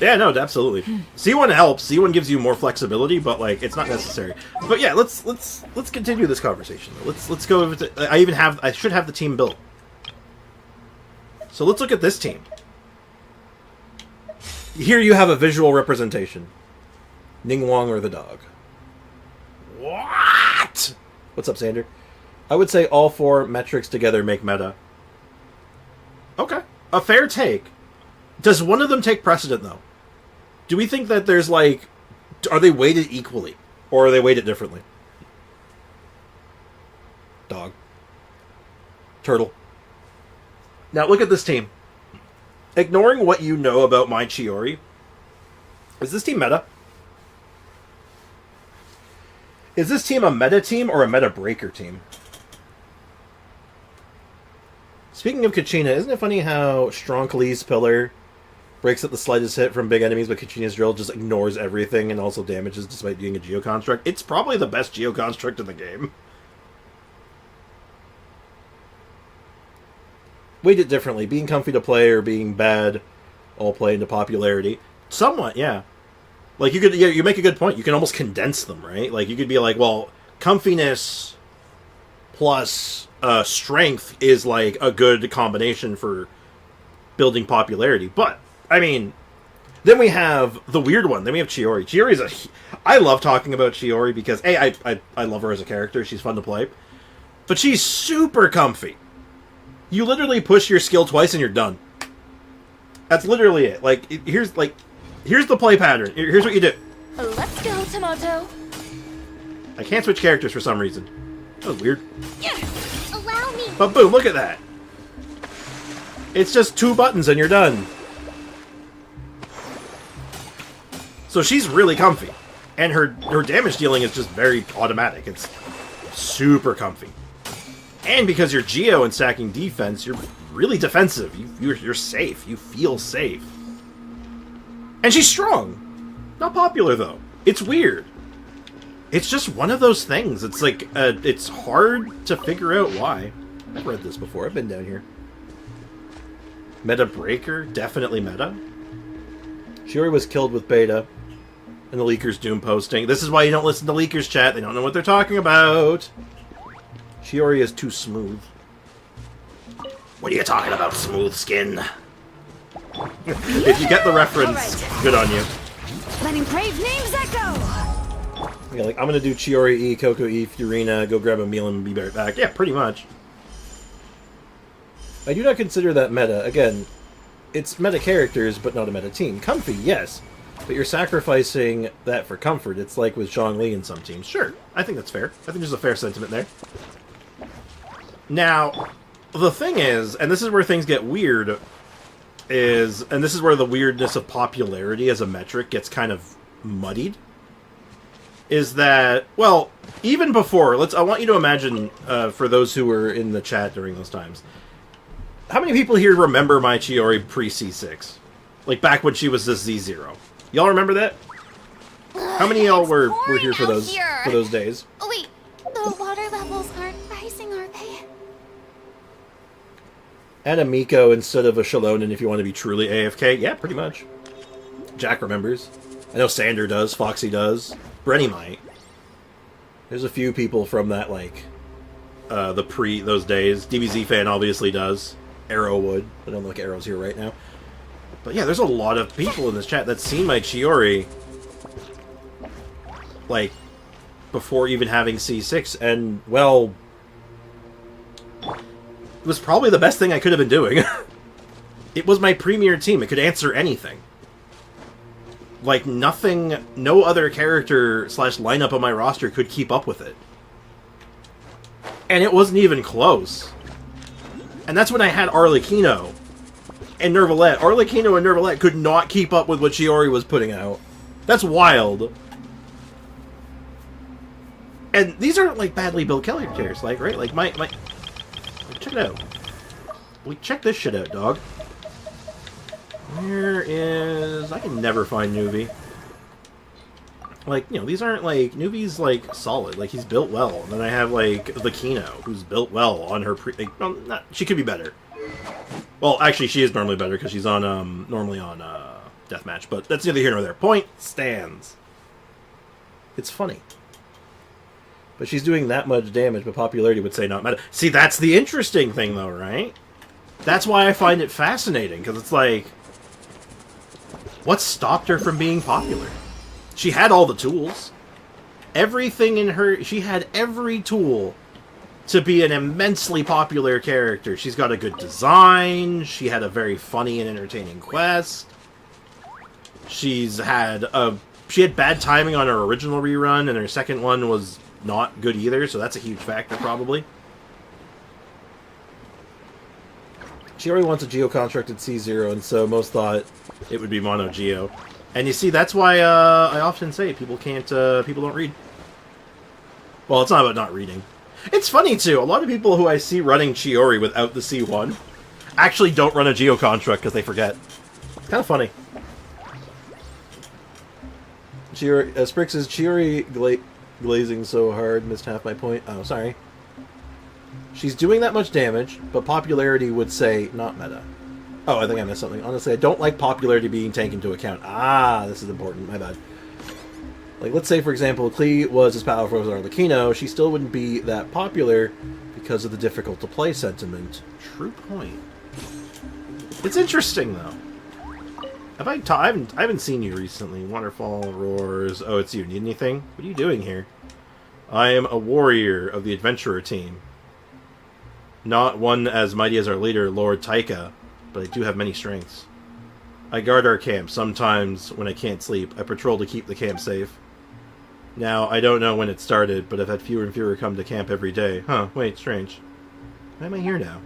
Yeah, no, absolutely. C1 helps. C1 gives you more flexibility, but like it's not necessary. But yeah, let's continue this conversation. Let's go over to, I should have the team built. So let's look at this team. Here you have a visual representation. Ningguang or the dog. What? What's up, Sander? I would say all 4 metrics together make meta. Okay. A fair take. Does one of them take precedent, though? Do we think that there's, like... Are they weighted equally? Or are they weighted differently? Dog. Turtle. Now, look at this team. Ignoring what you know about my Chiori, is this team meta? Is this team a meta team or a meta breaker team? Speaking of Kachina, isn't it funny how Strong Lee's pillar breaks at the slightest hit from big enemies, but Kachina's drill just ignores everything and also damages despite being a geoconstruct? It's probably the best geoconstruct in the game. Weight it differently. Being comfy to play or being bad all play into popularity. Somewhat, yeah. Like, you make a good point. You can almost condense them, right? Like, you could be like, well, comfiness plus strength is, like, a good combination for building popularity. But, I mean, then we have the weird one. Then we have Chiori. Chiori's I love talking about Chiori because, A, I love her as a character. She's fun to play. But she's super comfy. You literally push your skill twice and you're done. That's literally it. Like, here's the play pattern. Here's what you do. Let's go, Tomato. I can't switch characters for some reason. That was weird. Allow me. But boom, look at that. It's just 2 buttons and you're done. So she's really comfy. And her damage dealing is just very automatic. It's super comfy. And because you're Geo and stacking defense, you're really defensive. You're safe. You feel safe. And she's strong. Not popular, though. It's weird. It's just one of those things. It's like, it's hard to figure out why. I've read this before. I've been down here. Meta Breaker? Definitely meta. Shiori was killed with beta. And the leakers doom posting. This is why you don't listen to leakers, chat. They don't know what they're talking about. Shiori is too smooth. What are you talking about, smooth skin? If you get the reference, good on you. Letting brave names echo. Yeah, like, I'm gonna do Chiori E, Coco E, Furina, go grab a meal and be right back. Yeah, pretty much. I do not consider that meta. Again, it's meta characters, but not a meta team. Comfy, yes. But you're sacrificing that for comfort. It's like with Zhongli in some teams. Sure, I think that's fair. I think there's a fair sentiment there. Now, the thing is, and this is where things get weird, and this is where the weirdness of popularity as a metric gets kind of muddied, is that, well, even before, I want you to imagine, for those who were in the chat during those times, how many people here remember my Chiori pre-C6? Like, back when she was the Z0. Y'all remember that? How many of y'all were here for those days? Oh wait, the water levels aren't rising, are they? And a Miko instead of a Shalonen if you want to be truly AFK. Yeah, pretty much. Jack remembers. I know Sander does, Foxy does, Brenny might. There's a few people from that, like, those days. DBZ fan obviously does. Arrow would. I don't look Arrow's here right now. But yeah, there's a lot of people in this chat that's seen my Chiori, like, before even having C6, and, well, it was probably the best thing I could have been doing. It was my premier team. It could answer anything. Like, nothing, no other character / lineup on my roster could keep up with it. And it wasn't even close. And that's when I had Arlecchino and Nervalette. Arlecchino and Nervalette could not keep up with what Chiori was putting out. That's wild. And these aren't, like, badly built characters, like, right? Like, my check it out. Check this shit out, dog. Where is... I can never find Nuvi. Like, you know, these aren't, like... Nuvi's, like, solid. Like, he's built well. And then I have, like, Lakino, who's built well on her like, well, she could be better. Well, actually, she is normally better, because she's on, normally on, Deathmatch. But that's neither here nor there. Point stands. It's funny. But she's doing that much damage, but popularity would say not meta. See, that's the interesting thing, though, right? That's why I find it fascinating, because it's like... What stopped her from being popular? She had all the tools. Everything in her... She had every tool to be an immensely popular character. She's got a good design. She had a very funny and entertaining quest. She had bad timing on her original rerun, and her second one was not good either, so that's a huge factor, probably. She already wants a Geo-constructed C0, and so most thought it would be Mono Geo. And you see, that's why I often say people don't read. Well, it's not about not reading. It's funny, too. A lot of people who I see running Chiori without the C1 actually don't run a Geo-construct because they forget. It's kind of funny. Sprix says, Chiori glazing so hard, missed half my point. Oh, sorry. She's doing that much damage, but popularity would say not meta. Oh, I think I missed something. Honestly, I don't like popularity being taken into account. Ah, this is important. My bad. Like, let's say, for example, Klee was as powerful as Arlecchino. She still wouldn't be that popular because of the difficult-to-play sentiment. True point. It's interesting, though. I haven't seen you recently. Waterfall, roars. Oh, it's you. Need anything? What are you doing here? I am a warrior of the adventurer team. Not one as mighty as our leader, Lord Taika, but I do have many strengths. I guard our camp. Sometimes, when I can't sleep, I patrol to keep the camp safe. Now, I don't know when it started, but I've had fewer and fewer come to camp every day. Huh, wait, strange. Why am I here now?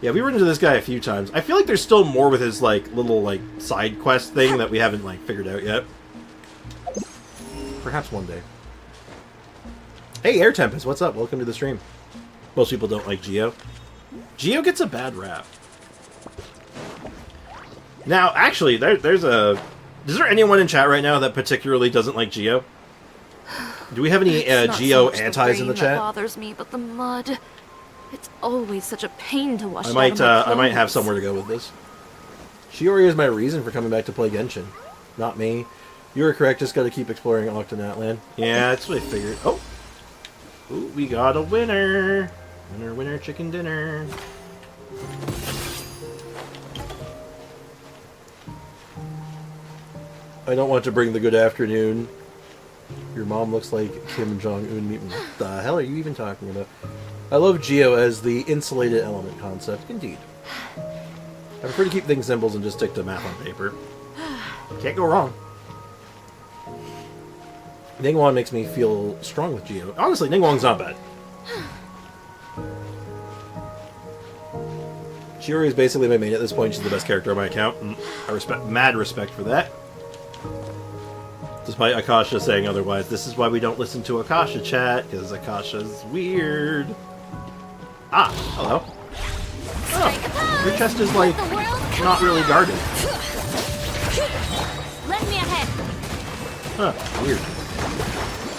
Yeah, we run into this guy a few times. I feel like there's still more with his, like, little, like, side quest thing that we haven't, like, figured out yet. Perhaps one day. Hey, Air Tempest, what's up? Welcome to the stream. Most people don't like Geo. Geo gets a bad rap. Now, actually, there's a... Is there anyone in chat right now that particularly doesn't like Geo? Do we have any Geo antis in the chat? That bothers me, but the mud. It's always such a pain to wash. I might have somewhere to go with this. Shiori is my reason for coming back to play Genshin, not me. You were correct. Just got to keep exploring Octonatland. Yeah, that's what I figured. Oh, ooh, we got a winner! Winner, winner, chicken dinner. I don't want to bring the good afternoon. Your mom looks like Kim Jong-un. What the hell are you even talking about? I love Geo as the insulated element concept. Indeed. I prefer to keep things simple and just stick to math on paper. Can't go wrong. Ningguang makes me feel strong with Geo. Honestly, Ningguang's not bad. Shiori is basically my main at this point. She's the best character on my account. And I mad respect for that. Despite Akasha saying otherwise. This is why we don't listen to Akasha chat, because Akasha's weird. Ah, hello. Oh, your chest is, like, not really guarded. Lend me a hand. Huh, weird.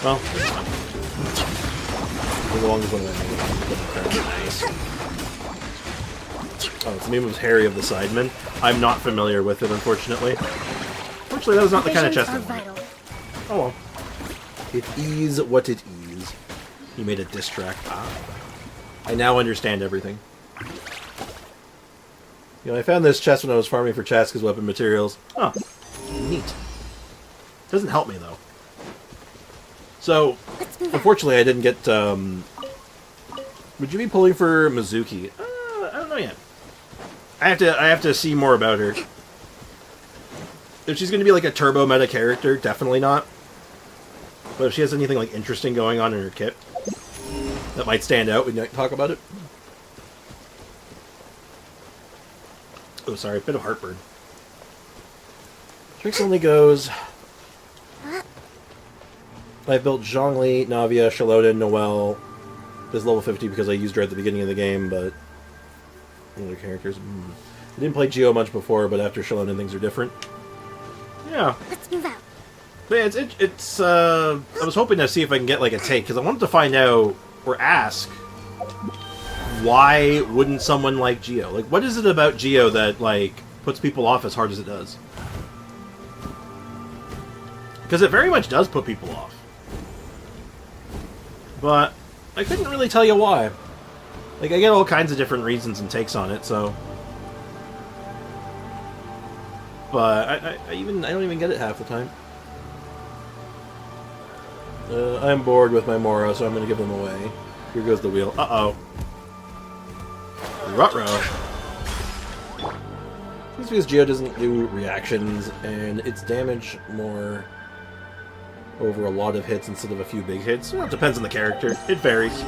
Well, it's fine. Ningguang is one of my nice. Oh, its name was Harry of the Sidemen. I'm not familiar with it, unfortunately. Unfortunately, that was not the kind of chest I wanted. Oh well. It is what it is. You made a diss track. Ah. I now understand everything. You know, I found this chest when I was farming for Chaska's weapon materials. Oh, neat. Doesn't help me, though. So, unfortunately, I didn't get, Would you be pulling for Mizuki? I don't know yet. I have to see more about her. If she's going to be like a turbo meta character, definitely not. But if she has anything like interesting going on in her kit that might stand out, we might talk about it. Oh, sorry, a bit of heartburn. Trix only goes... I built Zhongli, Navia, Shalodin, Noelle. This level 50 because I used her at the beginning of the game, but... Other characters... I didn't play Geo much before, but after Shalodin things are different. Yeah. Let's move out. But yeah, it's I was hoping to see if I can get, like, a take, because I wanted to find out, or ask, why wouldn't someone like Geo? Like, what is it about Geo that, like, puts people off as hard as it does? Because it very much does put people off. But I couldn't really tell you why. Like, I get all kinds of different reasons and takes on it, so... But I don't even get it half the time. I'm bored with my Mora, so I'm going to give them away. Here goes the wheel. Uh-oh. Ruh-roh. This because Geo doesn't do reactions, and it's damage more over a lot of hits instead of a few big hits. Well, it depends on the character. It varies.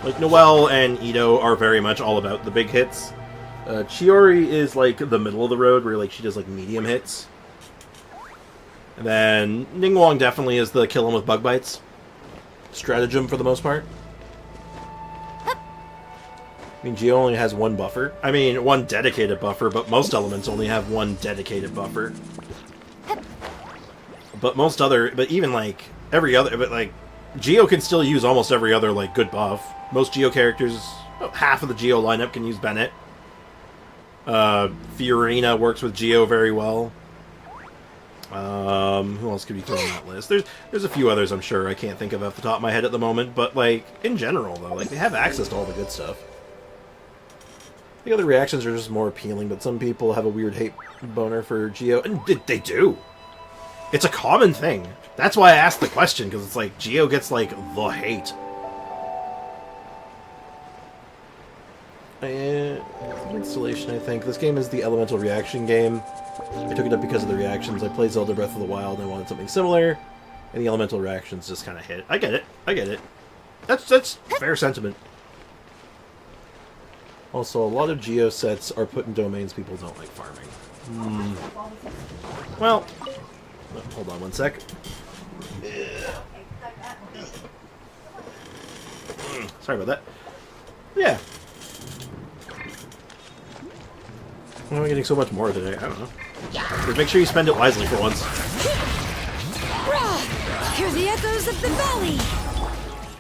Like, Noelle and Ito are very much all about the big hits. Chiori is, like, the middle of the road, where, like, she does, like, medium hits. And then Ningguang definitely is the kill him with bug bites stratagem for the most part. I mean, Geo only has one buffer. I mean, one dedicated buffer, but most elements only have one dedicated buffer. But even, like, every other, but, like, Geo can still use almost every other, like, good buff. Most Geo characters, about half of the Geo lineup can use Bennett. Fiorina works with Geo very well. Who else could be thrown on that list? There's a few others I'm sure I can't think of off the top of my head at the moment, but, like, in general, though, like, they have access to all the good stuff. The other reactions are just more appealing, but some people have a weird hate boner for Geo, and they do. It's a common thing. That's why I asked the question, because it's like, Geo gets, like, the hate. Installation, I think. This game is the elemental reaction game. I took it up because of the reactions. I played Zelda Breath of the Wild and I wanted something similar. And the elemental reactions just kind of hit. I get it. I get it. That's fair sentiment. Also, a lot of geo sets are put in domains people don't like farming. Well, hold on one sec. Sorry about that. Yeah. Why am I getting so much more today? I don't know. Just make sure you spend it wisely for once. Hear the echoes of the valley.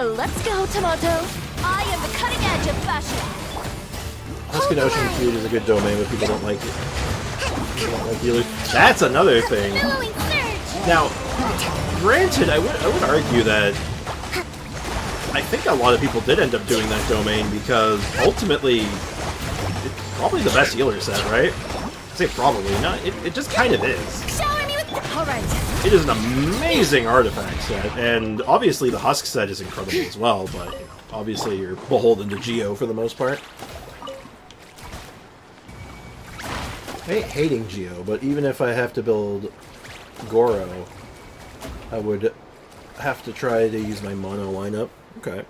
Let's go, Tomato. I am the cutting edge of fashion. Huskin Ocean Feud is a good domain, but people don't like it. People don't like healers. That's another thing. Billowing surge. Now, granted, I would argue that I think a lot of people did end up doing that domain because ultimately it's probably the best healer set, right? I say probably, not. It just kind of is. Shower me with the... All right. It is an amazing artifact set, and obviously the Husk set is incredible as well, but you know, obviously you're beholden to Geo for the most part. I hate hating Geo, but even if I have to build Goro, I would have to try to use my mono lineup. Okay.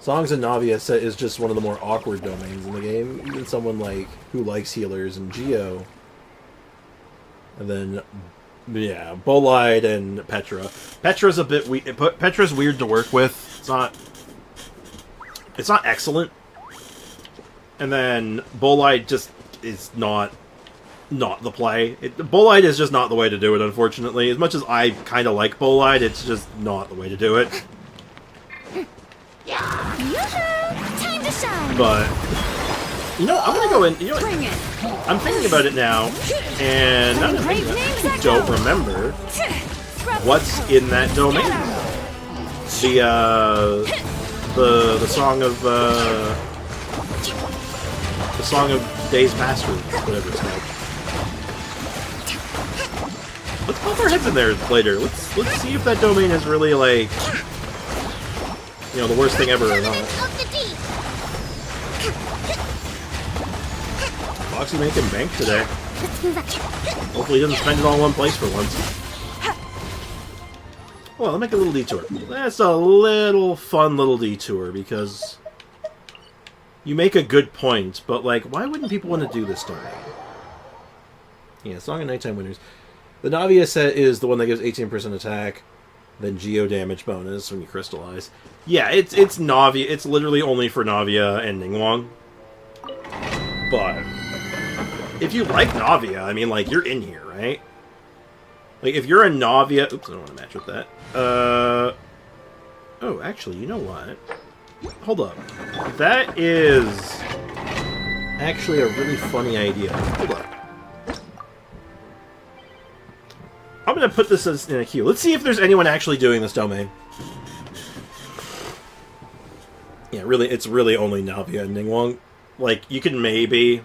Songs and Navia set is just one of the more awkward domains in the game. Even someone like who likes healers and Geo. And then, yeah, Bolide and Petra. Petra's a bit weird. Petra's weird to work with. It's not excellent. And then Bolide just is not the play. Bolide is just not the way to do it, unfortunately. As much as I kind of like Bolide, it's just not the way to do it. Yoo-hoo! Time to shine. But, you know, I'm gonna go in. You know what? I'm thinking about it now, and now that I'm thinking about it, I don't remember what's in that domain. The song of the song of Days Past, or whatever it's called. Let's pop our heads in there later. Let's see if that domain is really like, you know, the worst thing ever or not. Foxy making bank today. Hopefully he doesn't spend it all in one place for once. Well, I'll make a little detour. That's a little fun little detour, because you make a good point, but like, why wouldn't people want to do this domain? Yeah, Song of Nighttime Winners. The Navia set is the one that gives 18% attack, then Geo damage bonus when you crystallize. Yeah, it's Navia. It's literally only for Navia and Ningguang. But if you like Navia, I mean, like, you're in here, right? Like, if you're a Navia... Oops, I don't want to match with that. Oh, actually, you know what? Hold up. That is actually a really funny idea. Hold up. I'm going to put this as in a queue. Let's see if there's anyone actually doing this domain. Yeah, really, it's really only Navia and Ningguang. Like, you can maybe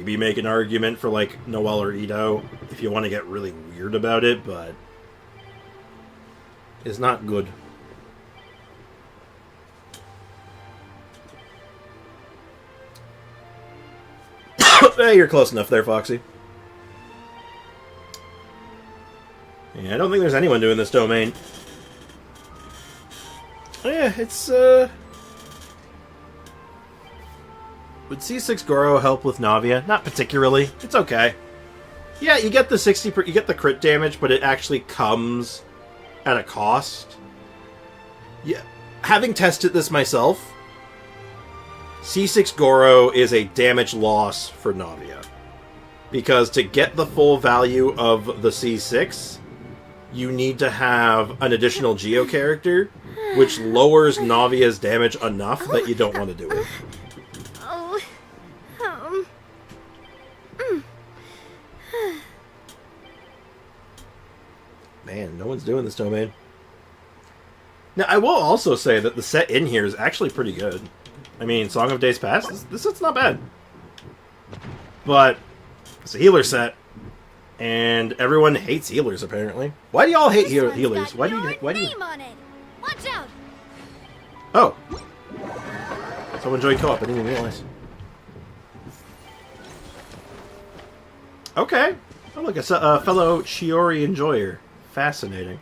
make an argument for, like, Noelle or Ito if you want to get really weird about it, but it's not good. Hey, you're close enough there, Foxy. Yeah, I don't think there's anyone doing this domain. Yeah, it's, Would C6 Goro help with Navia? Not particularly. It's okay. Yeah, you get the you get the crit damage, but it actually comes at a cost. Yeah, having tested this myself, C6 Goro is a damage loss for Navia. Because to get the full value of the C6, you need to have an additional Geo character, which lowers Navia's damage enough that you don't want to do it. Man, no one's doing this domain. Now, I will also say that the set in here is actually pretty good. I mean, Song of Days Past, this set's not bad. But it's a healer set, and everyone hates healers, apparently. Why do y'all hate healers? Why do you... Watch out! Oh. Someone joined co-op, I didn't even realize. Okay. Oh, look, it's a fellow Chiori enjoyer. Fascinating.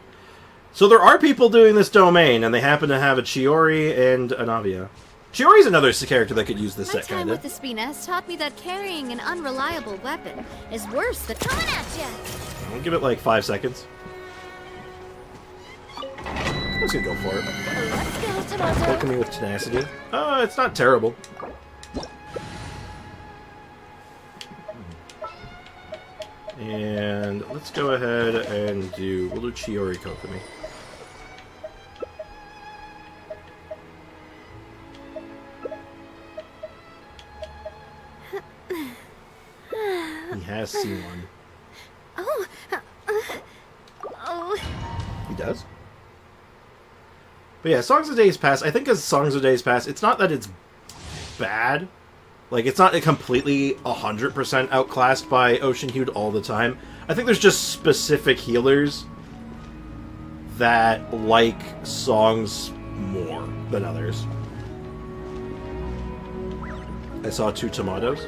So there are people doing this domain, and they happen to have a Chiori and an Avia. Chiori's another character that could use this My set, time kind with of. the Spina has taught me that carrying an unreliable weapon is worse than coming at ya. I'll give it like 5 seconds. I'm just gonna go for it. Let's go, Tomato. Poking me with tenacity. It's not terrible. And let's go ahead and we'll do Chiori Kokomi. He has seen one. Oh. Oh. He does? But yeah, Songs of Days Past, I think as Songs of Days Past, it's not that it's bad. Like, it's not completely 100% outclassed by Ocean Hued all the time. I think there's just specific healers that like songs more than others. I saw 2 tomatoes.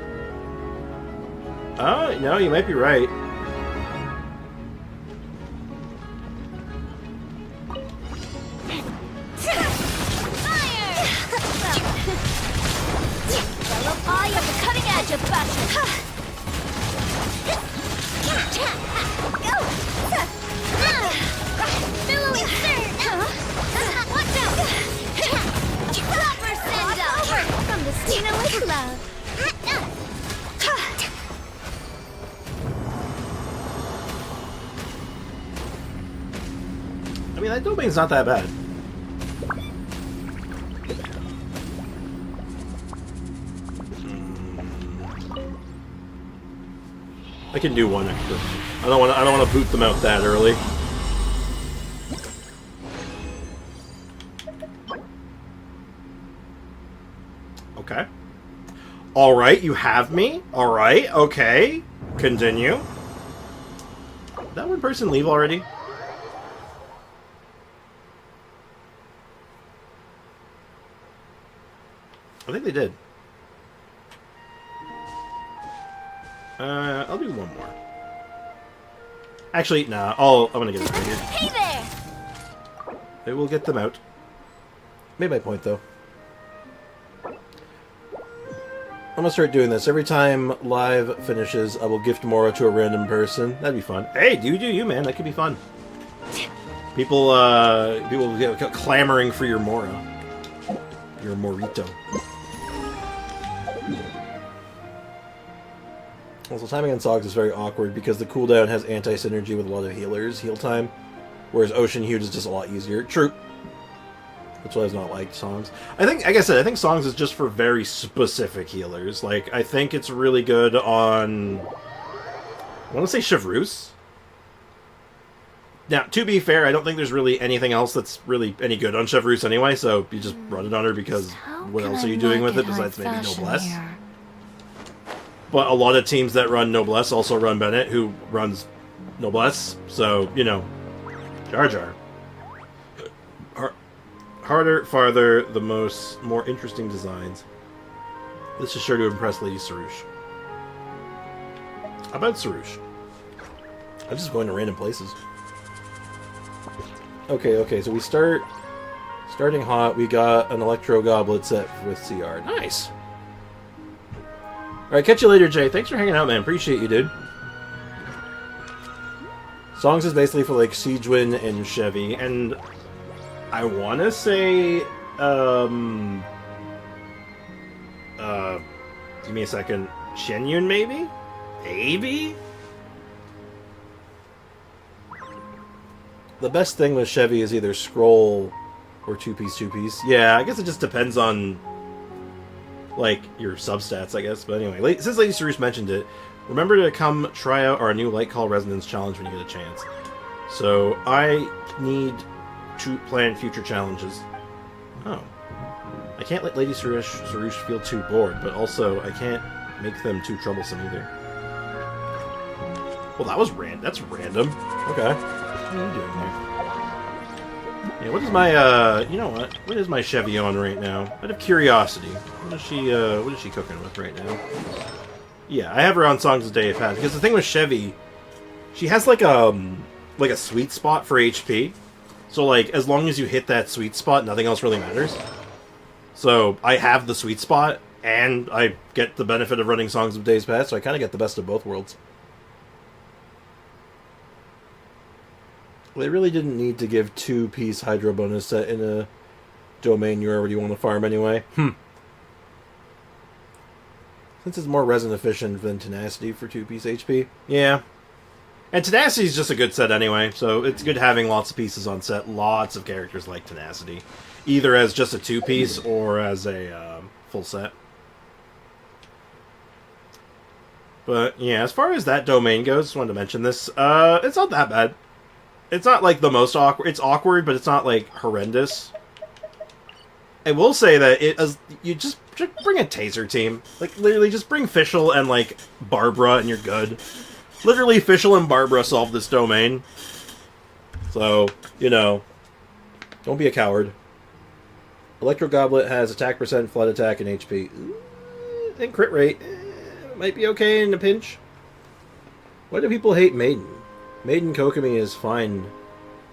Oh, no, you might be right. I am the cutting edge of fashion. Billowing surge. Watch out! Proper send up from the Stina with love. I mean, that domain's not that bad. I can do one extra. I don't want to boot them out that early. Okay. All right, you have me. All right. Okay. Continue. Did that one person leave already? I think they did. I'll do one more. Actually, nah. I'm gonna get it right here. Hey there! It will get them out. Made my point, though. I'm gonna start doing this. Every time live finishes, I will gift Mora to a random person. That'd be fun. Hey, do you, man. That could be fun. People get clamoring for your Mora. Your Morito. Also, timing on Sogs is very awkward because the cooldown has anti-synergy with a lot of healers, heal time, whereas Ocean Hued is just a lot easier. True. That's why I've not liked Songs. I think, like I said, I think Songs is just for very specific healers. Like, I think it's really good on... I want to say Chevreuse. Now, to be fair, I don't think there's really anything else that's really any good on Chevreuse anyway, so you just run it on her because what else are you doing with it besides maybe Noblesse? But a lot of teams that run Noblesse also run Bennett, who runs Noblesse, so, you know, Jar Jar. Harder, farther, the more interesting designs. This is sure to impress Lady Sarouche. How about Sarouche? I'm just going to random places. Okay, so we starting hot, we got an Electro Goblet set with CR. Nice! Alright, catch you later, Jay. Thanks for hanging out, man. Appreciate you, dude. Songs is basically for, like, Siegewin and Chevy, and I want to say, give me a second, Shenyun, maybe? Maybe? The best thing with Chevy is either scroll or two-piece. Yeah, I guess it just depends on, like, your substats, I guess. But anyway, since Lady Sarouche mentioned it, remember to come try out our new Light Call Resonance challenge when you get a chance. So, I need to plan future challenges. Oh. I can't let Lady Sarouche feel too bored, but also I can't make them too troublesome either. Well, that's random. Okay. What are you doing there? Yeah, what is my, you know what is my Chevy on right now? Out of curiosity. What is she cooking with right now? Yeah, I have her on Songs of Dehya Past, because the thing with Chevy She has like a sweet spot for HP. So like as long as you hit that sweet spot, nothing else really matters. So I have the sweet spot, and I get the benefit of running Songs of Days Past, so I kind of get the best of both worlds. They really didn't need to give 2-piece Hydro bonus set in a domain you already want to farm anyway. Since it's more resin efficient than Tenacity for 2-piece HP. Yeah. And Tenacity is just a good set anyway, so it's good having lots of pieces on set. Lots of characters like Tenacity. Either as just a 2-piece or as a full set. But yeah, as far as that domain goes, just wanted to mention this. It's not that bad. It's not like the most awkward. It's awkward, but it's not like horrendous. I will say that you just bring a taser team. Like literally, just bring Fischl and like Barbruh, and you're good. Literally, Fischl and Barbruh solve this domain. So you know, don't be a coward. Electro Goblet has attack percent, flood attack, and HP. And crit rate might be okay in a pinch. Why do people hate Maiden? Maiden Kokomi is fine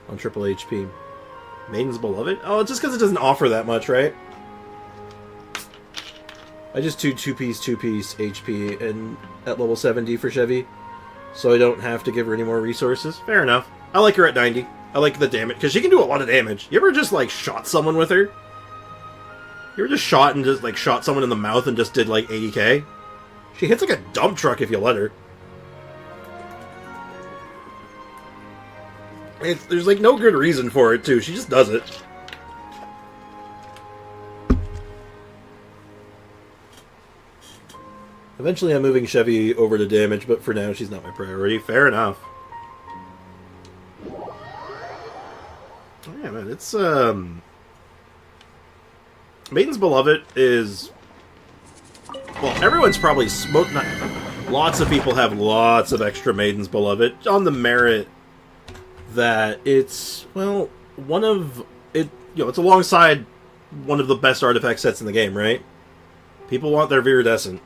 on triple HP. Maiden's Beloved? Oh, it's just because it doesn't offer that much, right? I just do 2-piece HP and at level 70 for Chevy, so I don't have to give her any more resources. Fair enough. I like her at 90. I like the damage, because she can do a lot of damage. You ever just, like, shot someone with her? You ever just shot someone in the mouth and just did, like, 80k? She hits like a dump truck if you let her. There's, like, no good reason for it, too. She just does it. Eventually I'm moving Chevy over to damage, but for now she's not my priority. Fair enough. Oh, yeah, man, it's, Maiden's Beloved is... Well, everyone's probably smoked... Lots of people have lots of extra Maiden's Beloved on the merit that it's, well, it's alongside one of the best artifact sets in the game, right? People want their Viridescent,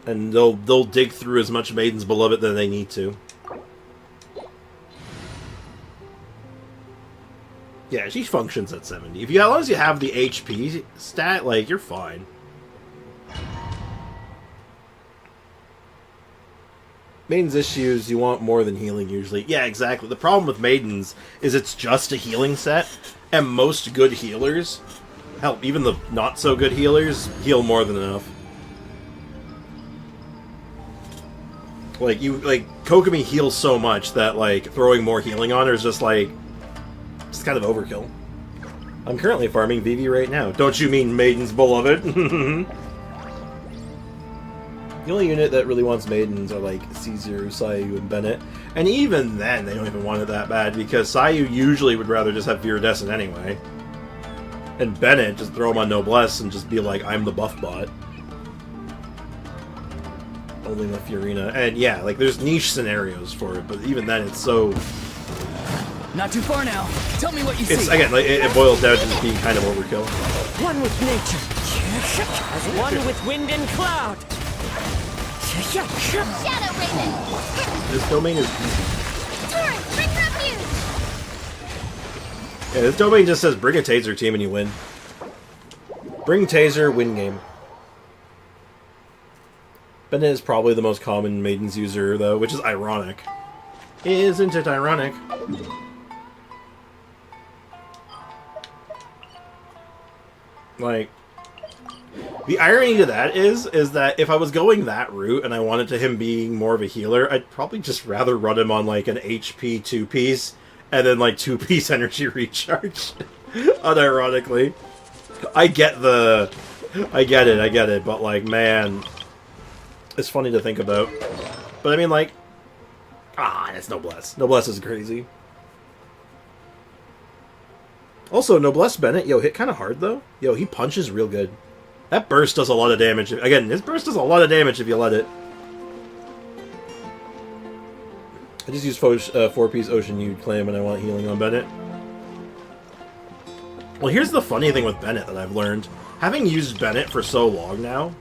and they'll dig through as much Maiden's Beloved than they need to. Yeah, she functions at 70. As long as you have the HP stat, like, you're fine. Maiden's issues, you want more than healing usually. Yeah, exactly. The problem with Maidens is it's just a healing set, and most good healers, hell, even the not-so-good healers, heal more than enough. Like, Kokomi heals so much that, like, throwing more healing on her is just, like, just kind of overkill. I'm currently farming Vivi right now. Don't you mean Maiden's Beloved? The only unit that really wants Maidens are, like, Caesar, Sayu, and Bennett. And even then, they don't even want it that bad, because Sayu usually would rather just have Viridescent anyway. And Bennett, just throw him on Noblesse and just be like, I'm the buff bot. Only the Fiorina. And yeah, like, there's niche scenarios for it, but even then, it's so... Not too far now. Tell me what you see. Again, like, it boils down to just being kind of overkill. One with nature, as one with wind and cloud. Shadow Raven! This domain is... Torrent, bring refuge! Yeah, this domain just says bring a taser team and you win. Bring taser, win game. Bennett is probably the most common Maiden's user, though, which is ironic. Isn't it ironic? Like... The irony to that is that if I was going that route and I wanted to him being more of a healer, I'd probably just rather run him on, like, an HP 2-piece and then, like, 2-piece energy recharge. Unironically. I get it, but, like, man, it's funny to think about. But, I mean, like, it's Noblesse. Noblesse is crazy. Also, Noblesse Bennett, hit kind of hard, though. He punches real good. That burst does a lot of damage. Again, this burst does a lot of damage if you let it. I just use 4-piece Ocean You'd claim when I want healing on Bennett. Well, here's the funny thing with Bennett that I've learned. Having used Bennett for so long now,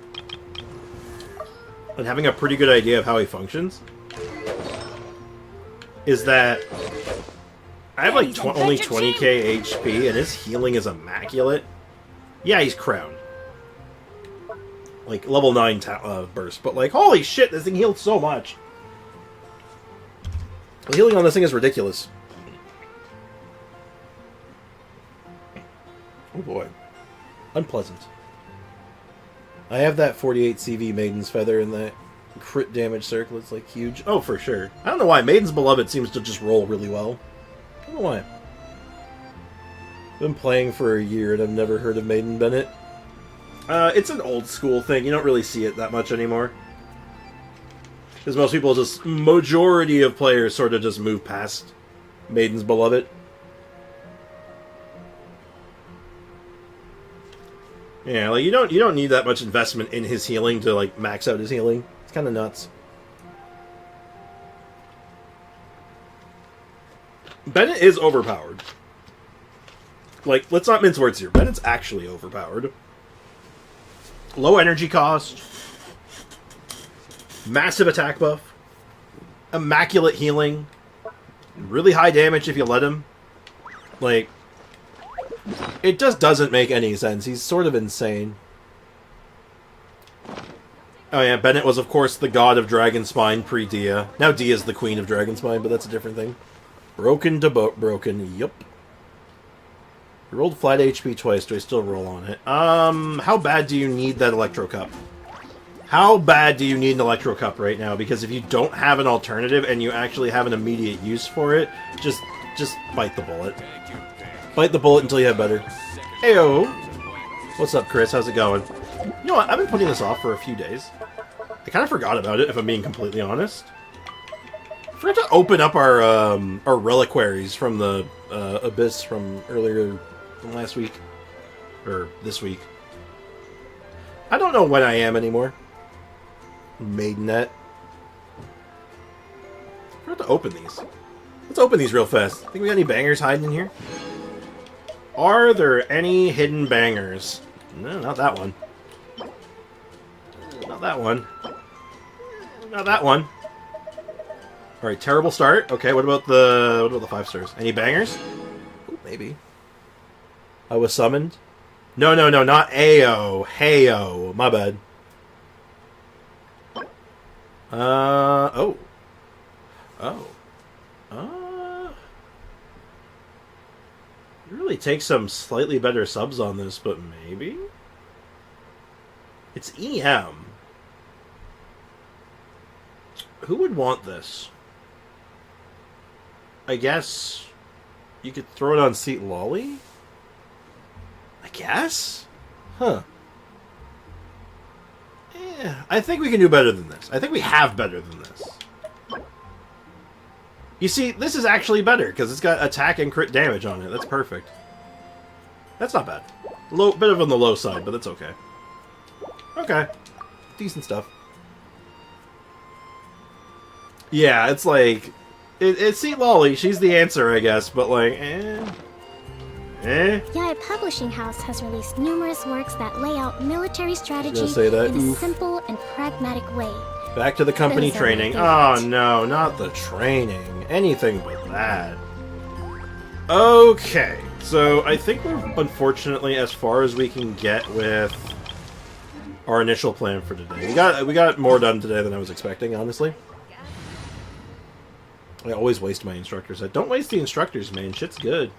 and having a pretty good idea of how he functions, is that I have like only 20k HP, and his healing is immaculate. Yeah, he's crowned. Like, level 9 burst. But, like, holy shit, this thing healed so much. The healing on this thing is ridiculous. Oh boy. Unpleasant. I have that 48 CV Maiden's Feather and that crit damage circle. It's, like, huge. Oh, for sure. I don't know why. Maiden's Beloved seems to just roll really well. I don't know why. I've been playing for a year and I've never heard of Maiden Bennett. It's an old school thing. You don't really see it that much anymore. Because most people just... Majority of players sort of just move past Maiden's Beloved. Yeah, like, you don't need that much investment in his healing to, like, max out his healing. It's kind of nuts. Bennett is overpowered. Like, let's not mince words here. Bennett's actually overpowered. Low energy cost. Massive attack buff. Immaculate healing. Really high damage if you let him. Like, it just doesn't make any sense. He's sort of insane. Oh yeah, Bennett was of course the god of Dragonspine pre-Dehya. Now Dehya's the queen of Dragonspine, but that's a different thing. Broken to broken, yup. You rolled flat HP twice, do I still roll on it? How bad do you need that Electro Cup? How bad do you need an Electro Cup right now? Because if you don't have an alternative and you actually have an immediate use for it, just bite the bullet. Bite the bullet until you have better. Heyo! What's up, Chris? How's it going? You know what? I've been putting this off for a few days. I kind of forgot about it, if I'm being completely honest. I forgot to open up our reliquaries from the Abyss from earlier... from last week. Or this week. I don't know when I am anymore. Maidenette. I have to open these. Let's open these real fast. Think we got any bangers hiding in here? Are there any hidden bangers? No, not that one. Not that one. Not that one. Alright, terrible start. Okay, what about the 5 stars? Any bangers? Ooh, maybe. I was summoned? No, not Ayo. Heyo. My bad. Oh. You really take some slightly better subs on this, but maybe? It's EM. Who would want this? I guess you could throw it on Seat Lolly? I guess? Huh. Yeah, I think we can do better than this. I think we have better than this. You see, this is actually better, because it's got attack and crit damage on it. That's perfect. That's not bad. Bit of on the low side, but that's okay. Okay. Decent stuff. Yeah, it's like... It's Seat Lolly. She's the answer, I guess, but like, Yaya Publishing House has released numerous works that lay out military strategy that. in a simple and pragmatic way. Back to the company training. Oh no, not the training. Anything but that. Okay, so I think we're unfortunately as far as we can get with our initial plan for today. We got more done today than I was expecting, honestly. I always waste my instructors. Don't waste the instructors, man. Shit's good.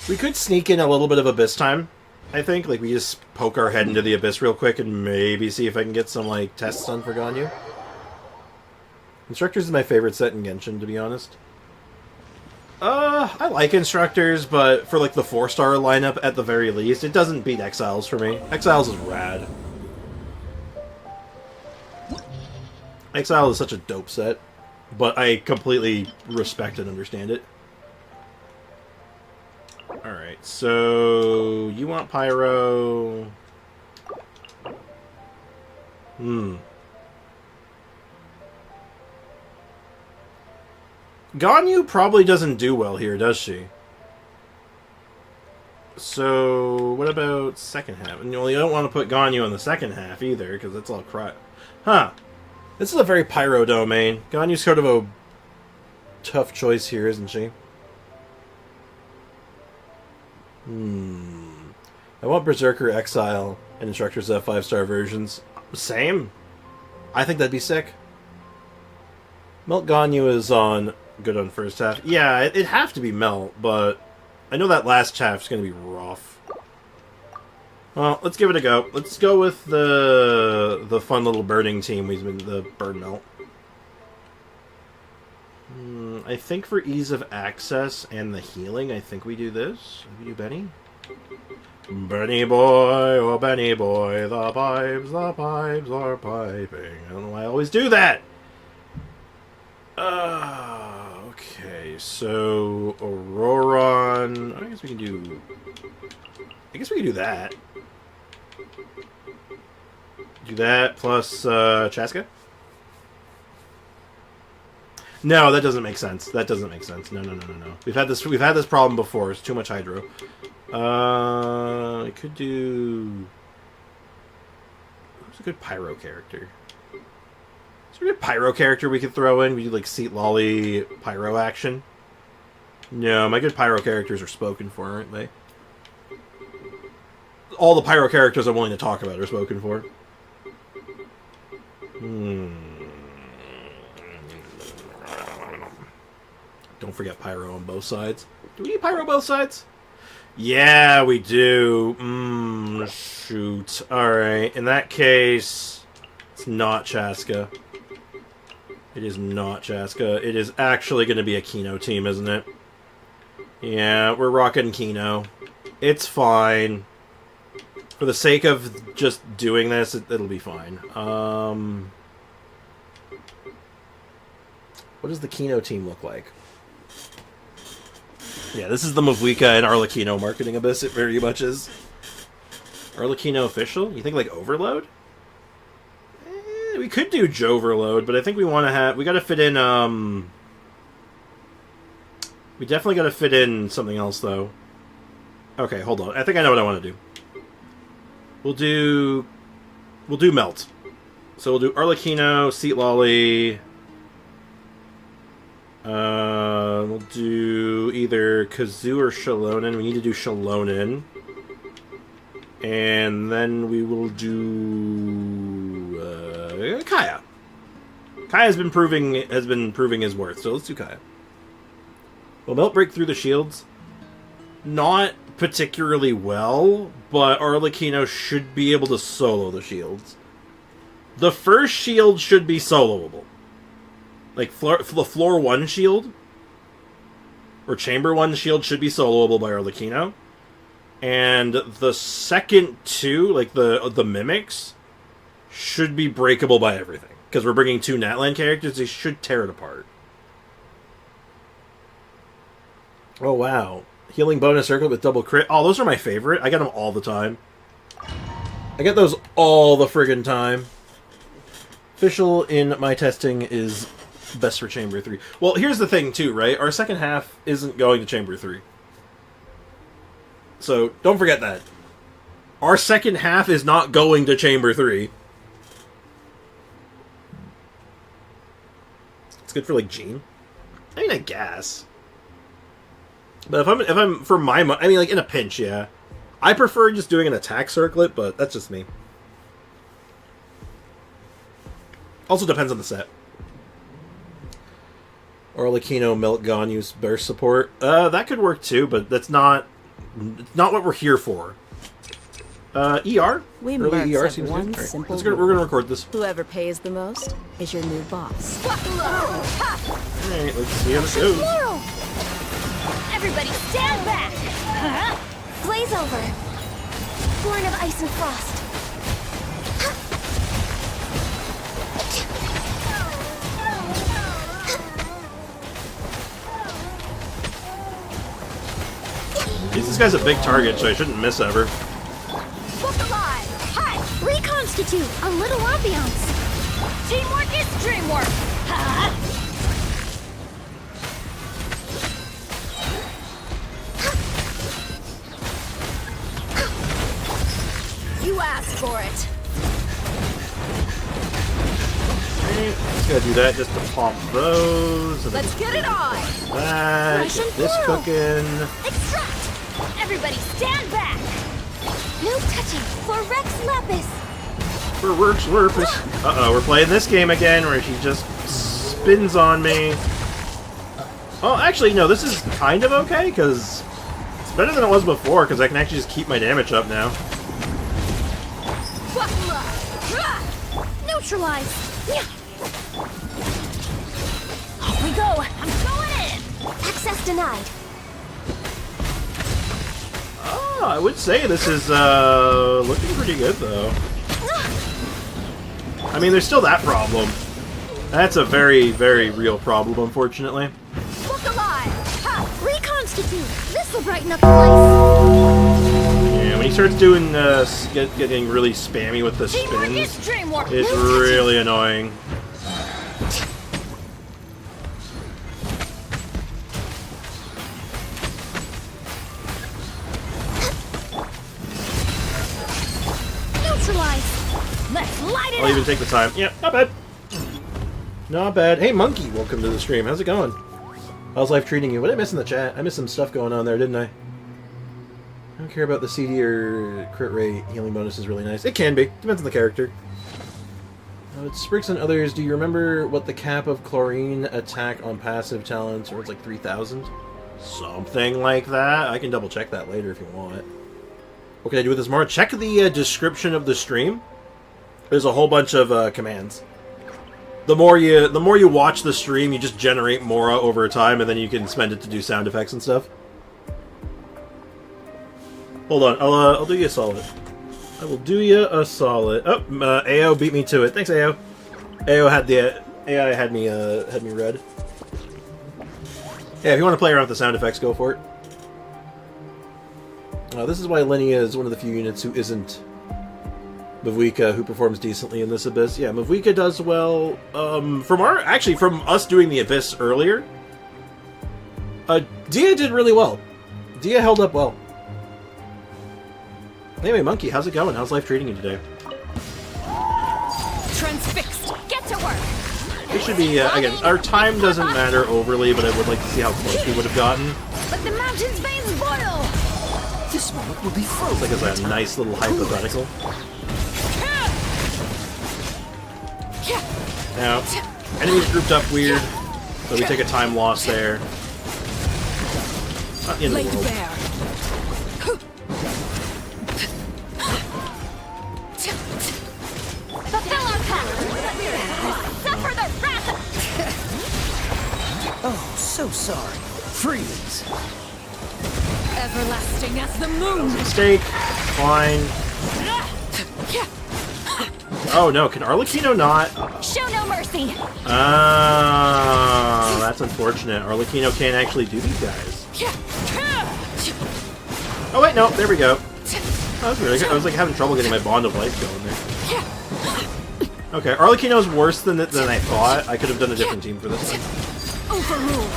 We could sneak in a little bit of Abyss time, I think. Like, we just poke our head into the Abyss real quick and maybe see if I can get some, like, tests done for Ganyu. Instructors is my favorite set in Genshin, to be honest. I like Instructors, but for, like, the 4-star lineup, at the very least, it doesn't beat Exiles for me. Exiles is rad. Exile is such a dope set, but I completely respect and understand it. Alright, so you want Pyro. Ganyu probably doesn't do well here, does she? So, what about second half? And you don't want to put Ganyu in the second half either, because that's all crap. Huh. This is a very Pyro domain. Ganyu's sort of a tough choice here, isn't she? I want Berserker, Exile, and Instructors to have 5-star versions. Same. I think that'd be sick. Melt Ganyu is good on first half. Yeah, it'd have to be Melt, but I know that last half's gonna be rough. Well, let's give it a go. Let's go with the fun little burning team. We've been the burn melt. I think for ease of access and the healing, I think we do this. We do Benny. Benny boy, oh Benny boy, the pipes are piping. I don't know why I always do that. Okay, so Auroron. I guess we can do that. Do that plus Chaska? No, that doesn't make sense. That doesn't make sense. No. We've had this problem before. It's too much hydro. I could do. Who's a good pyro character? Is there a good pyro character we could throw in? We do like Seat Lolly pyro action. No, my good pyro characters are spoken for, aren't they? All the pyro characters I'm willing to talk about are spoken for. Don't forget pyro on both sides. Do we need pyro both sides? Yeah, we do. Shoot. Alright, in that case, it's not Chaska. It is not Chaska. It is actually going to be a Kino team, isn't it? Yeah, we're rocking Kino. It's fine. For the sake of just doing this, it'll be fine. What does the Kino team look like? Yeah, this is the Mavwika and Arlecchino marketing abyss. It very much is. Arlecchino official? You think like Overload? We could do Joverload, but I think we want to have... We got to fit in... We definitely got to fit in something else, though. Okay, hold on. I think I know what I want to do. We'll do Melt. So we'll do Arlecchino, Seat Lolly... we'll do either Kazoo or Shalonen. We need to do Shalonen. And then we will do Kaya. Kaya's been proving his worth, so let's do Kaya. Will Melt break through the shields? Not particularly well, but Arlecchino should be able to solo the shields. The first shield should be soloable. Like, the floor 1 shield, or chamber 1 shield, should be soloable by Arlecchino. And the second 2, like the mimics, should be breakable by everything. Because we're bringing 2 Natlan characters, they should tear it apart. Oh, wow. Healing bonus circle with double crit. Oh, those are my favorite. I get them all the time. I get those all the friggin' time. Official in my testing is... best for Chamber 3. Well, here's the thing, too, right? Our second half isn't going to Chamber 3. So, don't forget that. Our second half is not going to Chamber 3. It's good for, like, Gene. I mean, I guess. But if I'm for my... I mean, like, in a pinch, yeah. I prefer just doing an attack circlet, but that's just me. Also depends on the set. Arlecchino, Melt Ganyu's burst support. That could work too, but that's not what we're here for. ER? We Early ER have seems one good. Right, simple we're gonna record this. Whoever pays the most is your new boss. Alright, let's see how this goes. Everybody stand back! Blaze over! Born of ice and frost. This guy's a big target, so I shouldn't miss ever. Book alive! Hi! Reconstitute! A little ambiance! Teamwork is dreamwork! Ha! You asked for it! Alright, just gotta do that just to pop those. And Let's get it on! that, Fresh get and this thorough. cooking. Extract! Everybody stand back! No touching for Rex Lapis! For works purpose. Uh-oh, we're playing this game again where she just spins on me. Oh, actually, no, this is kind of okay, because it's better than it was before, because I can actually just keep my damage up now. Neutralize! Off we go! I'm going in! Access denied. Oh, I would say this is looking pretty good, though. I mean, there's still that problem. That's a very, very real problem, unfortunately. Look alive! Ha! Reconstitute! This'll brighten up the place! Yeah, when he starts doing, getting really spammy with the Teamwork spins, is dreamwork! it's No touching. really annoying. Neutralize! Let's light it I'll even up! take the time. Yeah, not bad. Not bad. Hey, Monkey, welcome to the stream. How's it going? How's life treating you? What did I miss in the chat? I missed some stuff going on there, didn't I? I don't care about the CD or crit rate. Healing bonus is really nice. It can be. Depends on the character. It's Sprix and others. Do you remember what the cap of chlorine attack on passive talents, or it's like 3,000? Something like that. I can double check that later if you want. What can I do with this more? Check the description of the stream. There's a whole bunch of commands. The more you watch the stream, you just generate Mora over time, and then you can spend it to do sound effects and stuff. Hold on, I'll do you a solid. I will do you a solid. Oh, AO beat me to it. Thanks, AO. AO had the AI had me read. Yeah, if you want to play around with the sound effects, go for it. This is why Linnea is one of the few units who isn't Mavuika, who performs decently in this Abyss. Yeah, Mavuika does well. From us doing the Abyss earlier, Dehya did really well. Dehya held up well. Anyway, Monkey, how's it going? How's life treating you today? Transfixed! Get to work! It should be, again, our time doesn't matter overly, but I would like to see how close we would have gotten. Let the mountain's veins boil! This moment will be frozen. Like as a nice little hypothetical. Now, enemies grouped up weird, so we take a time loss there. Not in the world. Fulfill our path! Suffer the wrath of... Oh, so sorry. Freeze. Everlasting as the moon! Mistake. Fine. Oh no, can Arlecchino not? Show no mercy! Ah, that's unfortunate. Arlecchino can't actually do these guys. Oh wait, no, there we go. Oh, that was weird. I was like having trouble getting my Bond of Life going there. Okay, Arlecchino's worse than I thought. I could have done a different team for this one. Overruled!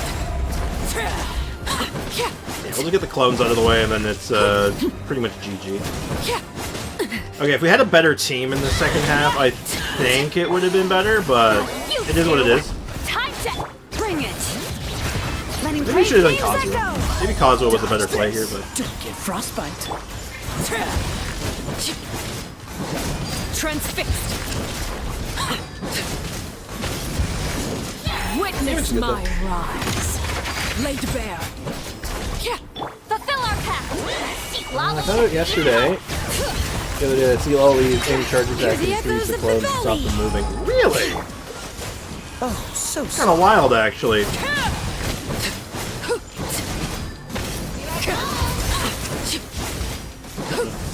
Yeah, we'll just get the clones out of the way, and then it's pretty much GG. Okay, if we had a better team in the second half, I think it would have been better, but it is what it is. Time to bring it! Letting Maybe we should have done flames Kazuo. echo. Maybe Kazuo was a better play here, but... Don't get frostbite. Transfixed! Witness my rise! Laid bare! Fulfill our path! Seek I lawless found out yesterday. The other day that seal all these any charge attacks and freeze the clones and stop them moving. Really? Oh, so Kind sorry. of wild, actually.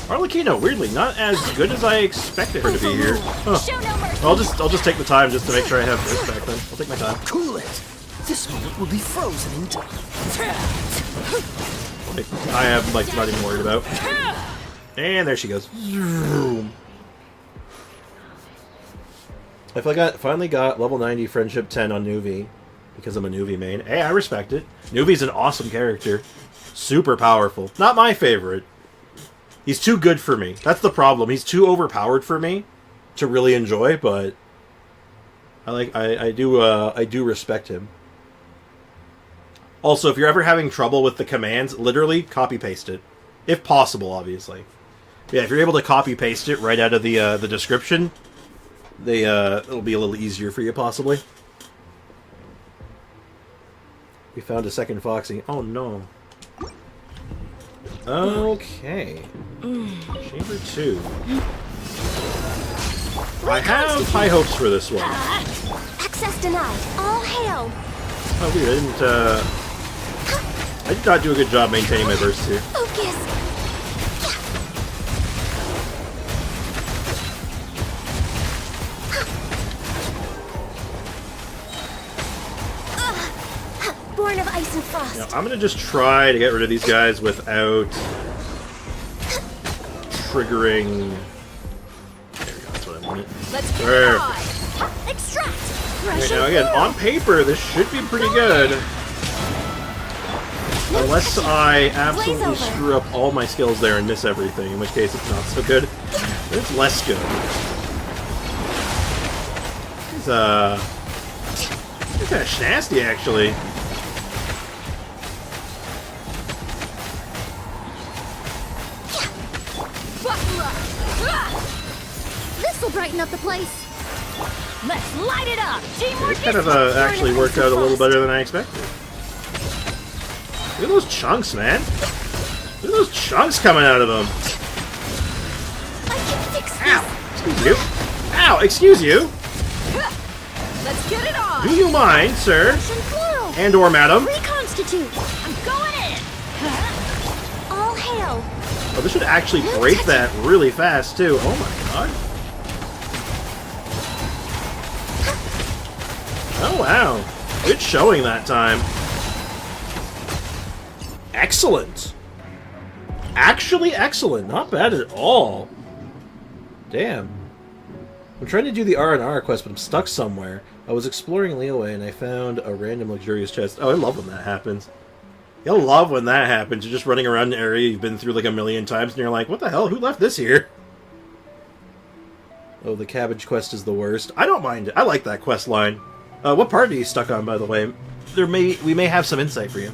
Arlecchino, weirdly, not as good as I expected her to be here. Huh. Show no mercy! I'll just take the time just to make sure I have this back then. I'll take my time. Cool it. This moment will be frozen in time. I am like not even worried about. And there she goes. I finally got level 90 friendship 10 on Nuvi because I'm a Nuvi main. Hey, I respect it. Nuvi's an awesome character. Super powerful. Not my favorite. He's too good for me. That's the problem. He's too overpowered for me to really enjoy, but I do respect him. Also, if you're ever having trouble with the commands, literally copy paste it, if possible, obviously. Yeah, if you're able to copy paste it right out of the description, it'll be a little easier for you, possibly. We found a second Foxy. Oh no. Okay. Chamber 2. I have high hopes for this one. Access denied. All hail. Oh, weird. I did not do a good job maintaining my burst here. Focus. Born of ice and frost. Now, I'm gonna just try to get rid of these guys without triggering. There we go. That's what I wanted. Let's get Perfect. it on. Extract. Okay, now again, on paper, this should be pretty good. Unless I absolutely screw up all my skills there and miss everything, in which case it's not so good. But it's less good. It's kind of nasty, actually. This will brighten up the place. Let's light it up. It kind of actually worked out a little better than I expected. Look at those chunks, man. Look at those chunks coming out of them. I can fix this. Ow! Excuse you. Ow! Excuse you. Let's get it on. Do you mind, sir? Plural. And/or madam? Reconstitute. I'm going in. All hail. Oh, this should actually break that really fast, too. Oh my god. Oh, wow. Good showing that time. Excellent. Actually excellent. Not bad at all. Damn. I'm trying to do the R&R quest, but I'm stuck somewhere. I was exploring Liyue and I found a random luxurious chest. Oh, I love when that happens. You'll love when that happens. You're just running around an area you've been through like a million times and you're like, what the hell? Who left this here? Oh, the cabbage quest is the worst. I don't mind it. I like that quest line. What part are you stuck on, by the way? We may have some insight for you.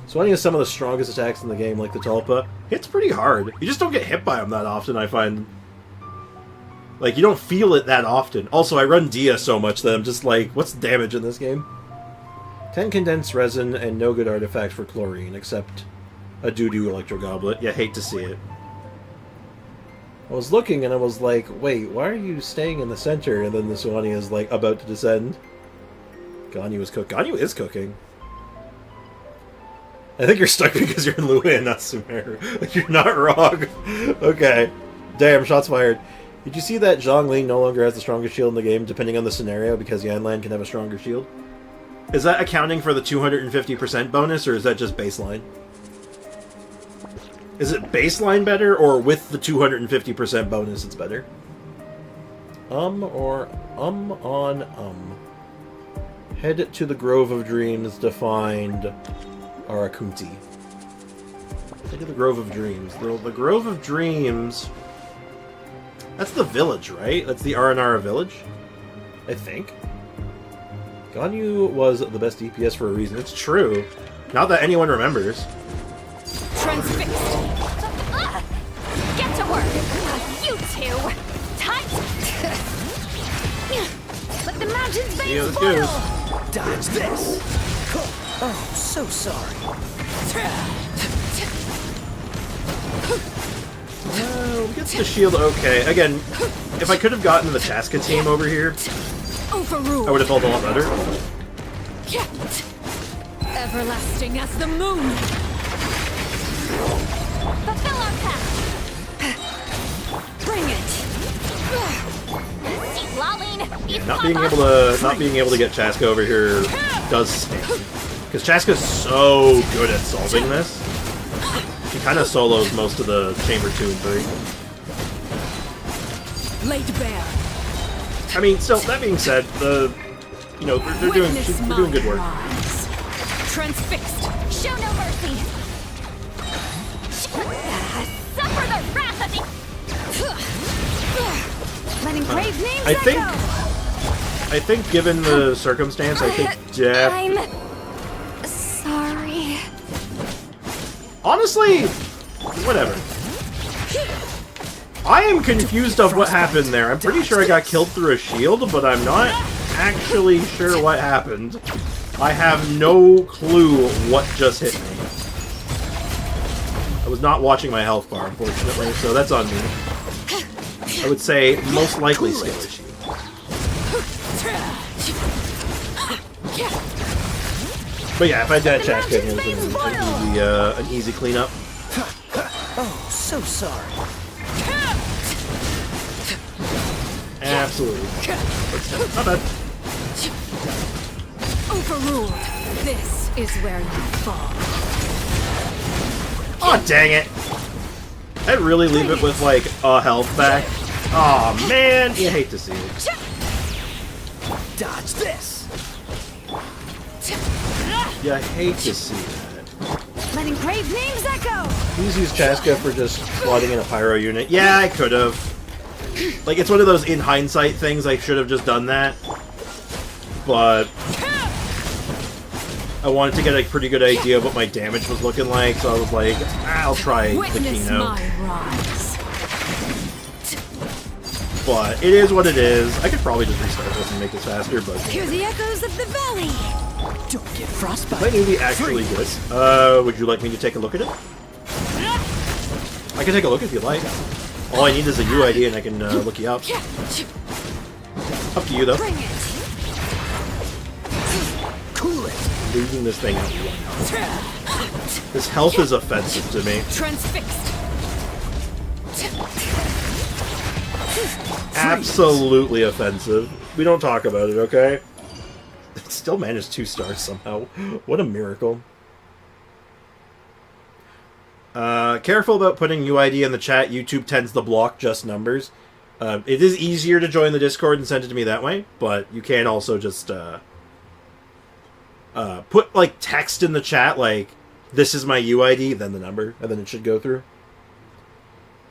Swatting is some of the strongest attacks in the game, like the Tulpa. Hits pretty hard. You just don't get hit by them that often, I find. Like, you don't feel it that often. Also, I run Dehya so much that I'm just like, what's the damage in this game? 10 condensed resin and no good artifacts for chlorine, except a doo-doo electro goblet. Yeah, hate to see it. I was looking and I was like, wait, why are you staying in the center? And then the Suwani is like about to descend. Ganyu is cooking. Ganyu is cooking. I think you're stuck because you're in Liyue and not Sumeru. You're not wrong. Okay. Damn, shots fired. Did you see that Zhongli no longer has the strongest shield in the game, depending on the scenario, because Yanlan can have a stronger shield? Is that accounting for the 250% bonus, or is that just baseline? Is it baseline better, or with the 250% bonus it's better? Or on. Head to the Grove of Dreams to find Arakunti. Head to the Grove of Dreams. The Grove of Dreams... That's the village, right? That's the R&R village? I think. Ganyu was the best DPS for a reason. It's true. Not that anyone remembers. Transfixed. Get to work. You two. Tight. Let the mountains See how this spoil. goes. Dodge this. Oh, so sorry. Well, gets the shield okay. Again, if I could have gotten the Chaska team over here, Overruled. I would have felt a lot better. Everlasting as the moon. Fulfill our path. Bring it. Not being able to get Chaska over here does stink. Because Chaska's so good at solving this. She kind of solos most of the Chamber 2 and 3. Laid bare. I mean, so that being said, they're doing good work. Transfixed. Show no mercy. Suffer the wrath of the. Letting brave names I I think given the circumstance, I think I'm sorry. Honestly, whatever. I am confused of what happened there. I'm pretty sure I got killed through a shield, but I'm not actually sure what happened. I have no clue what just hit me. I was not watching my health bar, unfortunately, so that's on me. I would say most likely skill issue. But yeah, if I had that chat kit, it was an easy cleanup. Oh, so sorry. Absolutely. Not bad. Overruled. This is where you fall. Oh, dang it. I'd really leave it with, like, a health back. Aw, oh, man. You hate to see it. Dodge this. You hate to see that. Letting brave names echo. Please use Chaska for just slotting in a pyro unit. Yeah, I could have. Like, it's one of those in hindsight things. I should have just done that. But I wanted to get a pretty good idea of what my damage was looking like, so I was like, I'll try the Kino. But it is what it is. I could probably just restart this and make this faster, but Hear the echoes of the valley. Don't get frostbite. might be actually good. Would you like me to take a look at it? I can take a look if you like. All I need is a UID and I can look you up. Up to you, though. Bring it. Cool it. Losing this thing out. This health is offensive to me. Transfixed. Absolutely offensive. We don't talk about it, okay? It still managed 2 stars somehow. What a miracle. Careful about putting UID in the chat. YouTube tends to block just numbers. It is easier to join the Discord and send it to me that way, but you can also just put like text in the chat, like, this is my UID, then the number, and then it should go through.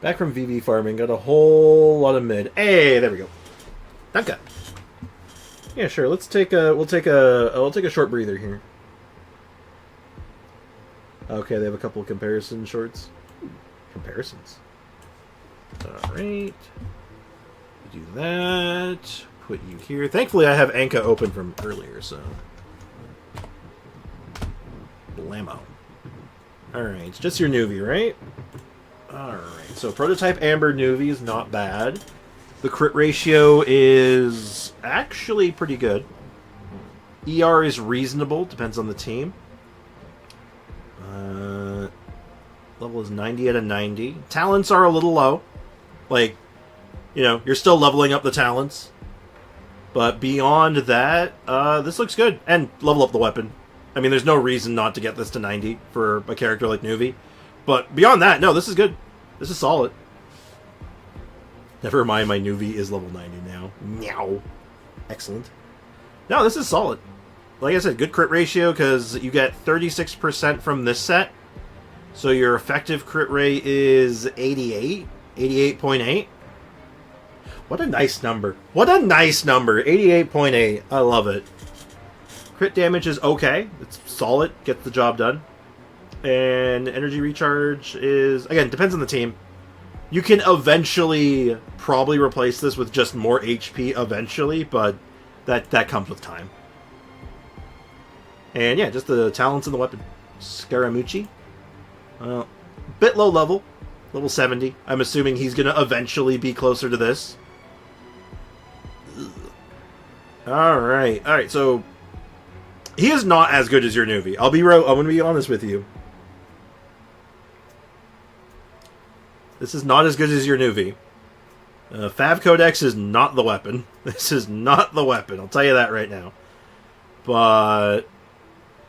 Back from VV farming, got a whole lot of mid. Hey, there we go. Danke. Yeah, sure. Let's take a. We'll take a short breather here. Okay, they have a couple of comparison shorts. Comparisons. All right. Do that. Put you here. Thankfully, I have Anka open from earlier, so. Blammo. All right, it's just your Nuvi, right? All right. So prototype Amber Nuvi is not bad. The crit ratio is actually pretty good. ER is reasonable, depends on the team. Level is 90 out of 90. Talents are a little low. Like, you know, you're still leveling up the talents. But beyond that, this looks good. And level up the weapon. I mean, there's no reason not to get this to 90 for a character like Nuvi. But beyond that, no, this is good. This is solid. Never mind, my Nuvi is level 90 now. Meow. Excellent. No, this is solid. Like I said, good crit ratio because you get 36% from this set. So your effective crit rate is 88. 88.8. What a nice number. What a nice number. 88.8. I love it. Crit damage is okay. It's solid. Gets the job done. And energy recharge is, again, depends on the team. You can eventually probably replace this with just more HP eventually, but that comes with time. And yeah, just the talents in the weapon. Scaramucci. Bit low level. Level 70. I'm assuming he's going to eventually be closer to this. Alright. Alright, so he is not as good as your Nuvi. I'm going to be honest with you. This is not as good as your Nuvi. Fav Codex is not the weapon. This is not the weapon. I'll tell you that right now. But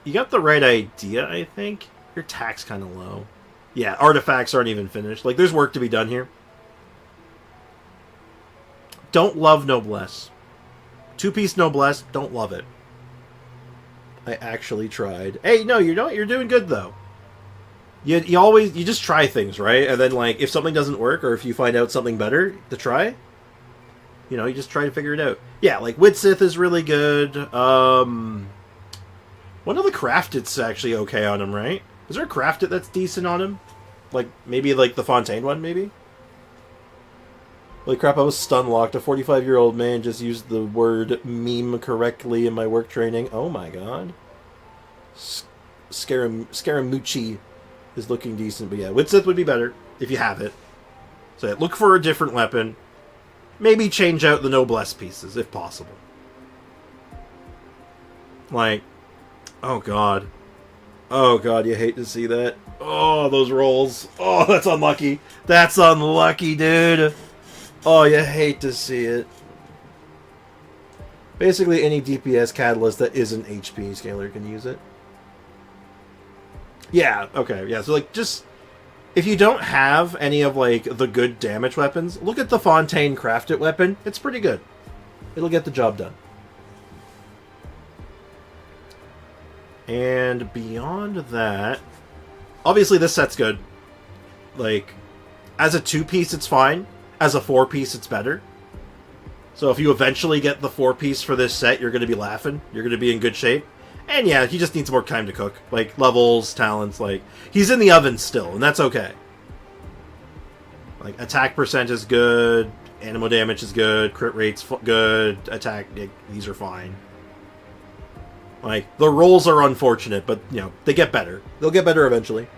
you got the right idea, I think. Your attack's kind of low. Yeah, artifacts aren't even finished. Like, there's work to be done here. Don't love Noblesse. 2-piece Noblesse, don't love it. I actually tried. Hey, no, you're doing good, though. You just try things, right? And then, like, if something doesn't work, or if you find out something better to try, You know, you just try to figure it out. Yeah, like Widsith is really good. One of the Crafted's actually okay on him, right? Is there a Crafted that's decent on him? Like, maybe like the Fontaine one, maybe? Holy crap, I was stun locked. A 45-year-old man just used the word meme correctly in my work training. Oh my god. Scaramucci is looking decent, but yeah, Widsith would be better if you have it. So yeah, look for a different weapon. Maybe change out the noblesse pieces, if possible. Like, oh god. Oh god, you hate to see that. Oh, those rolls. Oh, that's unlucky. That's unlucky, dude. Oh, you hate to see it. Basically, any DPS catalyst that isn't HP scaler can use it. Yeah, okay, yeah, so like, just... If you don't have any of, like, the good damage weapons, look at the Fontaine Crafted weapon. It's pretty good. It'll get the job done. And beyond that... Obviously, this set's good. Like, as a 2-piece, it's fine. As a 4-piece, it's better. So if you eventually get the 4-piece for this set, you're going to be laughing. You're going to be in good shape. And yeah, he just needs more time to cook. Like, levels, talents, like... He's in the oven still, and that's okay. Like, attack percent is good. Animal damage is good. Crit rate's good. Attack, these are fine. Like, the rolls are unfortunate, but, you know, they get better. They'll get better eventually.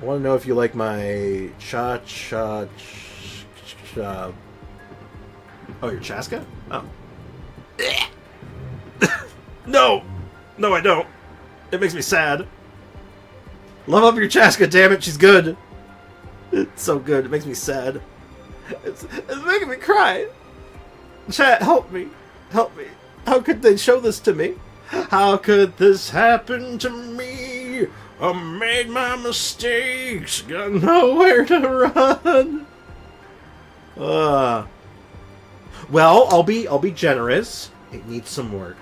I want to know if you like my Oh, your Chaska? Oh. No! No, I don't. It makes me sad. Love up your Chaska, damn it, she's good. It's so good, it makes me sad. It's making me cry. Chat, help me. Help me. How could they show this to me? How could this happen to me? I made my mistakes, got nowhere to run. Well, I'll be generous. It needs some work.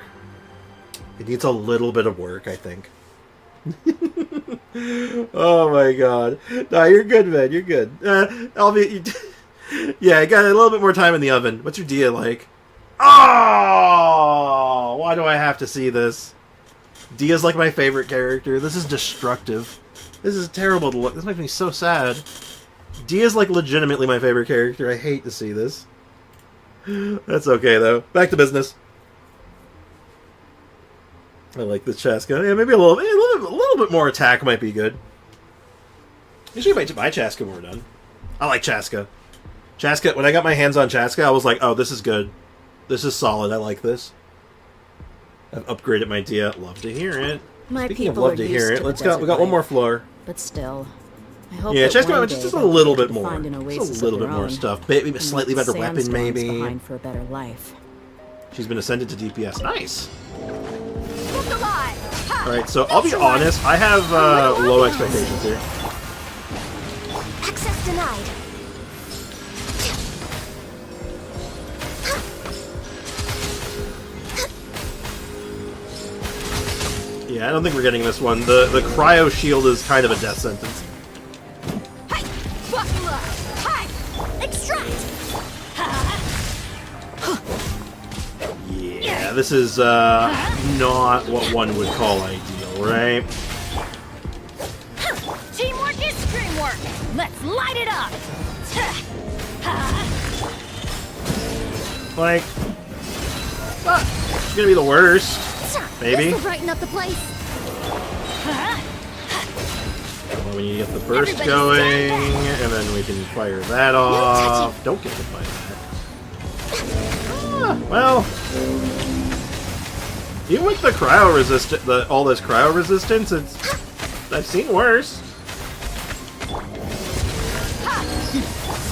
It needs a little bit of work, I think. Oh my god. No, you're good, man. You're good. Yeah, I got a little bit more time in the oven. What's your Dehya like? Oh! Why do I have to see this? Dehya's like my favorite character. This is destructive. This is terrible to look. This makes me so sad. Dehya's like legitimately my favorite character. I hate to see this. That's okay though. Back to business. I like this Chaska. Yeah, maybe a little bit more attack might be good. Usually my Chaska when we're done. I like Chaska. Chaska, when I got my hands on Chaska, I was like, oh, this is good. This is solid. I like this. I've upgraded my Dehya. Love to hear it. My Speaking of people love are to hear used it, to the we got desert one more life. floor. But still, I hope Yeah, that Chaska one just day a they'll little be bit able to more. find an Just oasis a little of bit their more own stuff. Maybe a and slightly leave better weapon, sandstorms maybe. behind for a better life. She's been ascended to DPS. Nice. Look alive! Ha! Alright, so I'll be honest, I have low expectations here. Access denied. Yeah, I don't think we're getting this one. The cryo shield is kind of a death sentence. Hi! Buckler! Hi! Extract! Yeah, this is not what one would call ideal, right? Teamwork is streamwork! Let's light it up! Like, it's gonna be the worst. Maybe. This'll brighten up the place. Well, we need to get the burst going, and then we can fire that off. Don't get hit by that. Well, even with the cryo resist, all this cryo resistance, I've seen worse.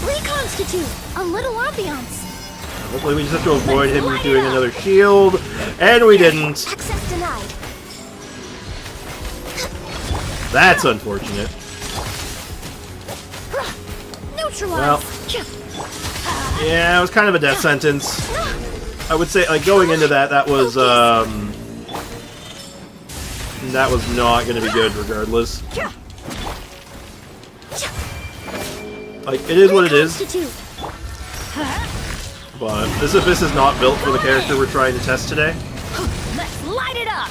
Reconstitute! A little ambiance! Hopefully we just have to avoid him doing another shield, and we didn't. Access denied. That's unfortunate. Neutralize! Well, yeah, it was kind of a death sentence. I would say, like, going into that was not going to be good regardless. Like, it is what it is. But this is not built for the character we're trying to test today. Let's light it up!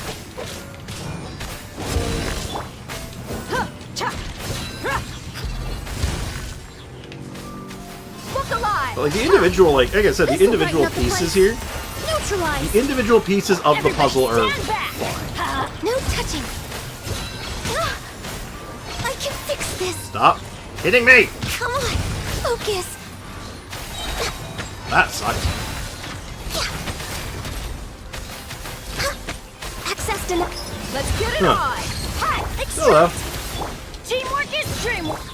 Look alive! But like the individual, like I said, the individual pieces here, Neutralize! the individual pieces of the puzzle are Stand back. No touching. I can fix this. Stop hitting me! Come on, focus. That sucked. Access denied. Let's get it on. Hi, Hello. Teamwork is dreamwork.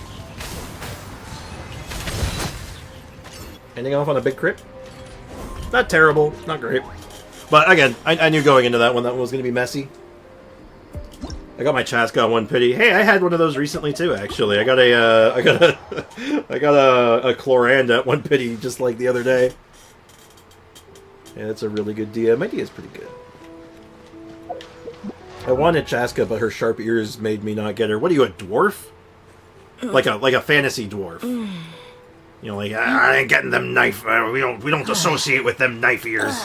Ending off on a big crit. Not terrible, not great. But again, I knew going into that one was going to be messy. I got my Chaska on 1 pity. Hey, I had one of those recently too. Actually, I got a Chloranda at 1 pity just like the other day. Yeah, that's a really good Dehya. My Dehya is pretty good. I wanted Chaska, but her sharp ears made me not get her. What are you, a dwarf? Like a fantasy dwarf. You know, like I ain't getting them knife. We don't associate with them knife ears.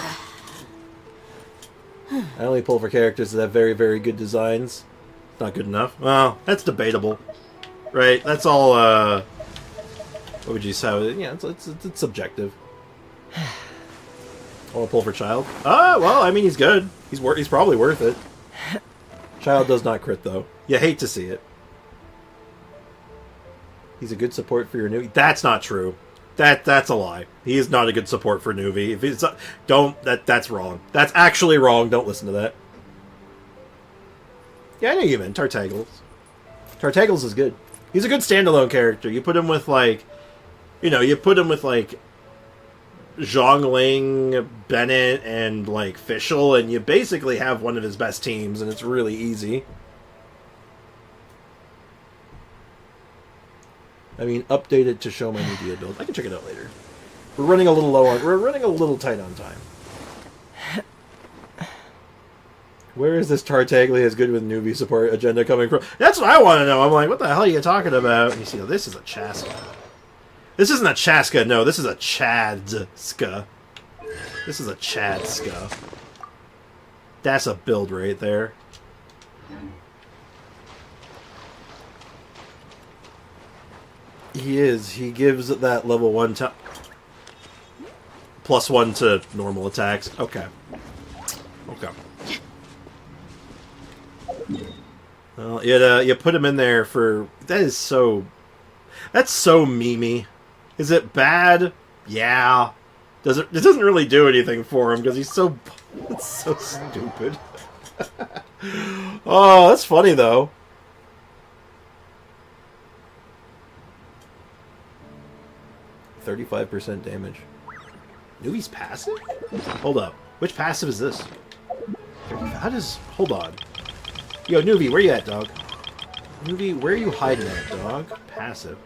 I only pull for characters that have very, very good designs. Not good enough. Well, that's debatable, right? That's all. What would you say? Yeah, it's subjective. I want to pull for Child. Well, I mean, he's good. He's probably worth it. Child does not crit though. You hate to see it. He's a good support for your Nuvi. That's not true. That's a lie. He is not a good support for Nuvi. If it's that's wrong. That's actually wrong. Don't listen to that. Yeah, I know you meant Tartagles. Tartagles is good. He's a good standalone character. You put him with like, Zhongling, Bennett, and like Fischl, and you basically have one of his best teams, and it's really easy. I mean, update it to show my new Dehya build. I can check it out later. We're running a little low on. We're running a little tight on time. Where is this Tartaglia is good with Nuvi support agenda coming from? That's what I want to know. I'm like, what the hell are you talking about? And you see, oh, this is a Chaska. This isn't a Chaska. No, this is a Chadska. This is a Chadska. That's a build right there. He is. He gives that level 1 +1 to normal attacks. Okay. Okay. Well, you put him in there for... That's so memey. Is it bad? Yeah. It doesn't really do anything for him because he's so... It's so stupid. Oh, that's funny though. %35 damage. Nuvi's passive? Hold up. Which passive is this? How does... Hold on. Yo, Nuvi, where you at, dog? Nuvi, where are you hiding at, dog? Passive.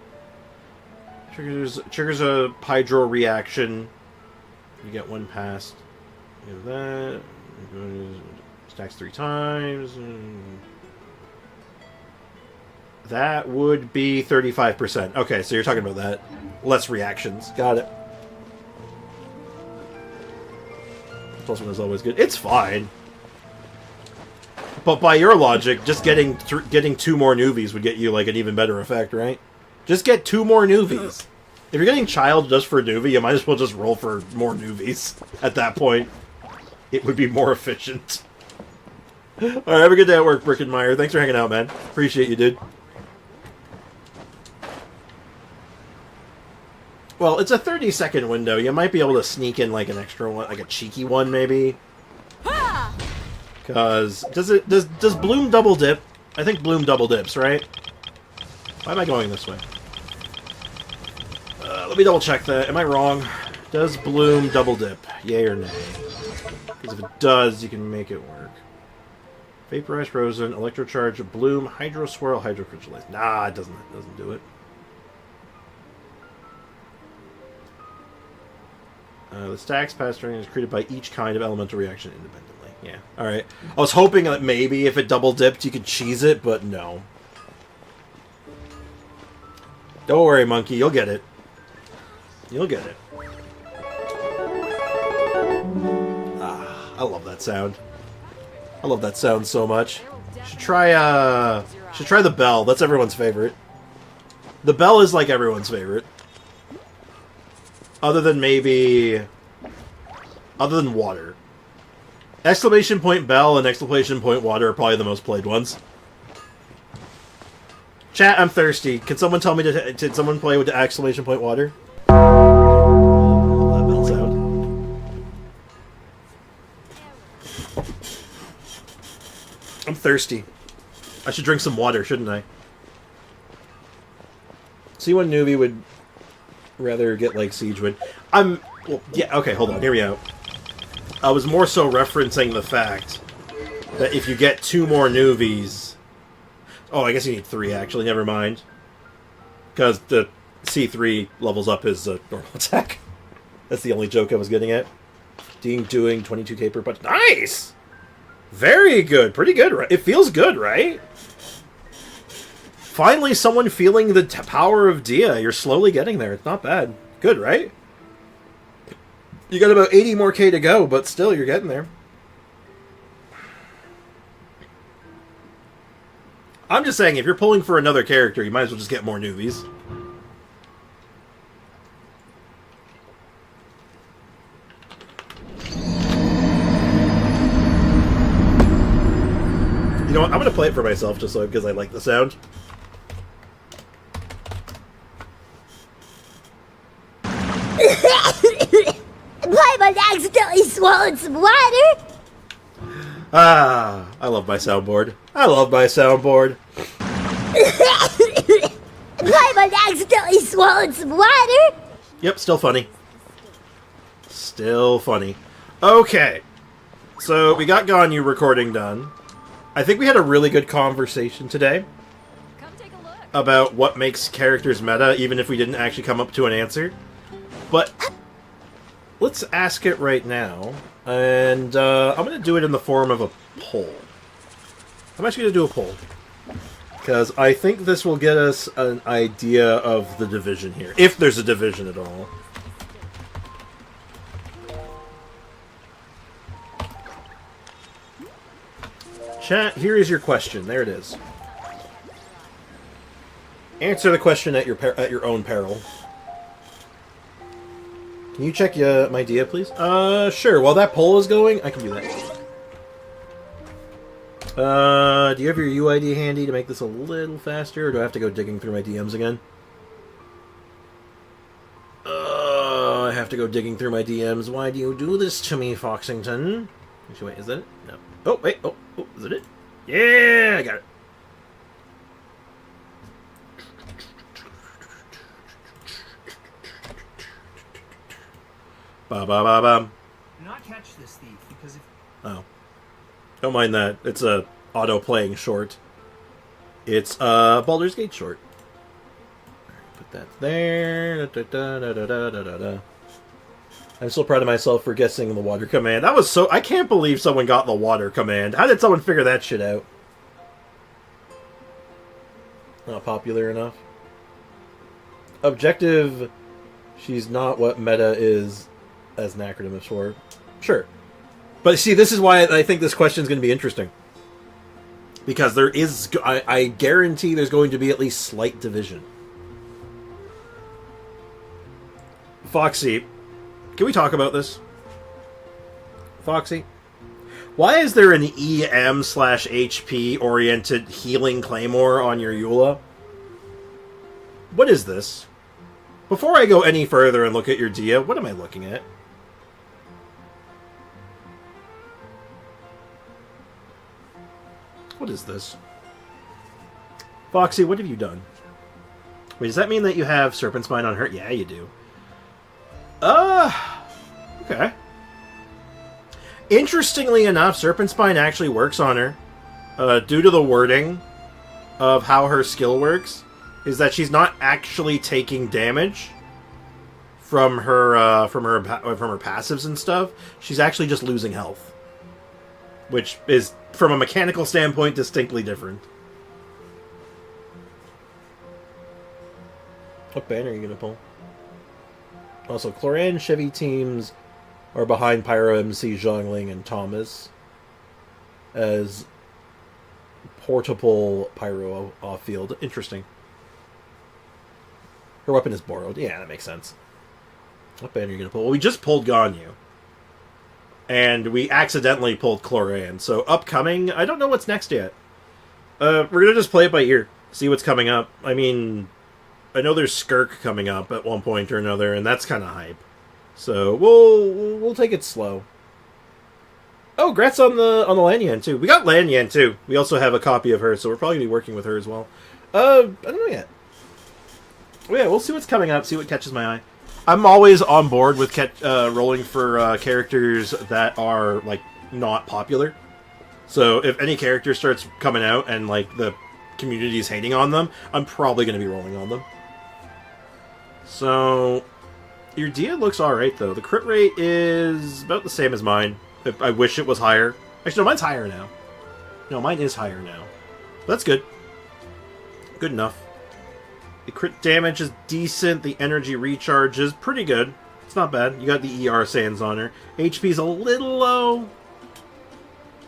Triggers a hydro reaction. You get 1 pass. You have that. Stacks 3 times. That would be 35%. Okay, so you're talking about that. Less reactions. Got it. Plus 1 is always good. It's fine. But by your logic, just getting 2 more Nuvies would get you like an even better effect, right? Just get 2 more Nuvies. If you're getting Child just for Nuvi, you might as well just roll for more Nuvies. At that point, it would be more efficient. Alright, have a good day at work, Brickenmeyer. Thanks for hanging out, man. Appreciate you, dude. Well, it's a 30-second window. You might be able to sneak in like an extra one, like a cheeky one, maybe. Because does Bloom double dip? I think Bloom double dips, right? Why am I going this way? Let me double check that. Am I wrong? Does Bloom double dip? Yay or nay? Because if it does, you can make it work. Vaporize, Frozen, Electrocharge, Bloom, Hydro Swirl, Hydro Crystallize. Nah, it doesn't do it. The stacks pass turn is created by each kind of elemental reaction independently. Yeah. Alright. I was hoping that maybe if it double dipped you could cheese it, but no. Don't worry, monkey. You'll get it. You'll get it. I love that sound. I love that sound so much. Should try the bell. That's everyone's favorite. The bell is like everyone's favorite. Other than water. Exclamation point bell and exclamation point water are probably the most played ones. Chat, I'm thirsty. Can someone tell me did someone play with the exclamation point water? That bell sound. I'm thirsty. I should drink some water, shouldn't I? See, one newbie would rather get like Siegewood. Well, yeah, okay, hold on, hear me out. I was more so referencing the fact that if you get 2 more newbies... Oh, I guess you need 3, actually, never mind. Because the C3 levels up his normal attack. That's the only joke I was getting at. Doing 22k per punch. Nice! Very good, pretty good, right? It feels good, right? Finally, someone feeling the power of Dehya. You're slowly getting there. It's not bad. Good, right? You got about 80 more K to go, but still, you're getting there. I'm just saying, if you're pulling for another character, you might as well just get more newbies. You know what? I'm going to play it for myself just so because I like the sound. Paimon accidentally swallowed some water. Ah, I love my soundboard. I love my soundboard. Paimon accidentally swallowed some water. Yep, still funny. Still funny. Okay. So, we got Ganyu recording done. I think we had a really good conversation today about what makes characters meta, even if we didn't actually come up to an answer. But let's ask it right now. And I'm going to do it in the form of a poll. I'm actually going to do a poll. Because I think this will get us an idea of the division here. If there's a division at all. Chat, here is your question. There it is. Answer the question at your own peril. Can you check my Dehya, please? Sure. While that poll is going, I can do that. Do you have your UID handy to make this a little faster, or do I have to go digging through my DMs again? I have to go digging through my DMs. Why do you do this to me, Foxington? Actually, wait, is that it? No. Oh, wait. Oh, is it it? Yeah, I got it. Ba-ba-ba-bum. Do not catch this thief, because if... Oh. Don't mind that. It's a auto-playing short. It's a Baldur's Gate short. Put that there. Da-da-da-da-da-da-da-da. I'm so proud of myself for guessing the water command. That was so... I can't believe someone got the water command. How did someone figure that shit out? Not popular enough. Objective... She's not what meta is as an acronym for. Sure. But see, this is why I think this question is going to be interesting. Because there is... I guarantee there's going to be at least slight division. Foxy... Can we talk about this? Foxy? Why is there an EM/HP oriented healing claymore on your Eula? What is this? Before I go any further and look at your Dehya, what am I looking at? What is this? Foxy, what have you done? Wait, does that mean that you have Serpent Spine on her? Yeah, you do. Okay. Interestingly enough, Serpent Spine actually works on her. Due to the wording of how her skill works, is that she's not actually taking damage from her passives and stuff. She's actually just losing health, which is, from a mechanical standpoint, distinctly different. What banner are you gonna pull? Also, Cloran Chevy teams are behind Pyro MC, Zhongling, and Thomas as portable Pyro off-field. Interesting. Her weapon is borrowed. Yeah, that makes sense. What band are you going to pull? Well, we just pulled Ganyu. And we accidentally pulled Chlorane. So upcoming, I don't know what's next yet. We're going to just play it by ear. See what's coming up. I mean, I know there's Skirk coming up at one point or another, and that's kind of hype. So we'll take it slow. Oh, Gret's on the Lanyan too. We got Lanyan too. We also have a copy of her, so we're probably gonna be working with her as well. I don't know yet. Well, yeah, we'll see what's coming up. See what catches my eye. I'm always on board with rolling for characters that are like not popular. So if any character starts coming out and like the community's hating on them, I'm probably gonna be rolling on them. So your Dehya looks alright, though. The crit rate is about the same as mine. I wish it was higher. Actually, no, mine's higher now. No, mine is higher now. That's good. Good enough. The crit damage is decent. The energy recharge is pretty good. It's not bad. You got the ER sands on her. HP's a little low.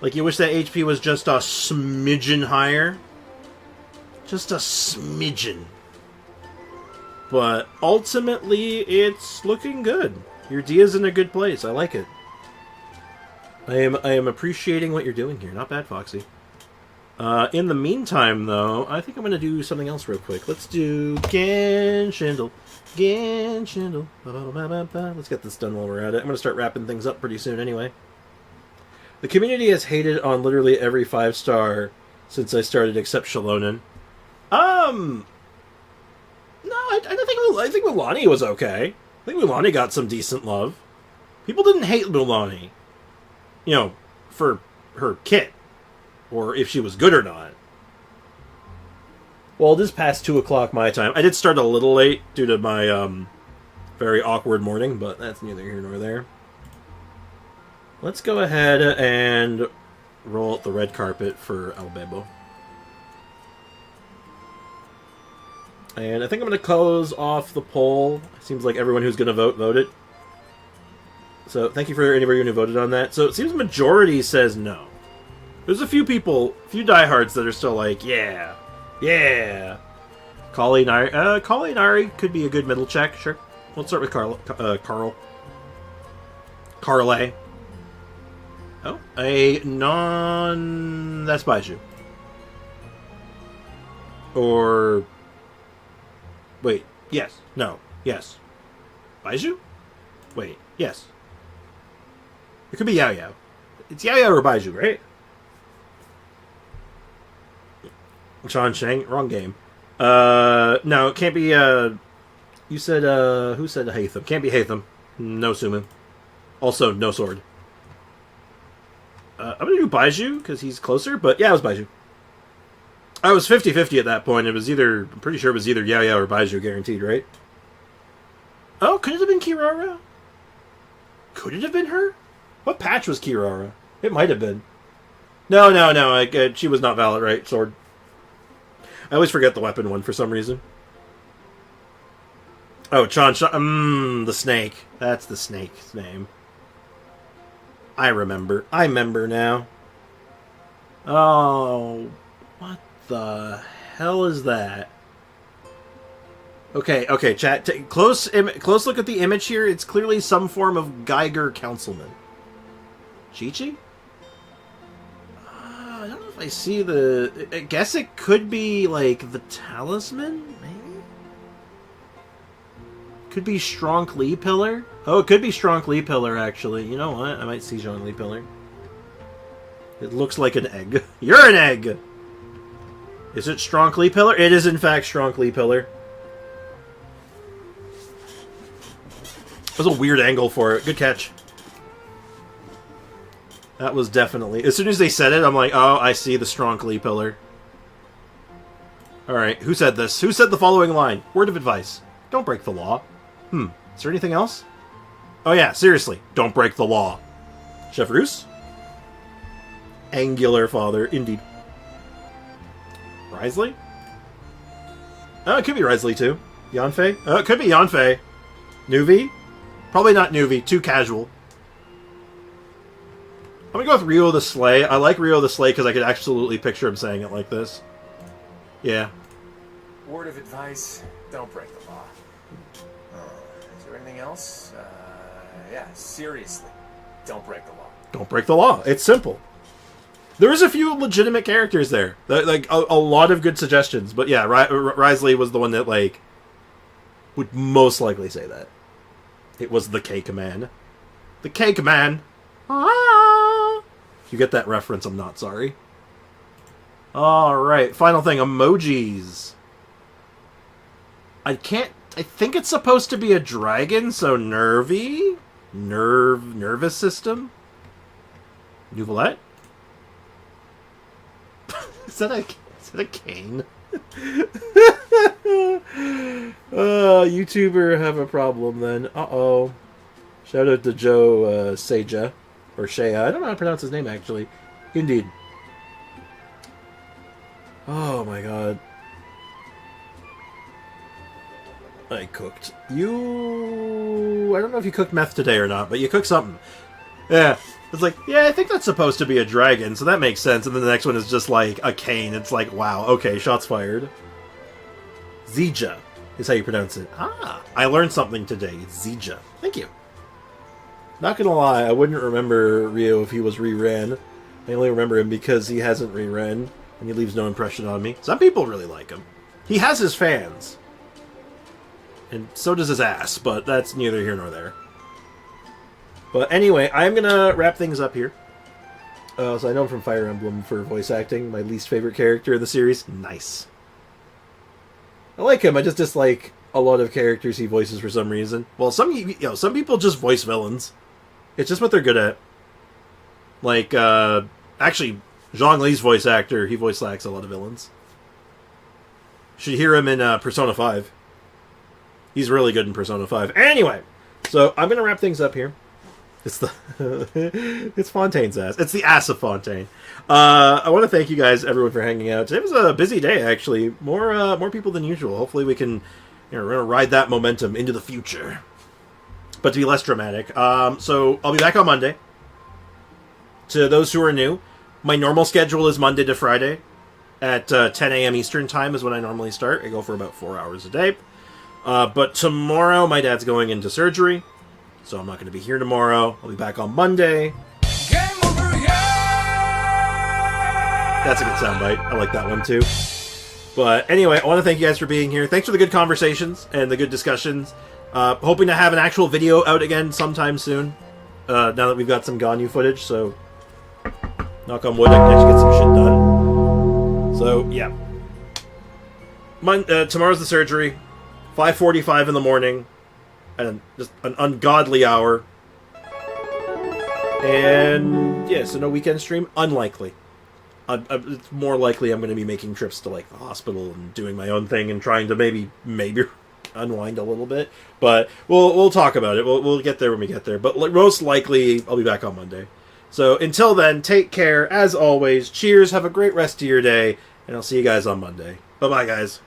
Like, you wish that HP was just a smidgen higher. Just a smidgen. But ultimately, it's looking good. Your Dehya's in a good place. I like it. I am appreciating what you're doing here. Not bad, Foxy. In the meantime, though, I think I'm going to do something else real quick. Let's do Genshindle. Genshindle. Let's get this done while we're at it. I'm going to start wrapping things up pretty soon anyway. The community has hated on literally every 5-star since I started except Shalonen. No, I think Mulaney was okay. I think Mulaney got some decent love. People didn't hate Mulaney. You know, for her kit. Or if she was good or not. Well, it is past 2 o'clock my time. I did start a little late due to my very awkward morning, but that's neither here nor there. Let's go ahead and roll out the red carpet for El Bebo. And I think I'm going to close off the poll. Seems like everyone who's going to vote, voted. So thank you for anybody who voted on that. So it seems the majority says no. There's a few people, a few diehards that are still like, yeah, yeah. Kalinari could be a good middle check, sure. We'll start with Carl. Carle. Oh, a non... That's Baiju. Or... Wait, yes, no, yes. Baiju? Wait, yes. It could be Yao Yao. It's Yao Yao or Baiju, right? Sean Shang, wrong game. No, it can't be, you said, who said Hatham? Can't be Hatham. No Suman. Also, no sword. I'm gonna do Baiju, because he's closer, but yeah, it was Baiju. I was 50-50 at that point. It was either, I'm pretty sure it was either Yao Yao or Baiju, guaranteed, right? Oh, could it have been Kirara? Could it have been her? What patch was Kirara? It might have been. No, she was not valid, right? Sword. I always forget the weapon one for some reason. Oh, the snake. That's the snake's name. I remember now. Oh, what the hell is that? Okay, chat. Close look at the image here. It's clearly some form of Geiger councilman. Chi-Chi? I don't know if I see the... I guess it could be, like, the talisman? Maybe? Could be Strong Lee Pillar? Oh, it could be Strong Lee Pillar, actually. You know what? I might see Strong Lee Pillar. It looks like an egg. You're an egg! Is it Strong Lee Pillar? It is, in fact, Strong Lee Pillar. That was a weird angle for it. Good catch. That was definitely... As soon as they said it, I'm like, oh, I see the Strong Lee Pillar. Alright, who said this? Who said the following line? Word of advice. Don't break the law. Is there anything else? Oh yeah, seriously. Don't break the law. Chef Roos? Angular father, indeed. Risley? Oh, it could be Risley too. Yanfei? Oh, it could be Yanfei. Nuvi? Probably not Nuvi. Too casual. I'm gonna go with Rio the Slay. I like Rio the Slay because I could absolutely picture him saying it like this. Yeah. Word of advice, don't break the law. Is there anything else? Yeah, seriously, don't break the law. Don't break the law. It's simple. There is a few legitimate characters there. Like, a lot of good suggestions. But yeah, Risley was the one that, like, would most likely say that. It was the Cake Man. The Cake Man! Ah! If you get that reference, I'm not sorry. Alright, final thing. Emojis. I think it's supposed to be a dragon, so nervy? Nervous system? Nouvelette? Is that a cane? YouTuber have a problem then. Uh-oh. Shout out to Joe Seja. Or Shea. I don't know how to pronounce his name, actually. Indeed. Oh, my God. I cooked. I don't know if you cooked meth today or not, but you cooked something. Yeah. It's like, yeah, I think that's supposed to be a dragon, so that makes sense. And then the next one is just like a cane. It's like, wow, okay, shots fired. Zija is how you pronounce it. Ah, I learned something today. Zija. Thank you. Not gonna lie, I wouldn't remember Rio if he was re-ran. I only remember him because he hasn't re-ran, and he leaves no impression on me. Some people really like him. He has his fans. And so does his ass, but that's neither here nor there. But anyway, I'm going to wrap things up here. So I know him from Fire Emblem for voice acting. My least favorite character in the series. Nice. I like him. I just dislike a lot of characters he voices for some reason. Well, some people just voice villains. It's just what they're good at. Like, actually, Zhong Li's voice actor, he voice acts a lot of villains. Should hear him in Persona 5. He's really good in Persona 5. Anyway, so I'm going to wrap things up here. It's it's Fontaine's ass. It's the ass of Fontaine. I want to thank you guys, everyone, for hanging out. Today was a busy day, actually. More people than usual. Hopefully we can, we're going to ride that momentum into the future. But to be less dramatic. So I'll be back on Monday. To those who are new, my normal schedule is Monday to Friday. At 10 a.m. Eastern Time is when I normally start. I go for about 4 hours a day. But tomorrow, my dad's going into surgery. So I'm not going to be here tomorrow. I'll be back on Monday. Gameover, yeah! That's a good soundbite. I like that one too. But anyway, I want to thank you guys for being here. Thanks for the good conversations and the good discussions. Hoping to have an actual video out again sometime soon. Now that we've got some Ganyu footage, so knock on wood, I can actually get some shit done. So yeah, tomorrow's the surgery. 5:45 in the morning. And just an ungodly hour. And yeah, so no weekend stream? Unlikely. It's more likely I'm going to be making trips to like the hospital and doing my own thing and trying to maybe unwind a little bit. But we'll talk about it. We'll get there when we get there. But most likely I'll be back on Monday. So until then, take care. As always, cheers. Have a great rest of your day. And I'll see you guys on Monday. Bye-bye, guys.